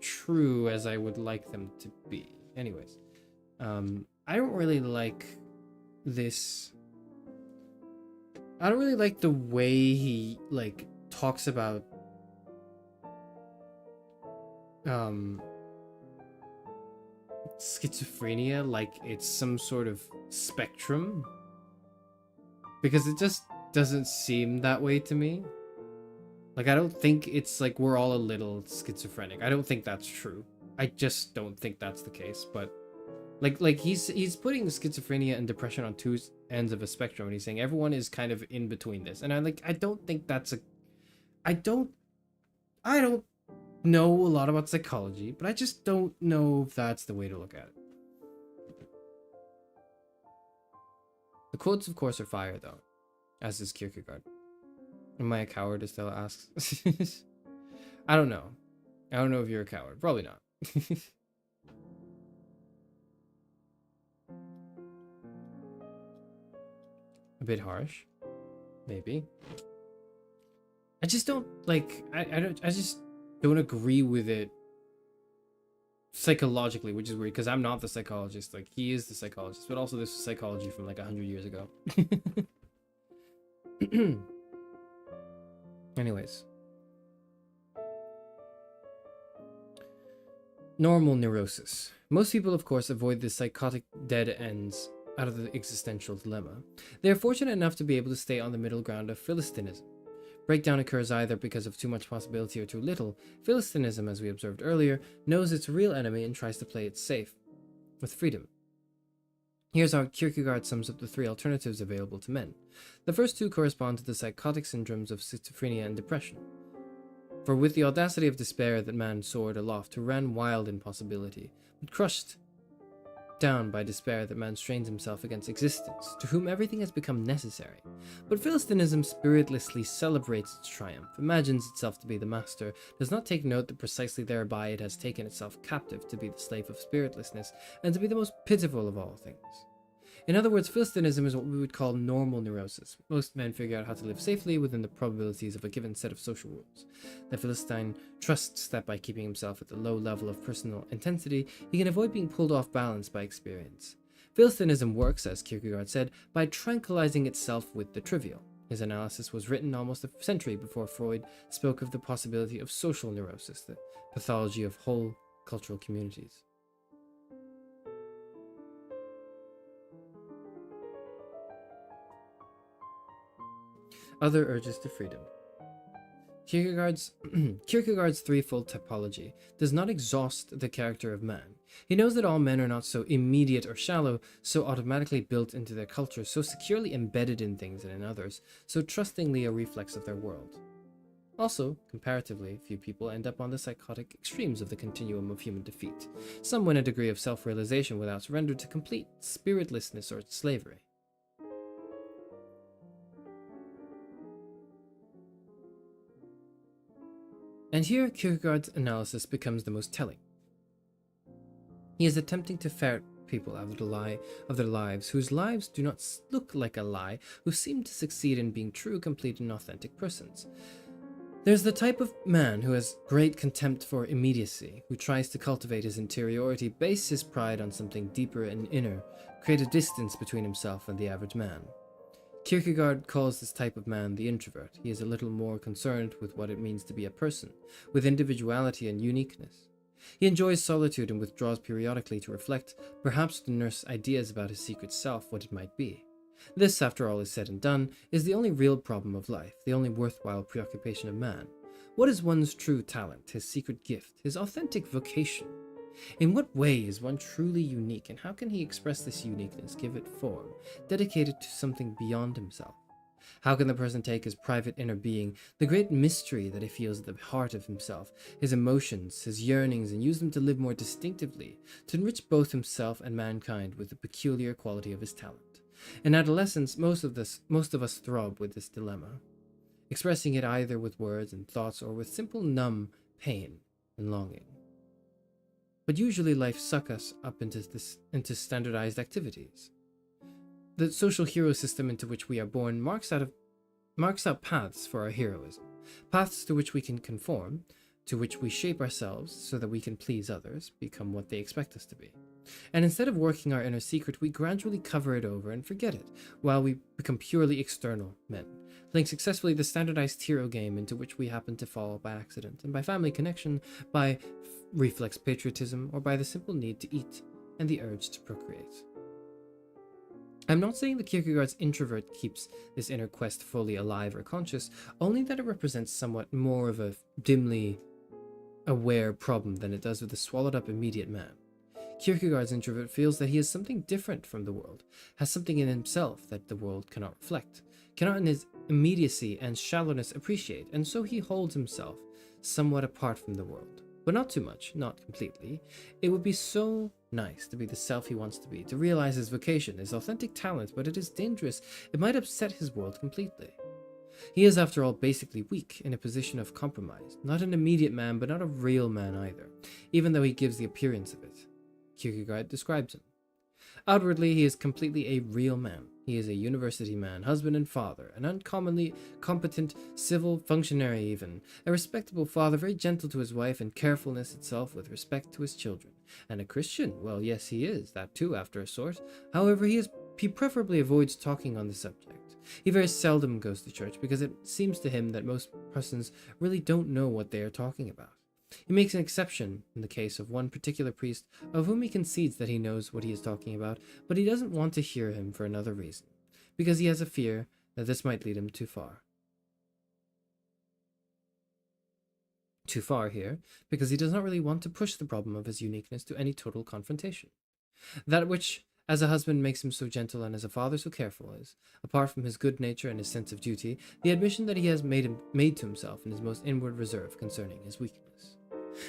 true as I would like them to be. Anyways, I don't really like this. I don't really like the way he like talks about schizophrenia like it's some sort of spectrum, because it just doesn't seem that way to me. Like, I don't think it's like we're all a little schizophrenic. I don't think that's true. I just don't think that's the case. But like he's putting schizophrenia and depression on two ends of a spectrum, and he's saying everyone is kind of in between this. And I don't think that's a I don't know a lot about psychology, but I just don't know if that's the way to look at it. The quotes, of course, are fire though, as is Kierkegaard. Am I a coward, Estella asks? I don't know. I don't know if you're a coward. Probably not. A bit harsh. Maybe. I just don't like I just don't agree with it psychologically, which is weird because I'm not the psychologist. Like, he is the psychologist, but also this is psychology from like 100 years ago. Anyways. Normal neurosis. Most people, of course, avoid the psychotic dead ends out of the existential dilemma. They are fortunate enough to be able to stay on the middle ground of Philistinism. Breakdown occurs either because of too much possibility or too little. Philistinism, as we observed earlier, knows its real enemy and tries to play it safe, with freedom. Here's how Kierkegaard sums up the three alternatives available to men. The first two correspond to the psychotic syndromes of schizophrenia and depression. For with the audacity of despair that man soared aloft, who ran wild in possibility, but crushed down by despair that man strains himself against existence, to whom everything has become necessary. But Philistinism spiritlessly celebrates its triumph, imagines itself to be the master, does not take note that precisely thereby it has taken itself captive to be the slave of spiritlessness, and to be the most pitiful of all things. In other words, Philistinism is what we would call normal neurosis. Most men figure out how to live safely within the probabilities of a given set of social rules. The Philistine trusts that by keeping himself at the low level of personal intensity, he can avoid being pulled off balance by experience. Philistinism works, as Kierkegaard said, by tranquilizing itself with the trivial. His analysis was written almost a century before Freud spoke of the possibility of social neurosis, the pathology of whole cultural communities. Other urges to freedom. Kierkegaard's threefold typology does not exhaust the character of man. He knows that all men are not so immediate or shallow, so automatically built into their culture, so securely embedded in things and in others, so trustingly a reflex of their world. Also, comparatively, few people end up on the psychotic extremes of the continuum of human defeat. Some win a degree of self-realization without surrender to complete spiritlessness or slavery. And here Kierkegaard's analysis becomes the most telling. He is attempting to ferret people out of their lives, whose lives do not look like a lie, who seem to succeed in being true, complete, and authentic persons. There's the type of man who has great contempt for immediacy, who tries to cultivate his interiority, base his pride on something deeper and inner, create a distance between himself and the average man. Kierkegaard calls this type of man the introvert. He is a little more concerned with what it means to be a person, with individuality and uniqueness. He enjoys solitude and withdraws periodically to reflect, perhaps to nurse ideas about his secret self, what it might be. This, after all is said and done, is the only real problem of life, the only worthwhile preoccupation of man. What is one's true talent, his secret gift, his authentic vocation? In what way is one truly unique, and how can he express this uniqueness, give it form, dedicate it to something beyond himself? How can the person take his private inner being, the great mystery that he feels at the heart of himself, his emotions, his yearnings, and use them to live more distinctively, to enrich both himself and mankind with the peculiar quality of his talent? In adolescence, most of us throb with this dilemma, expressing it either with words and thoughts or with simple numb pain and longing. But usually life sucks us up into standardized activities. The social hero system into which we are born marks out paths for our heroism, paths to which we can conform, to which we shape ourselves so that we can please others, become what they expect us to be. And instead of working our inner secret, we gradually cover it over and forget it, while we become purely external men, playing successfully the standardized hero game into which we happen to fall by accident, and by family connection, by reflex patriotism, or by the simple need to eat and the urge to procreate. I'm not saying that Kierkegaard's introvert keeps this inner quest fully alive or conscious, only that it represents somewhat more of a dimly aware problem than it does with the swallowed-up immediate man. Kierkegaard's introvert feels that he is something different from the world, has something in himself that the world cannot reflect, cannot in his immediacy and shallowness appreciate, and so he holds himself somewhat apart from the world. But not too much, not completely. It would be so nice to be the self he wants to be, to realize his vocation, his authentic talent, but it is dangerous. It might upset his world completely. He is, after all, basically weak, in a position of compromise. Not an immediate man, but not a real man either, even though he gives the appearance of it. Kierkegaard describes him. Outwardly, he is completely a real man. He is a university man, husband and father, an uncommonly competent civil functionary even, a respectable father, very gentle to his wife, and carefulness itself with respect to his children. And a Christian? Well, yes, he is, that too, after a sort. However, he preferably avoids talking on the subject. He very seldom goes to church, because it seems to him that most persons really don't know what they are talking about. He makes an exception in the case of one particular priest of whom he concedes that he knows what he is talking about, but he doesn't want to hear him for another reason, because he has a fear that this might lead him too far. Too far here, because he does not really want to push the problem of his uniqueness to any total confrontation. That which, as a husband, makes him so gentle and as a father so careful is, apart from his good nature and his sense of duty, the admission that he has made to himself in his most inward reserve concerning his weakness.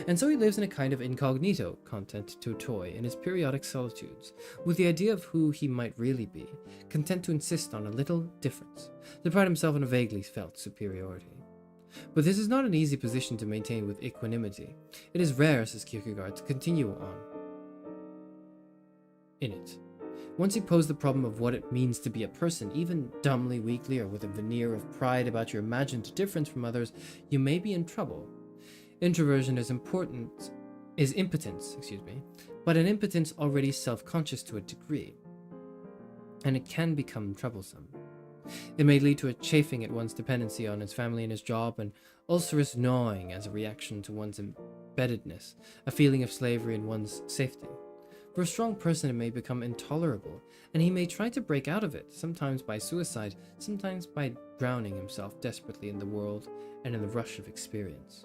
And so he lives in a kind of incognito, content to a toy, in his periodic solitudes, with the idea of who he might really be, content to insist on a little difference, to pride himself on a vaguely felt superiority. But this is not an easy position to maintain with equanimity. It is rare, says Kierkegaard, to continue on in it. Once you pose the problem of what it means to be a person, even dumbly, weakly, or with a veneer of pride about your imagined difference from others, you may be in trouble. Introversion is impotence, but an impotence already self-conscious to a degree, and it can become troublesome. It may lead to a chafing at one's dependency on his family and his job, and ulcerous gnawing as a reaction to one's embeddedness, a feeling of slavery in one's safety. For a strong person, it may become intolerable, and he may try to break out of it, sometimes by suicide, sometimes by drowning himself desperately in the world and in the rush of experience.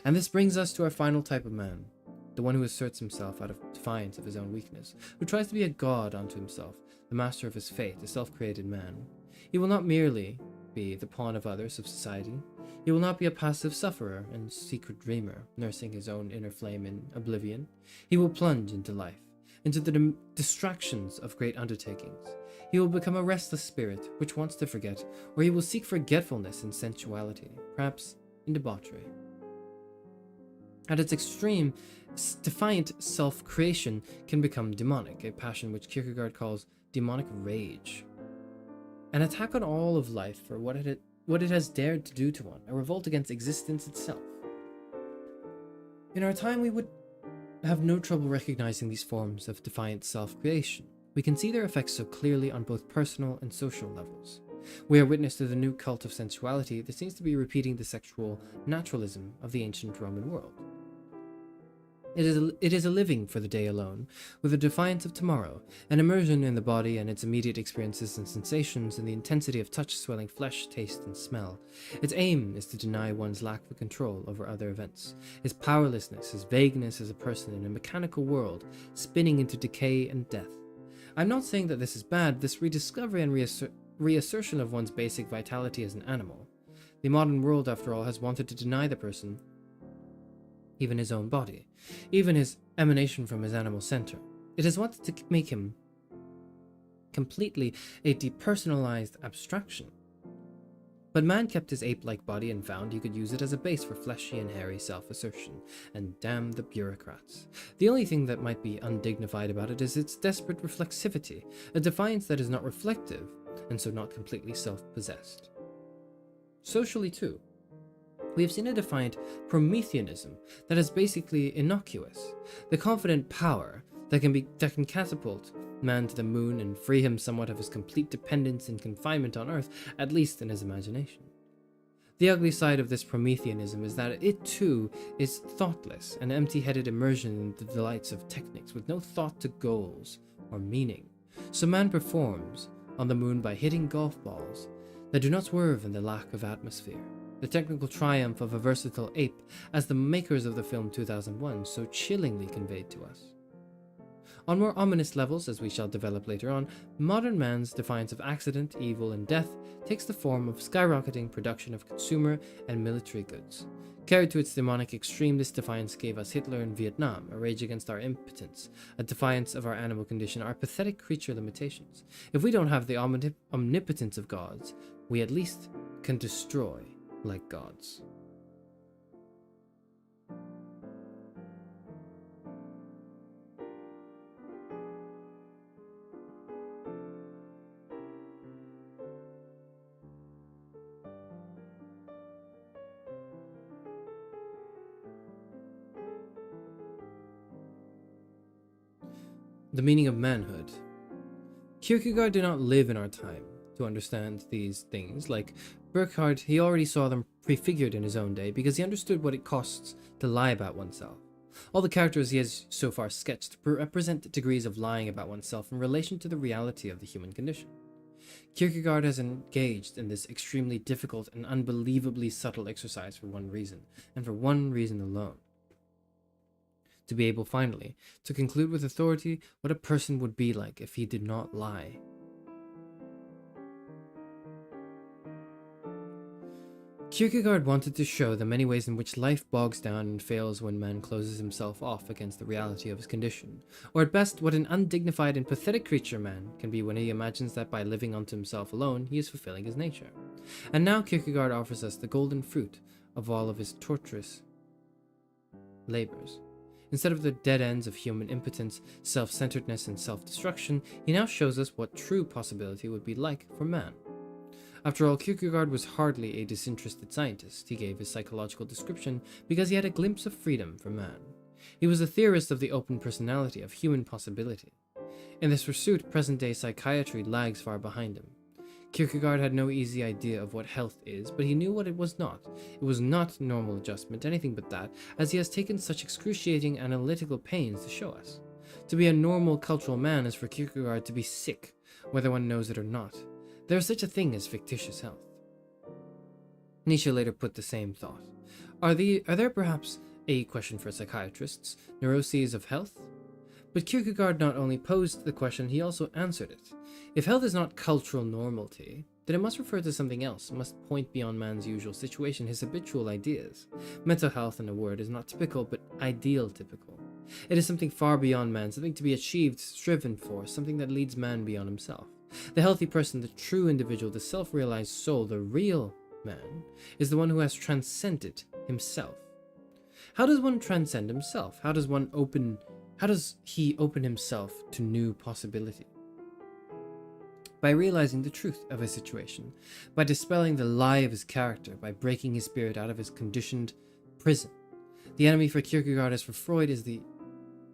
And this brings us to our final type of man, the one who asserts himself out of defiance of his own weakness, who tries to be a god unto himself, the master of his fate, a self-created man. He will not merely be the pawn of others, of society. He will not be a passive sufferer and secret dreamer, nursing his own inner flame in oblivion. He will plunge into life, into the distractions of great undertakings. He will become a restless spirit which wants to forget, or he will seek forgetfulness in sensuality, perhaps in debauchery. At its extreme, defiant self-creation can become demonic, a passion which Kierkegaard calls demonic rage. An attack on all of life for what it has dared to do to one, a revolt against existence itself. In our time, we would have no trouble recognizing these forms of defiant self-creation. We can see their effects so clearly on both personal and social levels. We are witness to the new cult of sensuality that seems to be repeating the sexual naturalism of the ancient Roman world. It is a living for the day alone, with a defiance of tomorrow, an immersion in the body and its immediate experiences and sensations, and the intensity of touch, swelling flesh, taste, and smell. Its aim is to deny one's lack of control over other events, his powerlessness, his vagueness as a person in a mechanical world, spinning into decay and death. I'm not saying that this is bad, this rediscovery and reassertion of one's basic vitality as an animal. The modern world, after all, has wanted to deny the person even his own body, even his emanation from his animal center. It has wanted to make him completely a depersonalized abstraction. But man kept his ape-like body and found he could use it as a base for fleshy and hairy self-assertion, and damn the bureaucrats. The only thing that might be undignified about it is its desperate reflexivity, a defiance that is not reflective, and so not completely self-possessed. Socially too, we have seen a defiant Prometheanism that is basically innocuous, the confident power that can catapult man to the moon and free him somewhat of his complete dependence and confinement on Earth, at least in his imagination. The ugly side of this Prometheanism is that it too is thoughtless, an empty-headed immersion in the delights of techniques with no thought to goals or meaning. So man performs on the moon by hitting golf balls that do not swerve in the lack of atmosphere. The technical triumph of a versatile ape, as the makers of the film 2001 so chillingly conveyed to us. On more ominous levels, as we shall develop later on, modern man's defiance of accident, evil, and death takes the form of skyrocketing production of consumer and military goods. Carried to its demonic extreme, this defiance gave us Hitler in Vietnam, a rage against our impotence, a defiance of our animal condition, our pathetic creature limitations. If we don't have the omnipotence of gods, we at least can destroy like gods. The meaning of manhood. Kierkegaard did not live in our time to understand these things. Like Burckhardt, he already saw them prefigured in his own day because he understood what it costs to lie about oneself. All the characters he has so far sketched represent degrees of lying about oneself in relation to the reality of the human condition. Kierkegaard has engaged in this extremely difficult and unbelievably subtle exercise for one reason, and for one reason alone. To be able finally to conclude with authority what a person would be like if he did not lie. Kierkegaard wanted to show the many ways in which life bogs down and fails when man closes himself off against the reality of his condition, or at best what an undignified and pathetic creature man can be when he imagines that by living unto himself alone he is fulfilling his nature. And now Kierkegaard offers us the golden fruit of all of his torturous labors. Instead of the dead ends of human impotence, self-centeredness, and self-destruction, he now shows us what true possibility would be like for man. After all, Kierkegaard was hardly a disinterested scientist. He gave his psychological description because he had a glimpse of freedom for man. He was a theorist of the open personality, of human possibility. In this pursuit, present-day psychiatry lags far behind him. Kierkegaard had no easy idea of what health is, but he knew what it was not. It was not normal adjustment, anything but that, as he has taken such excruciating analytical pains to show us. To be a normal cultural man is for Kierkegaard to be sick, whether one knows it or not. There is such a thing as fictitious health. Nietzsche later put the same thought. Are there perhaps, a question for psychiatrists, neuroses of health? But Kierkegaard not only posed the question, he also answered it. If health is not cultural normality, then it must refer to something else, must point beyond man's usual situation, his habitual ideas. Mental health, in a word, is not typical, but ideal typical. It is something far beyond man, something to be achieved, striven for, something that leads man beyond himself. The healthy person, the true individual, the self-realized soul, the real man, is the one who has transcended himself. How does one transcend himself? How does he open himself to new possibility? By realizing the truth of his situation, by dispelling the lie of his character, by breaking his spirit out of his conditioned prison. The enemy for Kierkegaard as for Freud is the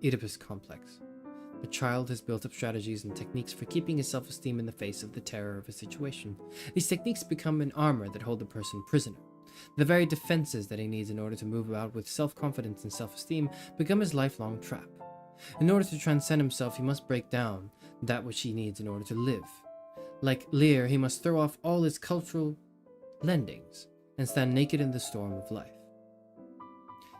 Oedipus complex. The child has built up strategies and techniques for keeping his self-esteem in the face of the terror of a situation. These techniques become an armor that hold the person prisoner. The very defenses that he needs in order to move about with self-confidence and self-esteem become his lifelong trap. In order to transcend himself, he must break down that which he needs in order to live. Like Lear, he must throw off all his cultural lendings and stand naked in the storm of life.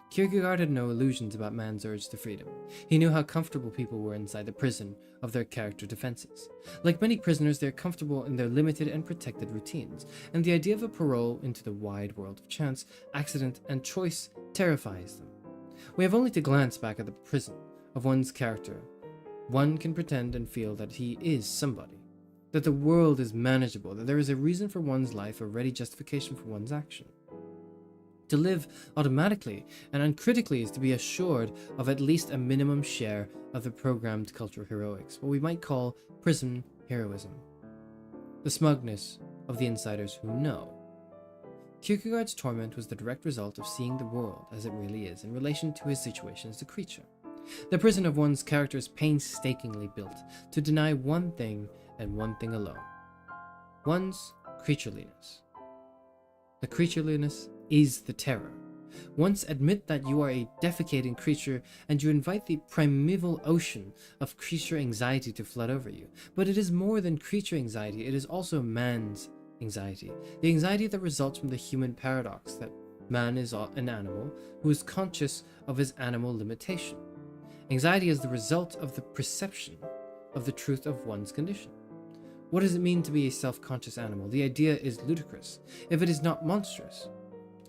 Kierkegaard had no illusions about man's urge to freedom. He knew how comfortable people were inside the prison of their character defenses. Like many prisoners, they are comfortable in their limited and protected routines, and the idea of a parole into the wide world of chance, accident, and choice terrifies them. We have only to glance back at the prison of one's character. One can pretend and feel that he is somebody, that the world is manageable, that there is a reason for one's life, a ready justification for one's action. To live automatically and uncritically is to be assured of at least a minimum share of the programmed cultural heroics, what we might call prison heroism. The smugness of the insiders who know. Kierkegaard's torment was the direct result of seeing the world as it really is in relation to his situation as a creature. The prison of one's character is painstakingly built to deny one thing and one thing alone: one's creatureliness. The creatureliness is the terror. Once admit that you are a defecating creature and you invite the primeval ocean of creature anxiety to flood over you. But it is more than creature anxiety, it is also man's anxiety. The anxiety that results from the human paradox that man is an animal who is conscious of his animal limitation. Anxiety is the result of the perception of the truth of one's condition. What does it mean to be a self-conscious animal? The idea is ludicrous, if it is not monstrous.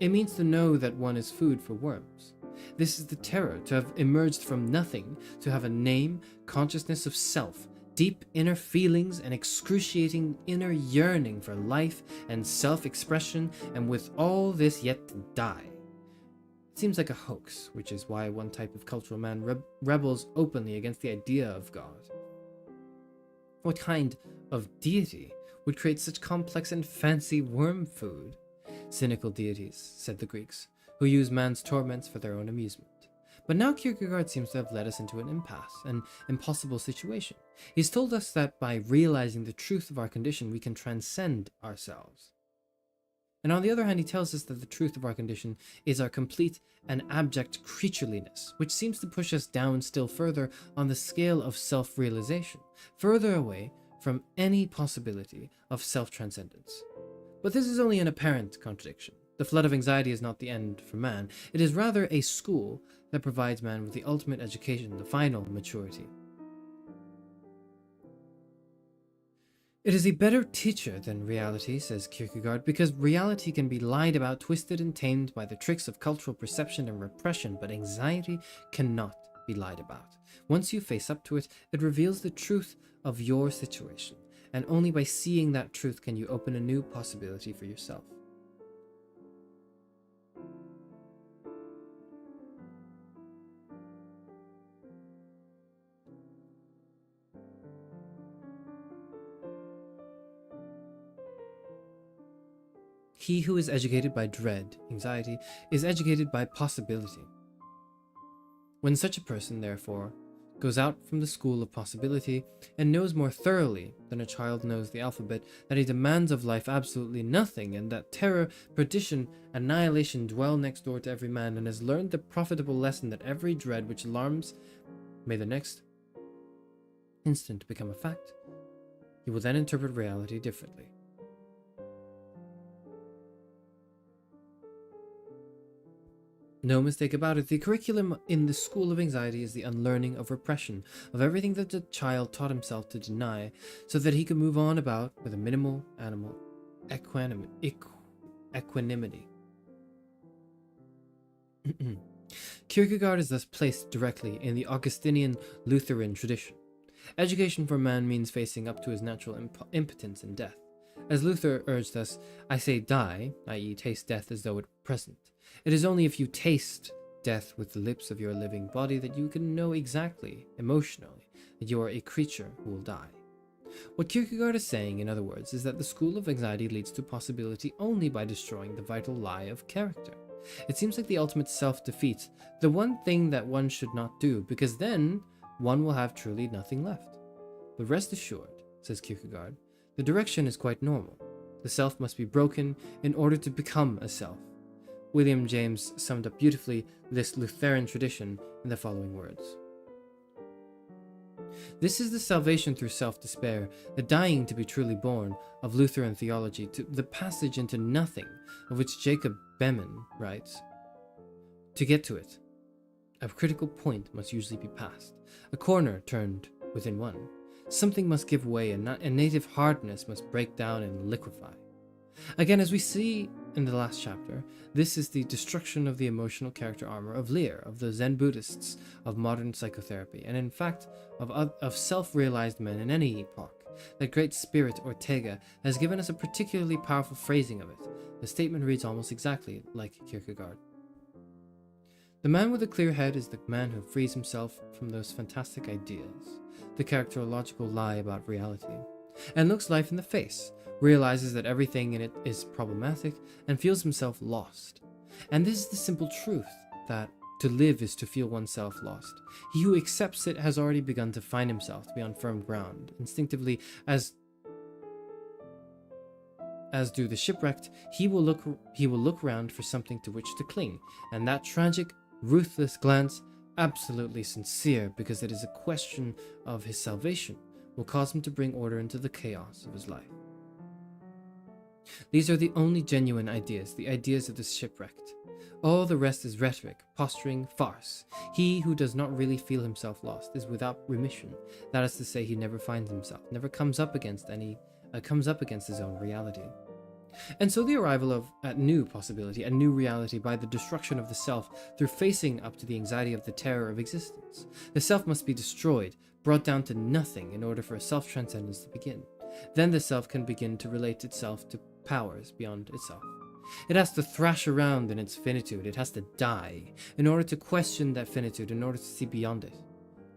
It means to know that one is food for worms. This is the terror, to have emerged from nothing, to have a name, consciousness of self, deep inner feelings, and excruciating inner yearning for life and self-expression, and with all this yet to die. It seems like a hoax, which is why one type of cultural man rebels openly against the idea of God. What kind of deity would create such complex and fancy worm food? Cynical deities, said the Greeks, who use man's torments for their own amusement. But now Kierkegaard seems to have led us into an impasse, an impossible situation. He's told us that by realizing the truth of our condition, we can transcend ourselves. And on the other hand, he tells us that the truth of our condition is our complete and abject creatureliness, which seems to push us down still further on the scale of self-realization, further away from any possibility of self-transcendence. But this is only an apparent contradiction. The flood of anxiety is not the end for man. It is rather a school that provides man with the ultimate education, the final maturity. It is a better teacher than reality, says Kierkegaard, because reality can be lied about, twisted, and tamed by the tricks of cultural perception and repression, but anxiety cannot be lied about. Once you face up to it, it reveals the truth of your situation, and only by seeing that truth can you open a new possibility for yourself. He who is educated by dread, anxiety, is educated by possibility. When such a person, therefore, goes out from the school of possibility and knows more thoroughly than a child knows the alphabet that he demands of life absolutely nothing, and that terror, perdition, annihilation dwell next door to every man, and has learned the profitable lesson that every dread which alarms may the next instant become a fact, he will then interpret reality differently. No mistake about it, the curriculum in the school of anxiety is the unlearning of repression, of everything that the child taught himself to deny, so that he could move on about with a minimal animal equanimity. Kierkegaard is thus placed directly in the Augustinian Lutheran tradition. Education for man means facing up to his natural impotence and death. As Luther urged us, I say die, i.e. taste death as though it were present. It is only if you taste death with the lips of your living body that you can know exactly, emotionally, that you are a creature who will die. What Kierkegaard is saying, in other words, is that the school of anxiety leads to possibility only by destroying the vital lie of character. It seems like the ultimate self-defeat, the one thing that one should not do, because then one will have truly nothing left. But rest assured, says Kierkegaard, the direction is quite normal. The self must be broken in order to become a self. William James summed up beautifully this Lutheran tradition in the following words. This is the salvation through self-despair, the dying to be truly born of Lutheran theology, to the passage into nothing, of which Jacob Behmen writes. To get to it, a critical point must usually be passed, a corner turned within one. Something must give way, a native hardness must break down and liquefy. Again, as we see in the last chapter, this is the destruction of the emotional character armor of Lear, of the Zen Buddhists, of modern psychotherapy, and in fact of self-realized men in any epoch. That great spirit Ortega has given us a particularly powerful phrasing of it. The statement reads almost exactly like Kierkegaard. The man with a clear head is the man who frees himself from those fantastic ideas, the characterological lie about reality, and looks life in the face, realizes that everything in it is problematic, and feels himself lost. And this is the simple truth, that to live is to feel oneself lost. He who accepts it has already begun to find himself to be on firm ground. Instinctively, as do the shipwrecked, he will look round for something to which to cling, and that tragic, ruthless glance, absolutely sincere because it is a question of his salvation, will cause him to bring order into the chaos of his life. These are the only genuine ideas, the ideas of the shipwrecked. All the rest is rhetoric, posturing, farce. He who does not really feel himself lost is without remission. That is to say, he never finds himself, never comes up against his own reality. And so the arrival of a new possibility, a new reality by the destruction of the self through facing up to the anxiety of the terror of existence. The self must be destroyed, brought down to nothing in order for a self-transcendence to begin. Then the self can begin to relate itself to powers beyond itself. It has to thrash around in its finitude, it has to die, in order to question that finitude, in order to see beyond it.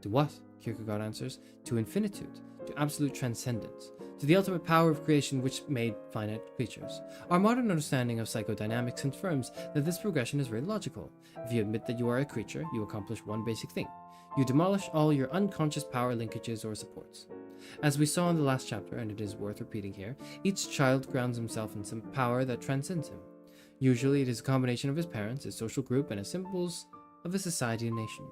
To what? Kierkegaard answers. To infinitude, to absolute transcendence, to the ultimate power of creation which made finite creatures. Our modern understanding of psychodynamics confirms that this progression is very logical. If you admit that you are a creature, you accomplish one basic thing. You demolish all your unconscious power linkages or supports. As we saw in the last chapter, and it is worth repeating here, each child grounds himself in some power that transcends him. Usually it is a combination of his parents, his social group, and his symbols of a society and nation.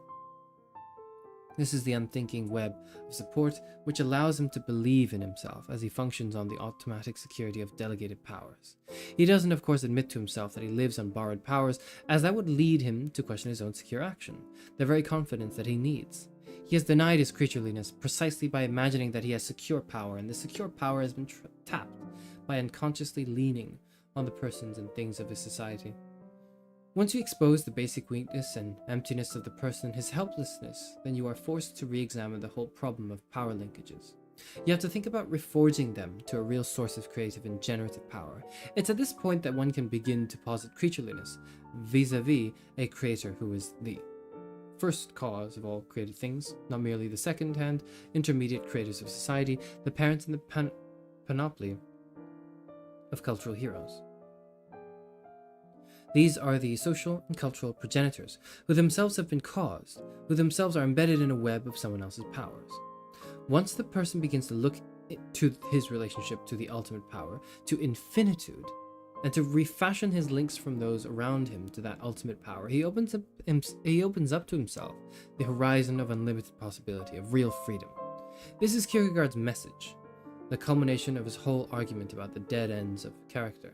This is the unthinking web of support which allows him to believe in himself as he functions on the automatic security of delegated powers. He doesn't, of course, admit to himself that he lives on borrowed powers, as that would lead him to question his own secure action, the very confidence that he needs. He has denied his creatureliness precisely by imagining that he has secure power, and this secure power has been tapped by unconsciously leaning on the persons and things of his society. Once you expose the basic weakness and emptiness of the person, his helplessness, then you are forced to re-examine the whole problem of power linkages. You have to think about reforging them to a real source of creative and generative power. It's at this point that one can begin to posit creatureliness vis-a-vis a creator who is the first cause of all created things, not merely the second-hand, intermediate creators of society, the parents in the panoply of cultural heroes. These are the social and cultural progenitors, who themselves have been caused, who themselves are embedded in a web of someone else's powers. Once the person begins to look to his relationship to the ultimate power, to infinitude, and to refashion his links from those around him to that ultimate power, he opens up to himself the horizon of unlimited possibility, of real freedom. This is Kierkegaard's message, the culmination of his whole argument about the dead ends of character.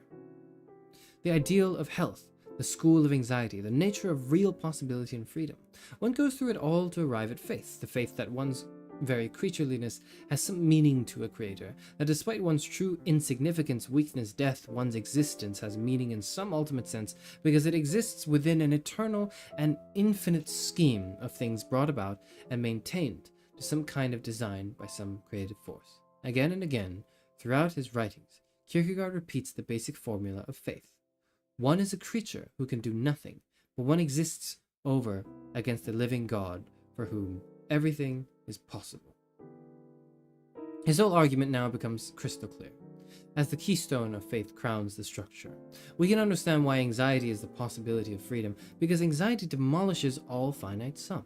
The ideal of health, the school of anxiety, the nature of real possibility and freedom. One goes through it all to arrive at faith, the faith that one's very creatureliness has some meaning to a creator, that despite one's true insignificance, weakness, death, one's existence has meaning in some ultimate sense because it exists within an eternal and infinite scheme of things brought about and maintained to some kind of design by some creative force. Again and again, throughout his writings, Kierkegaard repeats the basic formula of faith. One is a creature who can do nothing, but one exists over against the living God for whom everything is possible. His whole argument now becomes crystal clear. As the keystone of faith crowns the structure, we can understand why anxiety is the possibility of freedom, because anxiety demolishes all finite sums.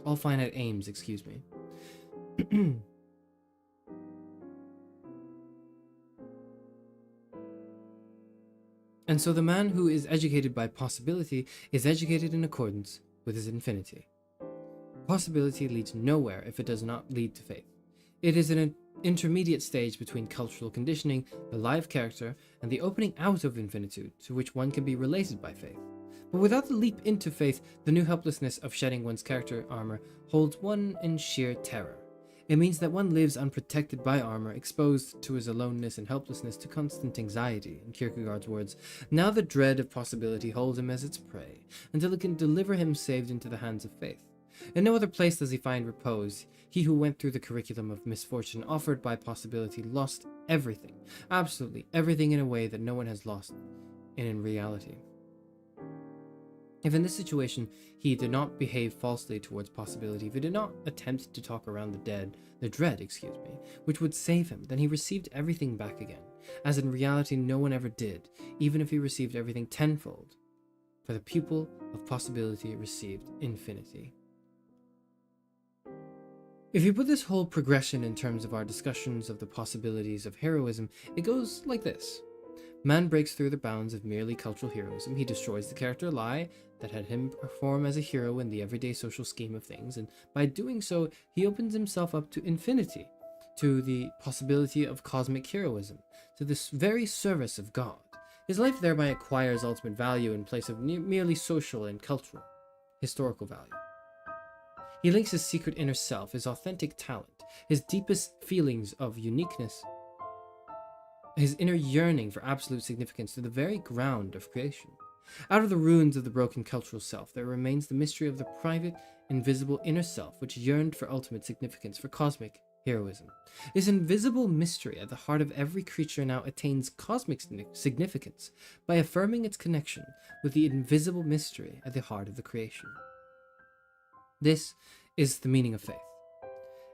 All finite aims, excuse me. And so the man who is educated by possibility is educated in accordance with his infinity. Possibility leads nowhere if it does not lead to faith. It is an intermediate stage between cultural conditioning, the live character, and the opening out of infinitude to which one can be related by faith. But without the leap into faith, the new helplessness of shedding one's character armor holds one in sheer terror. It means that one lives unprotected by armor, exposed to his aloneness and helplessness to constant anxiety. In Kierkegaard's words, now the dread of possibility holds him as its prey, until it can deliver him saved into the hands of faith. In no other place does he find repose. He who went through the curriculum of misfortune offered by possibility lost everything, absolutely everything, in a way that no one has lost in reality. If in this situation he did not behave falsely towards possibility, if he did not attempt to talk around the dread, which would save him, then he received everything back again, as in reality no one ever did, even if he received everything tenfold. For the pupil of possibility received infinity. If you put this whole progression in terms of our discussions of the possibilities of heroism, it goes like this. Man breaks through the bounds of merely cultural heroism. He destroys the character lie that had him perform as a hero in the everyday social scheme of things, and by doing so, he opens himself up to infinity, to the possibility of cosmic heroism, to this very service of God. His life thereby acquires ultimate value in place of merely social and cultural, historical value. He links his secret inner self, his authentic talent, his deepest feelings of uniqueness, his inner yearning for absolute significance to the very ground of creation. Out of the ruins of the broken cultural self, there remains the mystery of the private, invisible inner self, which yearned for ultimate significance, for cosmic heroism. This invisible mystery at the heart of every creature now attains cosmic significance by affirming its connection with the invisible mystery at the heart of the creation. This is the meaning of faith.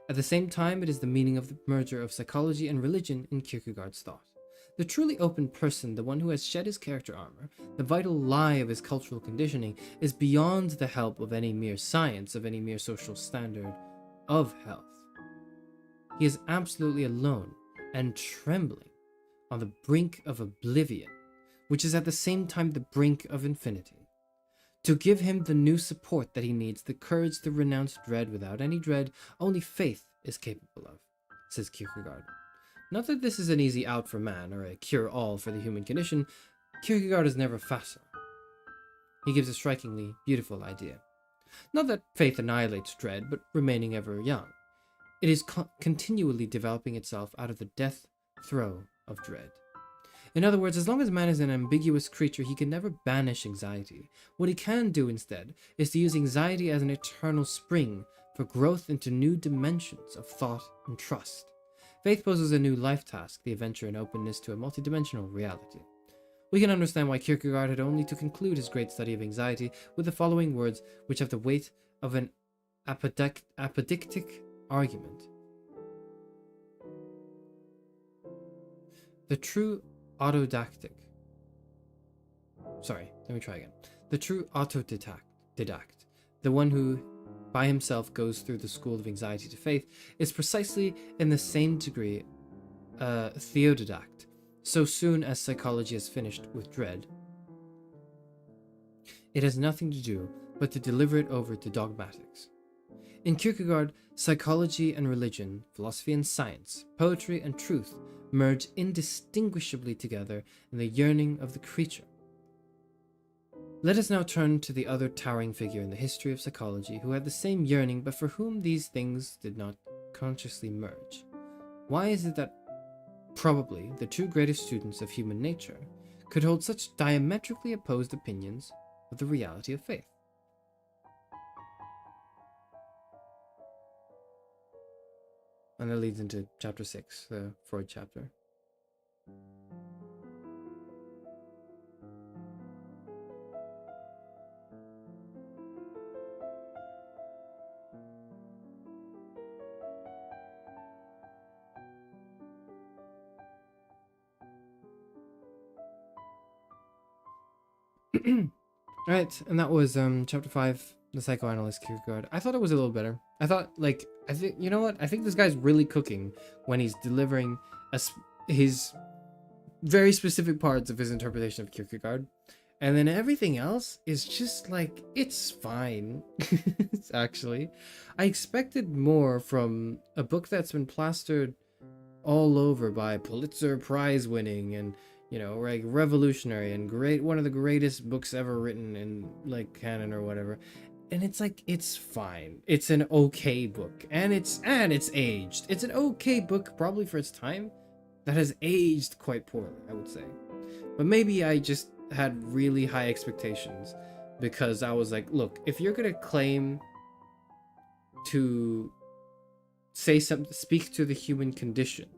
At the same time, it is the meaning of the merger of psychology and religion in Kierkegaard's thought. The truly open person, the one who has shed his character armor, the vital lie of his cultural conditioning, is beyond the help of any mere science, of any mere social standard of health. He is absolutely alone and trembling on the brink of oblivion, which is at the same time the brink of infinity. To give him the new support that he needs, the courage to renounce dread without any dread, only faith is capable of, says Kierkegaard. Not that this is an easy out for man, or a cure-all for the human condition. Kierkegaard is never facile. He gives a strikingly beautiful idea. Not that faith annihilates dread, but remaining ever young. It is continually developing itself out of the death throe of dread. In other words, as long as man is an ambiguous creature, he can never banish anxiety. What he can do instead is to use anxiety as an eternal spring for growth into new dimensions of thought and trust. Faith poses a new life task, the adventure and openness to a multidimensional reality. We can understand why Kierkegaard had only to conclude his great study of anxiety with the following words, which have the weight of an apodictic argument. The true autodidact, the one who by himself goes through the school of anxiety to faith, is precisely in the same degree theodidact, so soon as psychology has finished with dread. It has nothing to do but to deliver it over to dogmatics. In Kierkegaard, psychology and religion, philosophy and science, poetry and truth merge indistinguishably together in the yearning of the creature. Let us now turn to the other towering figure in the history of psychology who had the same yearning, but for whom these things did not consciously merge. Why is it that probably the two greatest students of human nature could hold such diametrically opposed opinions of the reality of faith? And that leads into chapter 6, the Freud chapter. Right, and that was chapter 5, the psychoanalyst Kierkegaard. I thought it was a little better. I think, you know what? I think this guy's really cooking when he's delivering his very specific parts of his interpretation of Kierkegaard. And then everything else is just like, it's fine. Actually, I expected more from a book that's been plastered all over by Pulitzer Prize winning and, you know, like revolutionary and great, one of the greatest books ever written in like canon or whatever. And it's like, it's fine. It's an okay book, and it's aged. It's an okay book, probably for its time, that has aged quite poorly, I would say. But maybe I just had really high expectations because I was like, look, if you're gonna claim to say something, speak to the human condition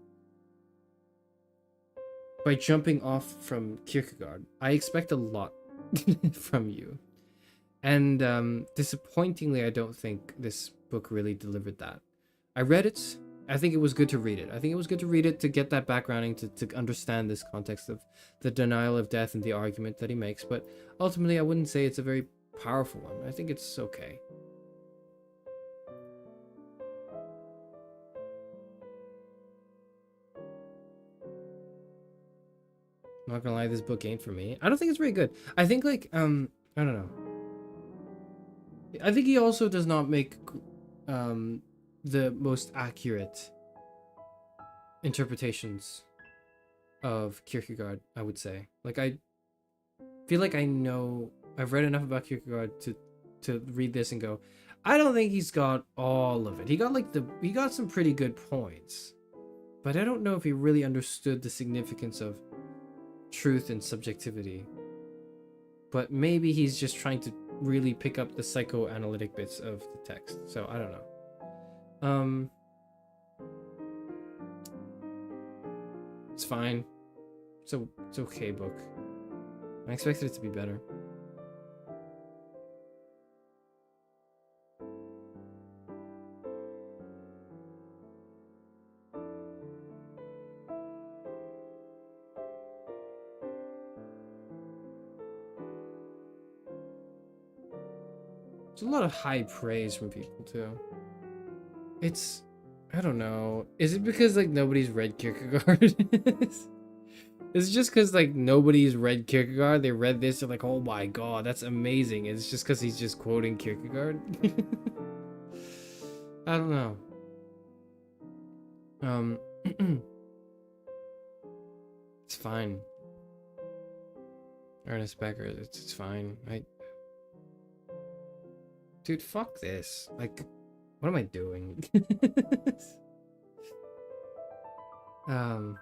by jumping off from Kierkegaard, I expect a lot from you. And disappointingly, I don't think this book really delivered that. I read it. I think it was good to read it. I think it was good to read it to get that backgrounding, to understand this context of the denial of death and the argument that he makes. But ultimately, I wouldn't say it's a very powerful one. I think it's okay. Not gonna lie, this book ain't for me. I don't think it's very good. I think like I don't know. I think he also does not make the most accurate interpretations of Kierkegaard, I would say. Like, I feel like I've read enough about Kierkegaard to read this and go, I don't think he's got all of it. He got some pretty good points, but I don't know if he really understood the significance of truth and subjectivity. But maybe he's just trying to really pick up the psychoanalytic bits of the text. So I don't know. It's fine. So it's okay book. I expected it to be better. There's a lot of high praise from people too. It's, I don't know. Is it because like nobody's read Kierkegaard? Is it just because like nobody's read Kierkegaard? They read this and like, oh my god, that's amazing. It's just because he's just quoting Kierkegaard. I don't know. It's fine. Ernest Becker, it's fine. Dude, fuck this. Like, what am I doing? I'm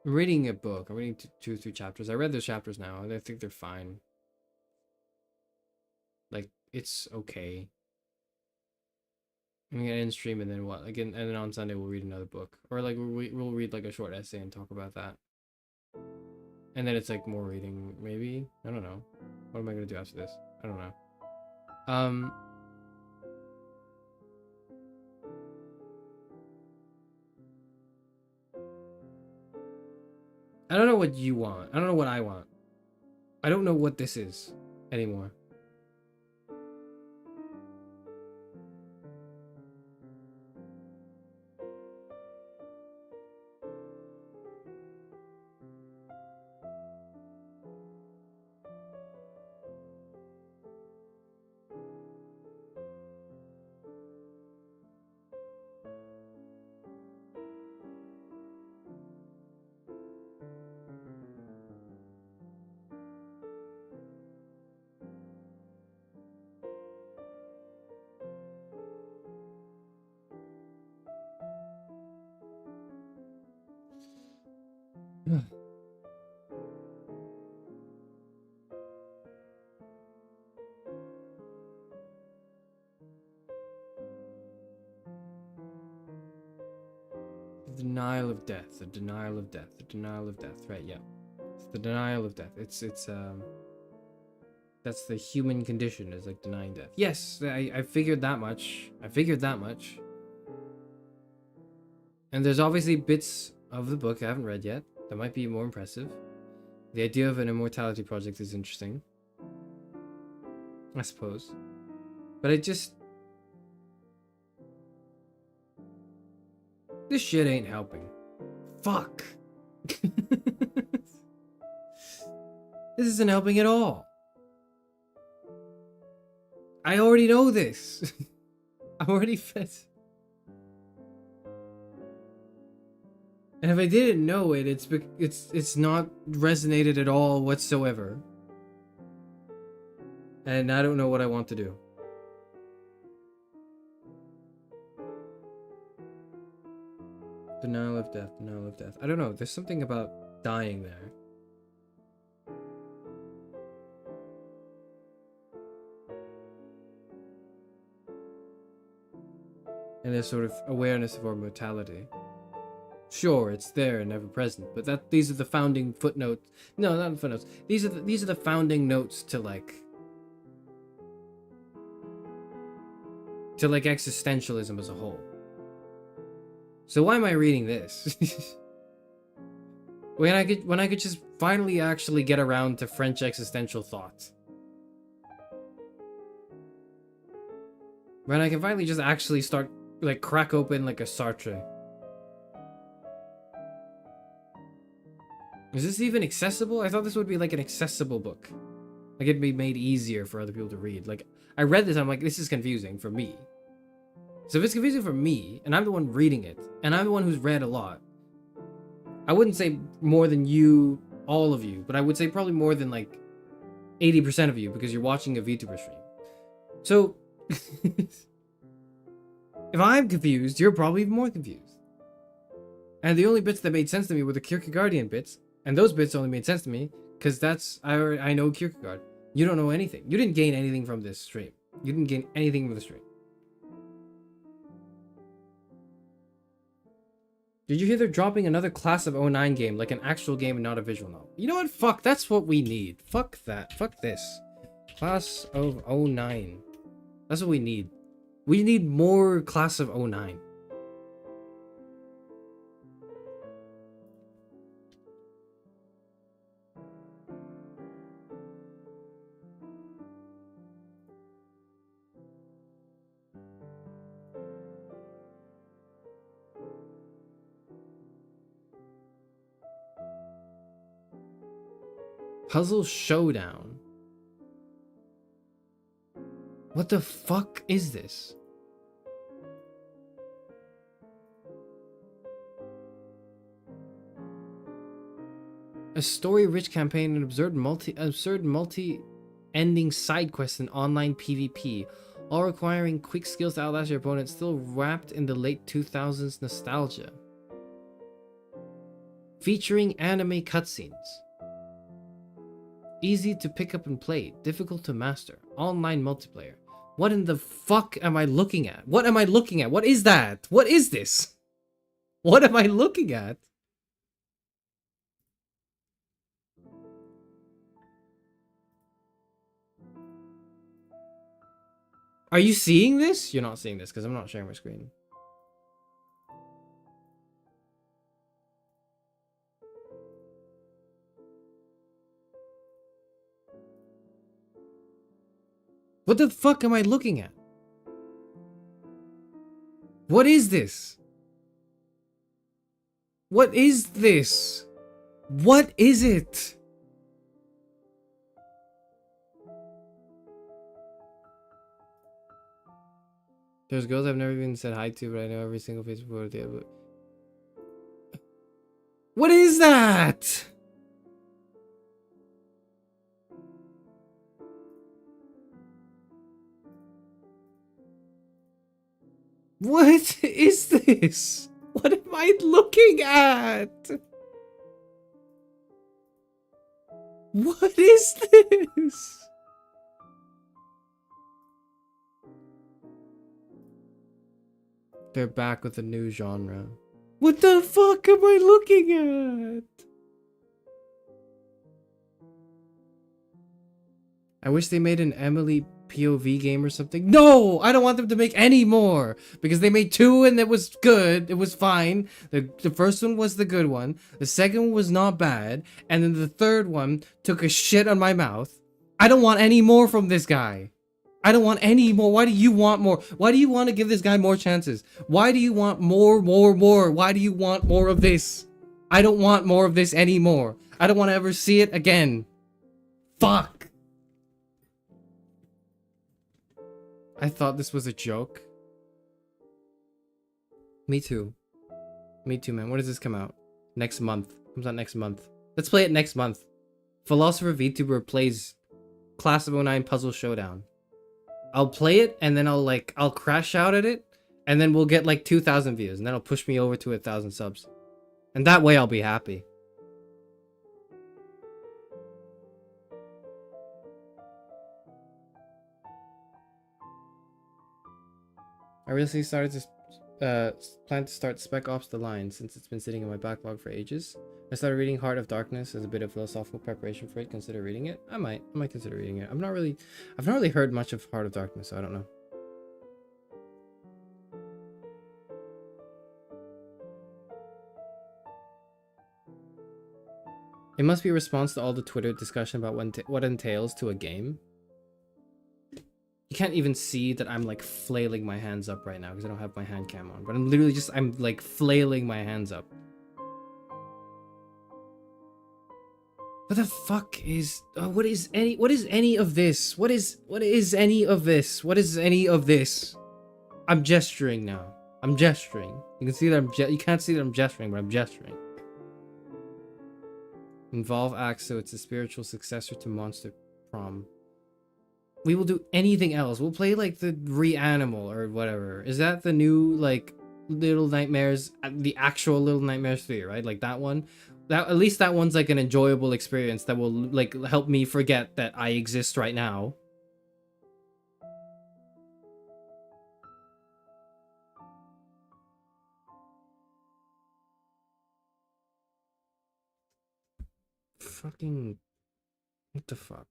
reading a book. I'm reading 2 or 3 chapters. I read those chapters now, and I think they're fine. Like, it's okay. I'm gonna end stream and then what? Again, and then on Sunday we'll read another book, or like we'll read like a short essay and talk about that. And then it's like more reading, maybe. I don't know. What am I gonna do after this? I don't know. I don't know what you want. I don't know what I want. I don't know what this is anymore. denial of death. The denial of death. The denial of death. Right, yeah. It's the denial of death. It's that's the human condition, is like denying death. Yes, I figured that much. I figured that much. And there's obviously bits of the book I haven't read yet that might be more impressive. The idea of an immortality project is interesting, I suppose. But this shit ain't helping. Fuck. This isn't helping at all. I already know this. I'm already fit. And if I didn't know it, it's not resonated at all whatsoever. And I don't know what I want to do. Denial of death, denial of death. I don't know, there's something about dying there. And there's sort of awareness of our mortality. Sure, it's there and ever present, but these are the founding footnotes. No, not footnotes. These are the founding notes to like existentialism as a whole. So why am I reading this? when I could just finally actually get around to French existential thought. When I can finally just actually start like crack open like a Sartre. Is this even accessible? I thought this would be like an accessible book. Like it'd be made easier for other people to read. Like I read this, I'm like, this is confusing for me. So if it's confusing for me, and I'm the one reading it, and I'm the one who's read a lot, I wouldn't say more than you, all of you, but I would say probably more than like 80% of you because you're watching a VTuber stream. So if I'm confused, you're probably even more confused. And the only bits that made sense to me were the Kierkegaardian bits. And those bits only made sense to me because I know Kierkegaard. You don't know anything. You didn't gain anything from this stream. You didn't gain anything from the stream. Did you hear they're dropping another Class of 09 game, like an actual game and not a visual novel? You know what? Fuck, that's what we need. Fuck that. Fuck this. Class of 09. That's what we need. We need more Class of 09. Puzzle Showdown. What the fuck is this? A story-rich campaign and absurd multi-ending side quests and online PvP, all requiring quick skills to outlast your opponent, still wrapped in the late 2000s nostalgia. Featuring anime cutscenes. Easy to pick up and play, difficult to master, online multiplayer. What in the fuck am I looking at? What am I looking at? What is that? What is this? What am I looking at? Are you seeing this? You're not seeing this because I'm not sharing my screen. What the fuck am I looking at? What is this? What is this? What is it? There's girls I've never even said hi to, but I know every single Facebook photo they have. What is that? What is this? What am I looking at? What is this? They're back with a new genre. What the fuck am I looking at? I wish they made an Emily POV game or something. No! I don't want them to make any more! Because they made 2 and it was good. It was fine. The first one was the good one. The second one was not bad. And then the third one took a shit on my mouth. I don't want any more from this guy. I don't want any more. Why do you want more? Why do you want to give this guy more chances? Why do you want more? Why do you want more of this? I don't want more of this anymore. I don't want to ever see it again. Fuck. I thought this was a joke. Me too. Me too, man. When does this come out? Next month. Comes out next month. Let's play it next month. Philosopher VTuber plays Class of '09 Puzzle Showdown. I'll play it and then I'll crash out at it and then we'll get like 2,000 views and that'll push me over to 1,000 subs. And that way I'll be happy. I recently started to plan to start Spec Ops: The Line since it's been sitting in my backlog for ages. I started reading Heart of Darkness as a bit of philosophical preparation for it. Consider reading it. I might consider reading it. I've not really heard much of Heart of Darkness, so I don't know. It must be a response to all the Twitter discussion about what entails to a game. You can't even see that I'm like flailing my hands up right now because I don't have my hand cam on, but I'm literally I'm like flailing my hands up. What the fuck is what is any of this? What is any of this? What is any of this? I'm gesturing now. I'm gesturing. You can see that you can't see that I'm gesturing, but I'm gesturing. Involve acts so it's a spiritual successor to Monster Prom. We will do anything else. We'll play like the Reanimal or whatever. Is that the new like Little Nightmares, the actual Little Nightmares 3, right? Like that one. That at least that one's like an enjoyable experience that will like help me forget that I exist right now. Fucking what the fuck?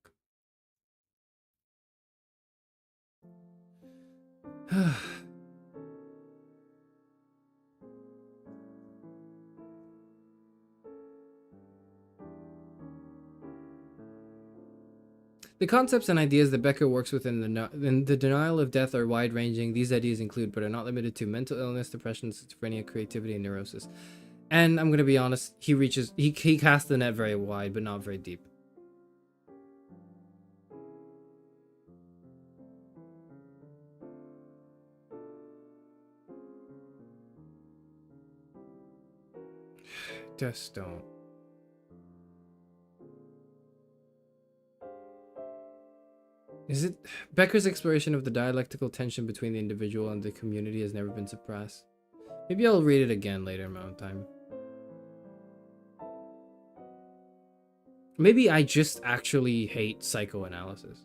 The concepts and ideas that Becker works with in the denial of death are wide-ranging. These ideas include, but are not limited to, mental illness, depression, schizophrenia, creativity, and neurosis. And I'm gonna be honest, he casts the net very wide, but not very deep. Just don't. Is it Becker's exploration of the dialectical tension between the individual and the community has never been suppressed? Maybe I'll read it again later in my own time. Maybe I just actually hate psychoanalysis.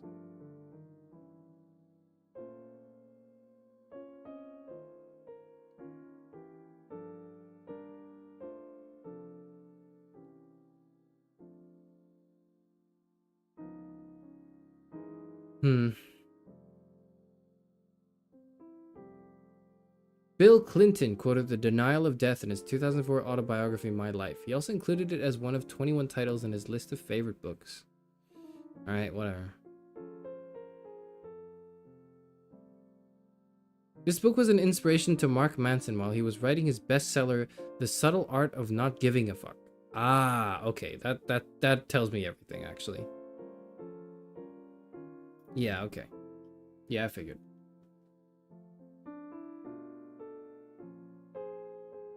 Bill Clinton quoted the denial of death in his 2004 autobiography, My Life. He also included it as one of 21 titles in his list of favorite books. Alright, whatever. This book was an inspiration to Mark Manson while he was writing his bestseller, The Subtle Art of Not Giving a Fuck. Ah, okay. That tells me everything, actually. Yeah, okay. Yeah, I figured.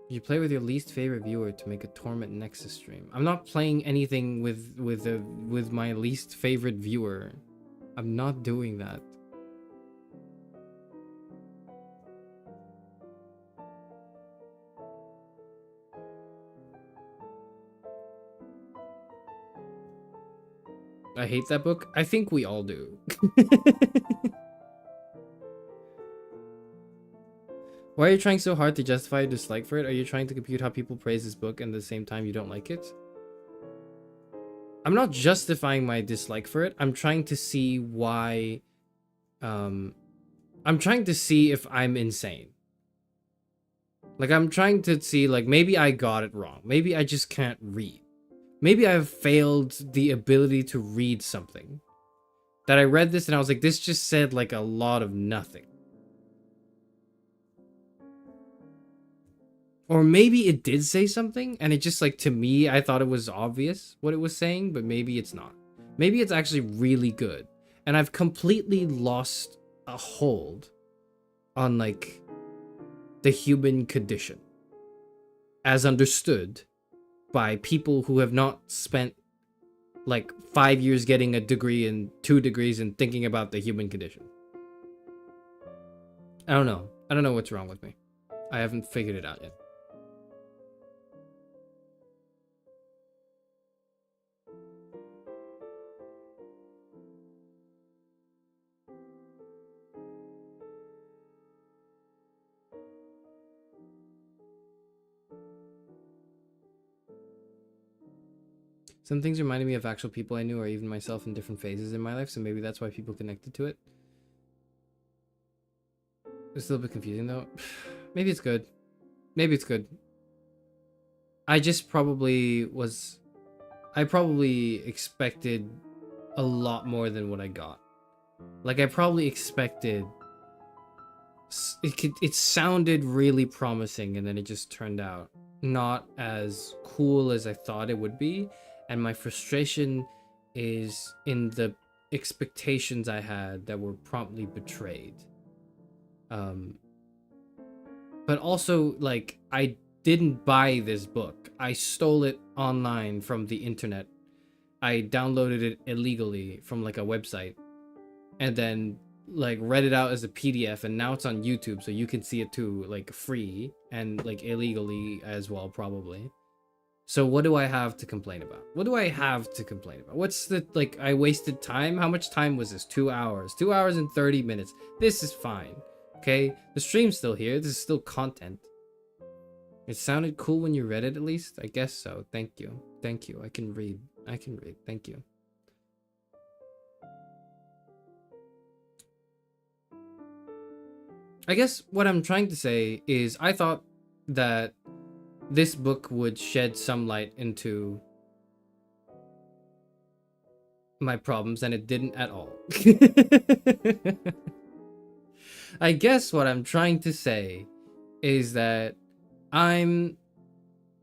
You play with your least favorite viewer to make a Torment Nexus stream. I'm not playing anything with my least favorite viewer. I'm not doing that. I hate that book. I think we all do. Why are you trying so hard to justify your dislike for it? Are you trying to compute how people praise this book and at the same time you don't like it? I'm not justifying my dislike for it. I'm trying to see why... I'm trying to see if I'm insane. Like, I'm trying to see, like, maybe I got it wrong. Maybe I just can't read. Maybe I've failed the ability to read something. That I read this and I was like, this just said, like, a lot of nothing. Or maybe it did say something, and it just, like, to me, I thought it was obvious what it was saying, but maybe it's not. Maybe it's actually really good. And I've completely lost a hold on, like, the human condition. As understood by people who have not spent, like, 5 years getting a degree and 2 degrees and thinking about the human condition. I don't know. I don't know what's wrong with me. I haven't figured it out yet. Some things reminded me of actual people I knew or even myself in different phases in my life, so maybe that's why people connected to it. It's still a bit confusing though. Maybe it's good. Maybe it's good. I just probably was... I probably expected a lot more than what I got. Like, I probably expected... It sounded really promising, and then it just turned out not as cool as I thought it would be. And my frustration is in the expectations I had that were promptly betrayed. But also, like, I didn't buy this book. I stole it online from the internet. I downloaded it illegally from, like, a website. And then, like, read it out as a PDF. And now it's on YouTube, so you can see it too, like, free. And, like, illegally as well, probably. So what do I have to complain about? What do I have to complain about? What's the, like, I wasted time? How much time was this? 2 hours. 2 hours and 30 minutes. This is fine. Okay? The stream's still here. This is still content. It sounded cool when you read it, at least? I guess so. Thank you. Thank you. I can read. I can read. Thank you. I guess what I'm trying to say is I thought that this book would shed some light into my problems, and it didn't at all. I guess what I'm trying to say is that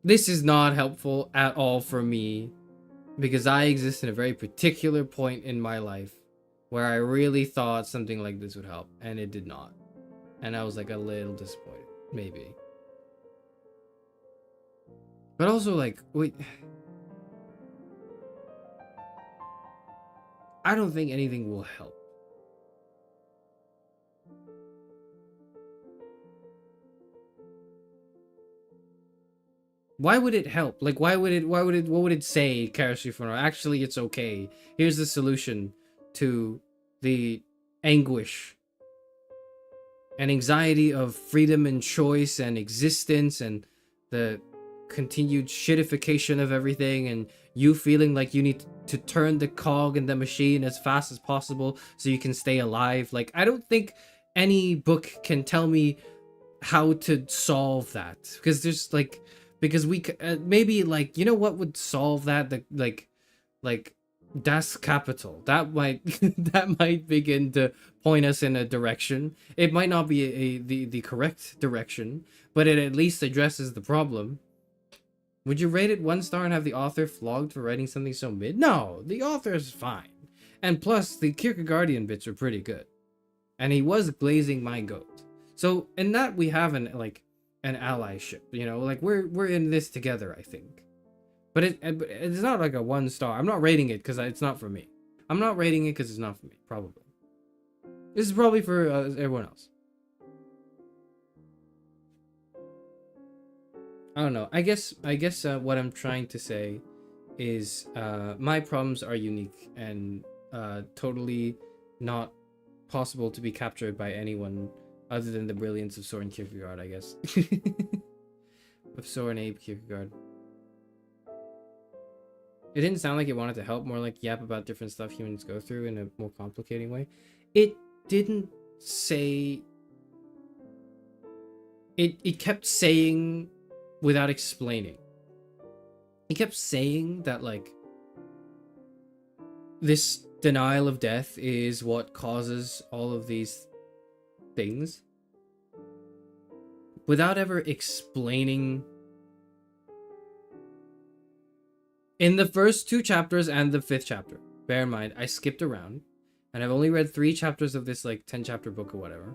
this is not helpful at all for me, because I exist in a very particular point in my life where I really thought something like this would help, and it did not. And I was, like, a little disappointed, maybe. But also, like, wait. I don't think anything will help. Why would it help? Like, what would it say, Karasufuno? Actually, it's okay. Here's the solution to the anguish and anxiety of freedom and choice and existence and the continued shitification of everything, and you feeling like you need to turn the cog in the machine as fast as possible so you can stay alive. Like, I don't think any book can tell me how to solve that, because there's, like, because we maybe, like, you know what would solve that? Like Das Kapital. That might that might begin to point us in a direction. It might not be the correct direction, but it at least addresses the problem. Would you rate it 1 star and have the author flogged for writing something so mid? No, the author is fine. And plus, the Kierkegaardian bits are pretty good. And he was glazing my goat. So, in that, we have an allyship, you know? Like, we're in this together, I think. But it's not like a 1 star. I'm not rating it because it's not for me. I'm not rating it because it's not for me, probably. This is probably for everyone else. I don't know. I guess what I'm trying to say is my problems are unique and totally not possible to be captured by anyone other than the brilliance of Soren Kierkegaard, I guess. Of Soren Abe Kierkegaard. It didn't sound like it wanted to help, more like yap about different stuff humans go through in a more complicating way. It didn't say... It kept saying without explaining. It kept saying that, like, this denial of death is what causes all of these things, without ever explaining. In the first 2 chapters and the 5th chapter, bear in mind, I skipped around, and I've only read 3 chapters of this, like, 10-chapter book or whatever.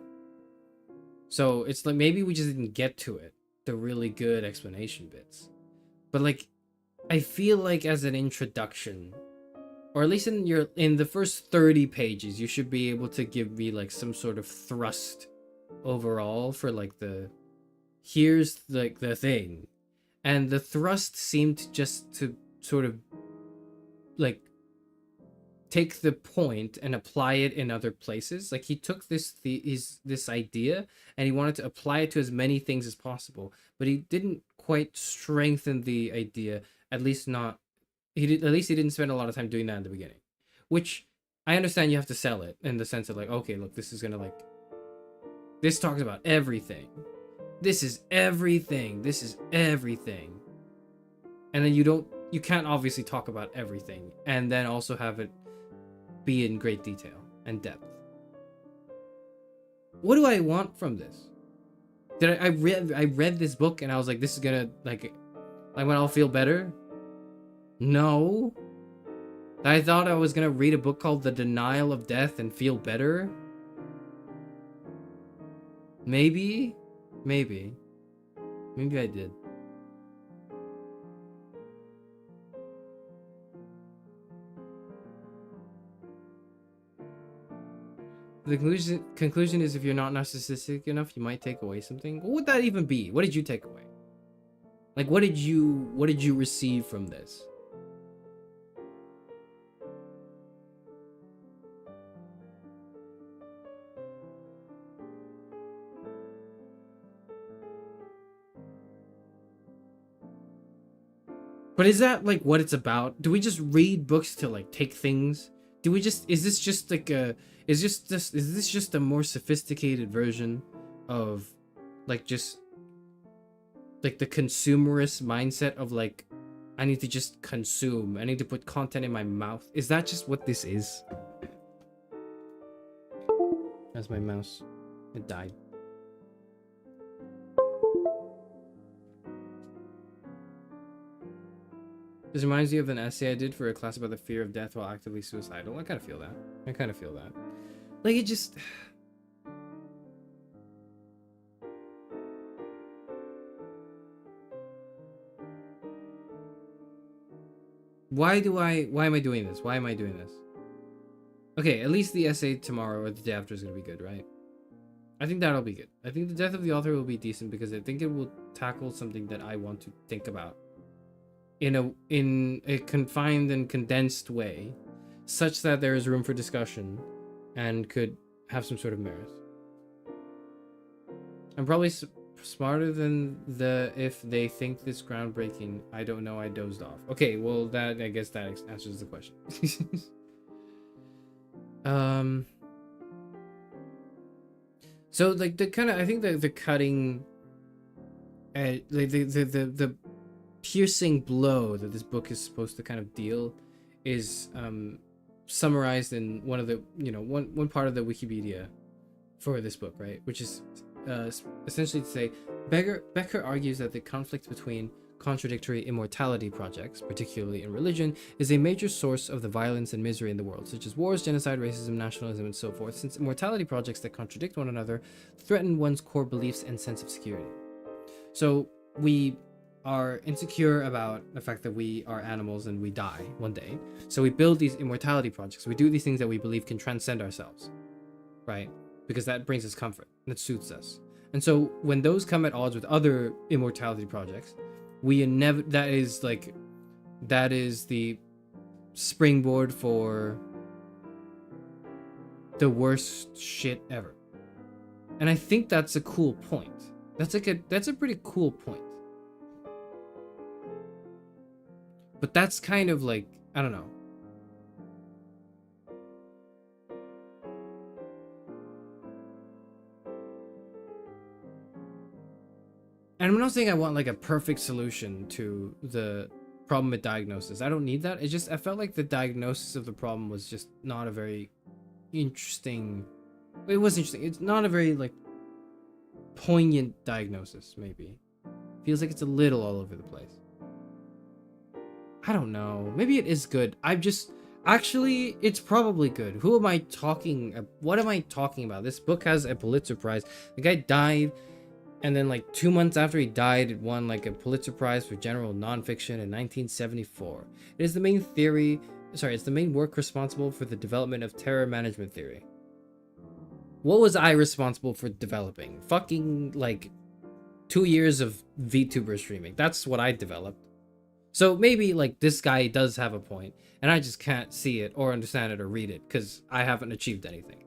So it's like, maybe we just didn't get to it, the really good explanation bits. But, like, I feel like as an introduction, or at least in the first 30 pages, you should be able to give me, like, some sort of thrust overall for, like, here's, like, the thing. And the thrust seemed just to sort of, like, take the point and apply it in other places. Like, he took this idea and he wanted to apply it to as many things as possible, but he didn't quite strengthen the idea. At least he didn't spend a lot of time doing that in the beginning, which I understand you have to sell it in the sense of, like, okay, look, this is gonna, like, this talks about everything. This is everything. This is everything. And then you can't obviously talk about everything and then also have it be in great detail and depth. What do I want from this? I read this book and I was like, this is gonna, like when I'll feel better? No. I thought I was gonna read a book called The Denial of Death and feel better. Maybe I did. The conclusion is, if you're not narcissistic enough, you might take away something. What would that even be? What did you take away? Like, what did you receive from this? But is that, like, what it's about? Do we just read books to, like, take things? Do we just, is this just like is this just a more sophisticated version of, like, just, like, the consumerist mindset of, like, I need to just consume, I need to put content in my mouth? Is that just what this is? That's my mouse. It died. This reminds me of an essay I did for a class about the fear of death while actively suicidal. I kind of feel that. Like, it just... Why am I doing this? Okay, at least the essay tomorrow or the day after is going to be good, right? I think that'll be good. I think the death of the author will be decent because I think it will tackle something that I want to think about in a confined and condensed way, such that there is room for discussion and could have some sort of merit. I'm probably smarter than if they think this groundbreaking. I don't know, I dozed off. Okay, well, I guess that answers the question. So, like, the kind of, I think the cutting, the piercing blow that this book is supposed to kind of deal is summarized in one of the, one part of the Wikipedia for this book, right? Which is essentially to say, Becker argues that the conflict between contradictory immortality projects, particularly in religion, is a major source of the violence and misery in the world, such as wars, genocide, racism, nationalism, and so forth, since immortality projects that contradict one another threaten one's core beliefs and sense of security. So we are insecure about the fact that we are animals and we die one day. So we build these immortality projects. We do these things that we believe can transcend ourselves, right? Because that brings us comfort and it soothes us. And so when those come at odds with other immortality projects, that is the springboard for the worst shit ever. And I think that's a cool point. That's a pretty cool point. But that's kind of like, I don't know. And I'm not saying I want like a perfect solution to the problem with diagnosis. I don't need that. It's just I felt like the diagnosis of the problem was just not a very interesting. It was interesting. It's not a very like poignant diagnosis. Maybe feels like it's a little all over the place. I don't know. Maybe it is good. I'm just actually it's probably good. Who am I talking? What am I talking about? This book has a Pulitzer Prize. The guy died. And then like 2 months after he died, it won like a Pulitzer Prize for general nonfiction in 1974. It is the main it's the main work responsible for the development of terror management theory. What was I responsible for developing? Fucking like 2 years of VTuber streaming. That's what I developed. So maybe like this guy does have a point, and I just can't see it or understand it or read it because I haven't achieved anything.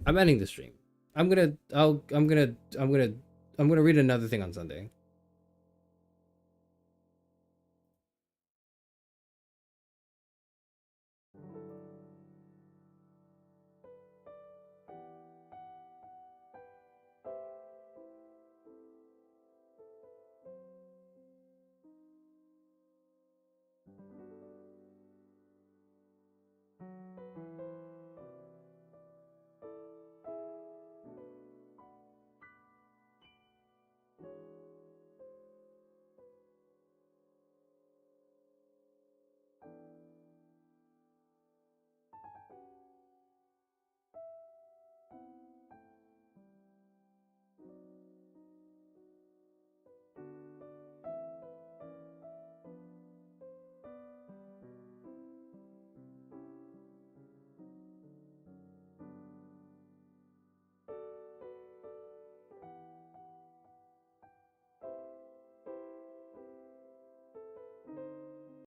I'm ending the stream. I'm gonna read another thing on Sunday.